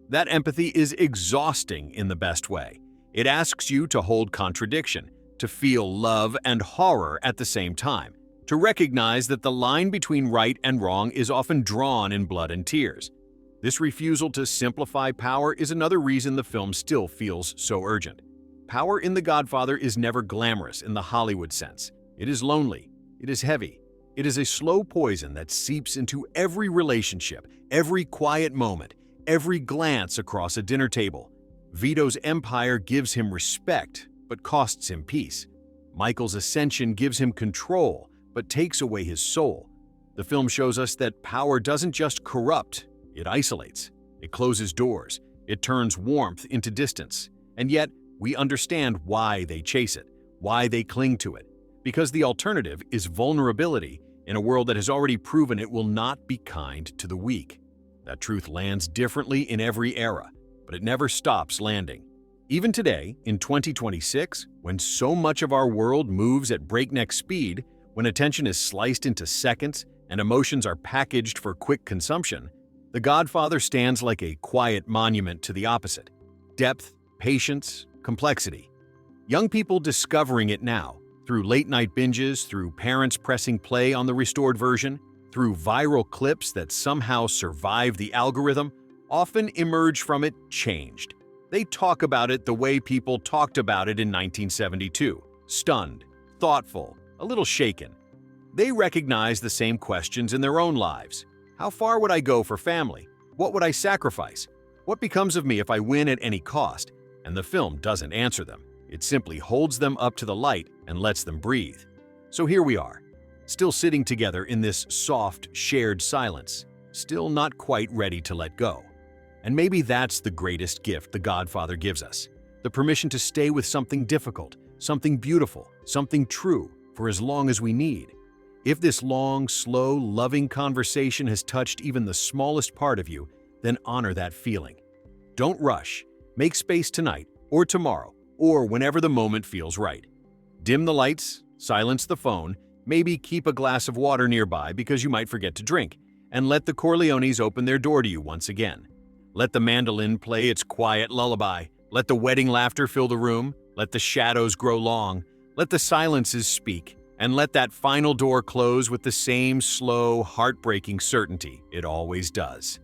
That empathy is exhausting in the best way. It asks you to hold contradiction, to feel love and horror at the same time, to recognize that the line between right and wrong is often drawn in blood and tears. This refusal to simplify power is another reason the film still feels so urgent. Power in The Godfather is never glamorous in the Hollywood sense. It is lonely. It is heavy. It is a slow poison that seeps into every relationship, every quiet moment, every glance across a dinner table. Vito's empire gives him respect, but costs him peace. Michael's ascension gives him control, but takes away his soul. The film shows us that power doesn't just corrupt, it isolates. It closes doors. It turns warmth into distance. And yet, we understand why they chase it, why they cling to it. Because the alternative is vulnerability in a world that has already proven it will not be kind to the weak. That truth lands differently in every era, but it never stops landing. Even today, in 2026, when so much of our world moves at breakneck speed, when attention is sliced into seconds and emotions are packaged for quick consumption, The Godfather stands like a quiet monument to the opposite: depth, patience, complexity. Young people discovering it now, through late-night binges, through parents pressing play on the restored version, through viral clips that somehow survive the algorithm, often emerge from it changed. They talk about it the way people talked about it in 1972, stunned, thoughtful, a little shaken. They recognize the same questions in their own lives. How far would I go for family? What would I sacrifice? What becomes of me if I win at any cost? And the film doesn't answer them. It simply holds them up to the light and lets them breathe. So here we are, still sitting together in this soft, shared silence, still not quite ready to let go. And maybe that's the greatest gift The Godfather gives us: the permission to stay with something difficult, something beautiful, something true, for as long as we need. If this long, slow, loving conversation has touched even the smallest part of you, then honor that feeling. Don't rush. Make space tonight, or tomorrow, or whenever the moment feels right. Dim the lights, silence the phone, maybe keep a glass of water nearby because you might forget to drink, and let the Corleones open their door to you once again. Let the mandolin play its quiet lullaby. Let the wedding laughter fill the room. Let the shadows grow long. Let the silences speak. And let that final door close with the same slow, heartbreaking certainty it always does.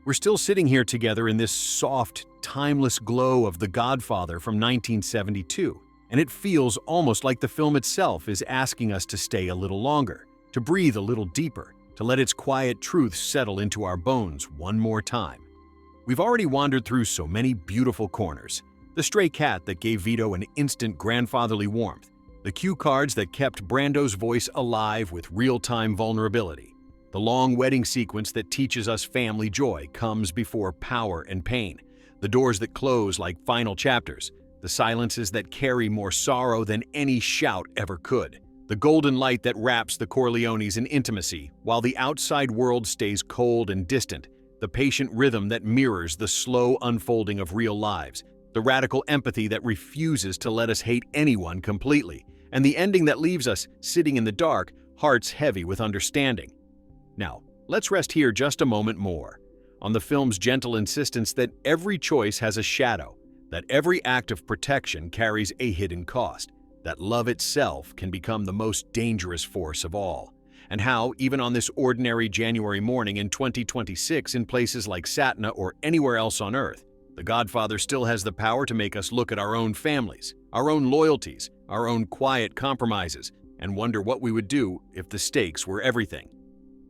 We're still sitting here together in this soft, timeless glow of The Godfather from 1972, and it feels almost like the film itself is asking us to stay a little longer, to breathe a little deeper, to let its quiet truth settle into our bones one more time. We've already wandered through so many beautiful corners: the stray cat that gave Vito an instant grandfatherly warmth, the cue cards that kept Brando's voice alive with real-time vulnerability, the long wedding sequence that teaches us family joy comes before power and pain, the doors that close like final chapters, the silences that carry more sorrow than any shout ever could, the golden light that wraps the Corleones in intimacy while the outside world stays cold and distant, the patient rhythm that mirrors the slow unfolding of real lives, the radical empathy that refuses to let us hate anyone completely, and the ending that leaves us sitting in the dark, hearts heavy with understanding. Now, let's rest here just a moment more, on the film's gentle insistence that every choice has a shadow, that every act of protection carries a hidden cost, that love itself can become the most dangerous force of all, and how, even on this ordinary January morning in 2026 in places like Satna or anywhere else on Earth, The Godfather still has the power to make us look at our own families, our own loyalties, our own quiet compromises, and wonder what we would do if the stakes were everything.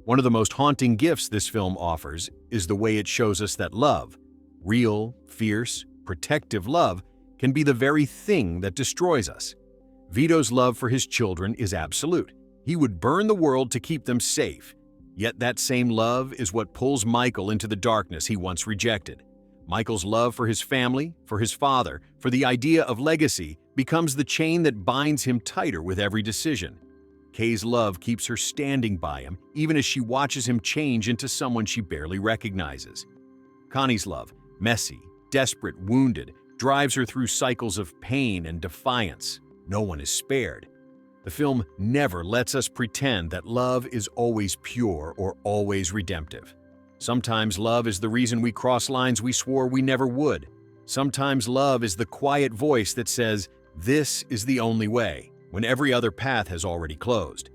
One of the most haunting gifts this film offers is the way it shows us that love, real, fierce, protective love, can be the very thing that destroys us. Vito's love for his children is absolute. He would burn the world to keep them safe. Yet that same love is what pulls Michael into the darkness he once rejected. Michael's love for his family, for his father, for the idea of legacy, becomes the chain that binds him tighter with every decision. Kay's love keeps her standing by him, even as she watches him change into someone she barely recognizes. Connie's love, messy, desperate, wounded, drives her through cycles of pain and defiance. No one is spared. The film never lets us pretend that love is always pure or always redemptive. Sometimes love is the reason we cross lines we swore we never would. Sometimes love is the quiet voice that says, "This is the only way," when every other path has already closed.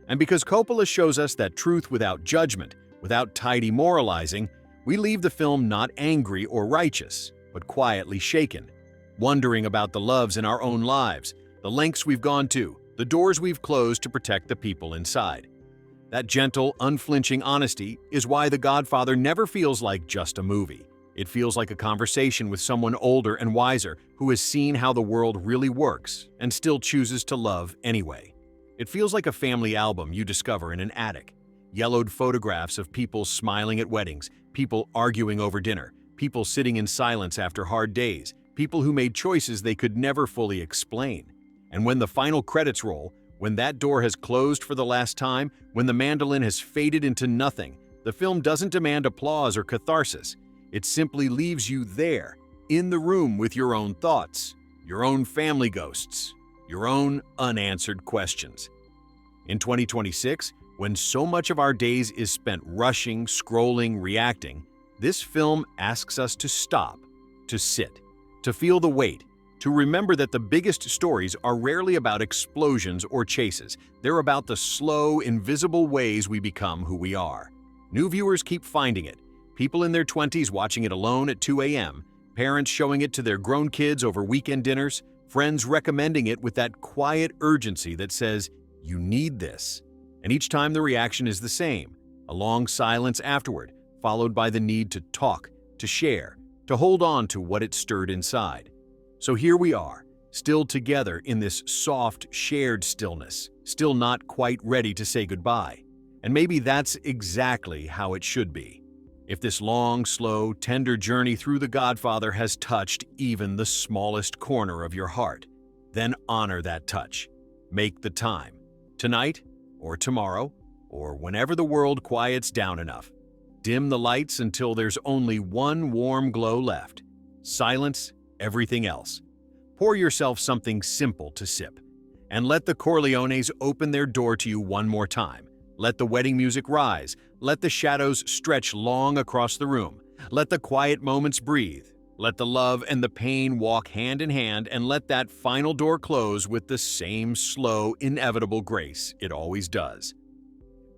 And because Coppola shows us that truth without judgment, without tidy moralizing, we leave the film not angry or righteous, but quietly shaken, wondering about the loves in our own lives, the lengths we've gone to, the doors we've closed to protect the people inside. That gentle, unflinching honesty is why The Godfather never feels like just a movie. It feels like a conversation with someone older and wiser who has seen how the world really works and still chooses to love anyway. It feels like a family album you discover in an attic. Yellowed photographs of people smiling at weddings, people arguing over dinner, people sitting in silence after hard days, people who made choices they could never fully explain. And when the final credits roll, when that door has closed for the last time, when the mandolin has faded into nothing, the film doesn't demand applause or catharsis. It simply leaves you there, in the room with your own thoughts, your own family ghosts, your own unanswered questions. In 2026, when so much of our days is spent rushing, scrolling, reacting, this film asks us to stop, to sit, to feel the weight, to remember that the biggest stories are rarely about explosions or chases. They're about the slow, invisible ways we become who we are. New viewers keep finding it. People in their 20s watching it alone at 2 a.m., parents showing it to their grown kids over weekend dinners, friends recommending it with that quiet urgency that says, "You need this." And each time the reaction is the same, a long silence afterward, followed by the need to talk, to share, to hold on to what it stirred inside. So here we are, still together in this soft, shared stillness, still not quite ready to say goodbye. And maybe that's exactly how it should be. If this long, slow, tender journey through The Godfather has touched even the smallest corner of your heart, then honor that touch. Make the time. Tonight, or tomorrow, or whenever the world quiets down enough. Dim the lights until there's only one warm glow left. Silence everything else. Pour yourself something simple to sip. And let the Corleones open their door to you one more time. Let the wedding music rise. Let the shadows stretch long across the room. Let the quiet moments breathe. Let the love and the pain walk hand in hand, and let that final door close with the same slow, inevitable grace it always does.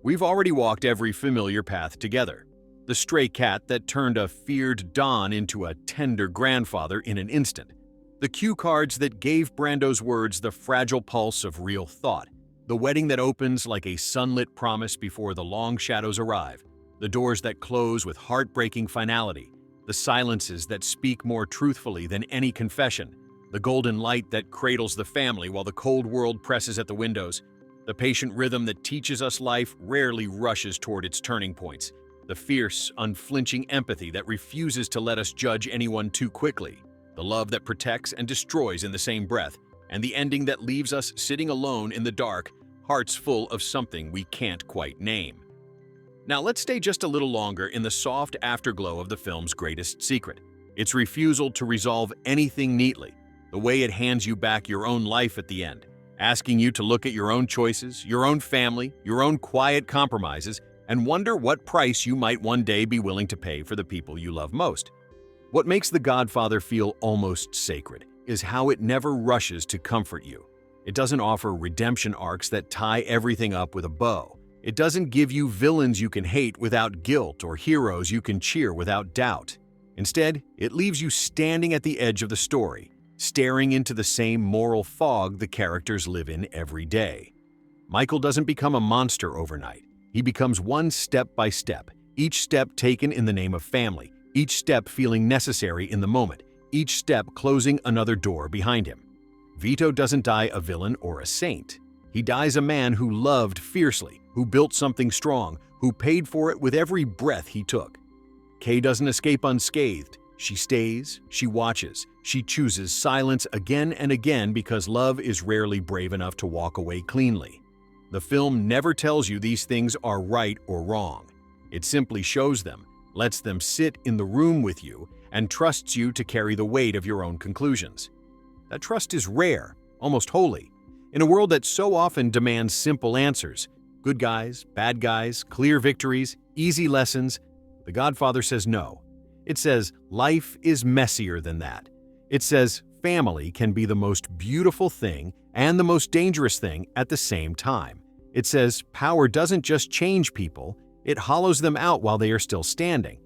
We've already walked every familiar path together. The stray cat that turned a feared Don into a tender grandfather in an instant. The cue cards that gave Brando's words the fragile pulse of real thought. The wedding that opens like a sunlit promise before the long shadows arrive. The doors that close with heartbreaking finality. The silences that speak more truthfully than any confession. The golden light that cradles the family while the cold world presses at the windows. The patient rhythm that teaches us life rarely rushes toward its turning points. The fierce, unflinching empathy that refuses to let us judge anyone too quickly. The love that protects and destroys in the same breath. And the ending that leaves us sitting alone in the dark, hearts full of something we can't quite name. Now let's stay just a little longer in the soft afterglow of the film's greatest secret. Its refusal to resolve anything neatly. The way it hands you back your own life at the end. Asking you to look at your own choices, your own family, your own quiet compromises, and wonder what price you might one day be willing to pay for the people you love most. What makes The Godfather feel almost sacred is how it never rushes to comfort you. It doesn't offer redemption arcs that tie everything up with a bow. It doesn't give you villains you can hate without guilt or heroes you can cheer without doubt. Instead, it leaves you standing at the edge of the story, staring into the same moral fog the characters live in every day. Michael doesn't become a monster overnight. He becomes one step by step, each step taken in the name of family, each step feeling necessary in the moment, each step closing another door behind him. Vito doesn't die a villain or a saint. He dies a man who loved fiercely, who built something strong, who paid for it with every breath he took. Kay doesn't escape unscathed. She stays, she watches, she chooses silence again and again because love is rarely brave enough to walk away cleanly. The film never tells you these things are right or wrong. It simply shows them, lets them sit in the room with you, and trusts you to carry the weight of your own conclusions. That trust is rare, almost holy. In a world that so often demands simple answers, good guys, bad guys, clear victories, easy lessons, The Godfather says no. It says life is messier than that. It says family can be the most beautiful thing and the most dangerous thing at the same time. It says power doesn't just change people, it hollows them out while they are still standing.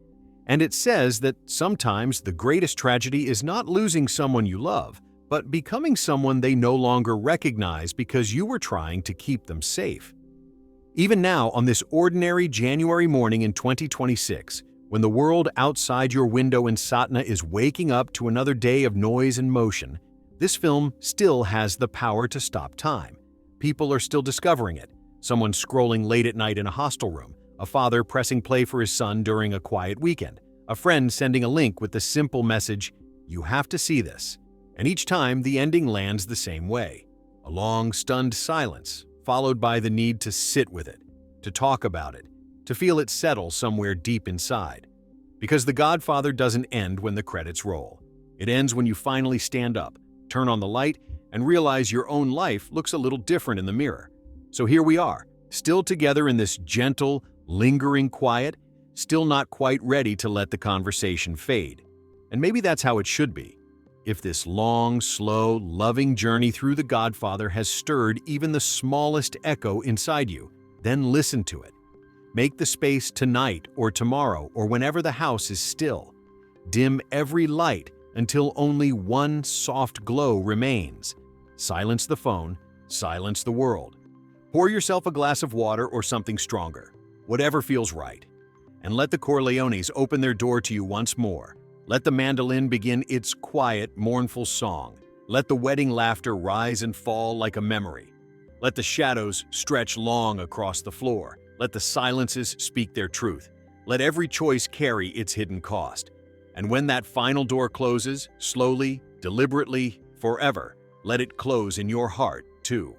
And it says that sometimes the greatest tragedy is not losing someone you love, but becoming someone they no longer recognize because you were trying to keep them safe. Even now, on this ordinary January morning in 2026, when the world outside your window in Satna is waking up to another day of noise and motion, this film still has the power to stop time. People are still discovering it. Someone scrolling late at night in a hostel room, a father pressing play for his son during a quiet weekend, a friend sending a link with the simple message, "You have to see this." And each time, the ending lands the same way. A long, stunned silence, followed by the need to sit with it, to talk about it, to feel it settle somewhere deep inside. Because The Godfather doesn't end when the credits roll. It ends when you finally stand up, turn on the light, and realize your own life looks a little different in the mirror. So here we are, still together in this gentle, lingering quiet, still not quite ready to let the conversation fade. And maybe that's how it should be. If this long, slow, loving journey through The Godfather has stirred even the smallest echo inside you, then listen to it. Make the space tonight or tomorrow or whenever the house is still. Dim every light until only one soft glow remains. Silence the phone, silence the world. Pour yourself a glass of water or something stronger, whatever feels right. And let the Corleones open their door to you once more. Let the mandolin begin its quiet, mournful song. Let the wedding laughter rise and fall like a memory. Let the shadows stretch long across the floor. Let the silences speak their truth. Let every choice carry its hidden cost. And when that final door closes, slowly, deliberately, forever, let it close in your heart, too.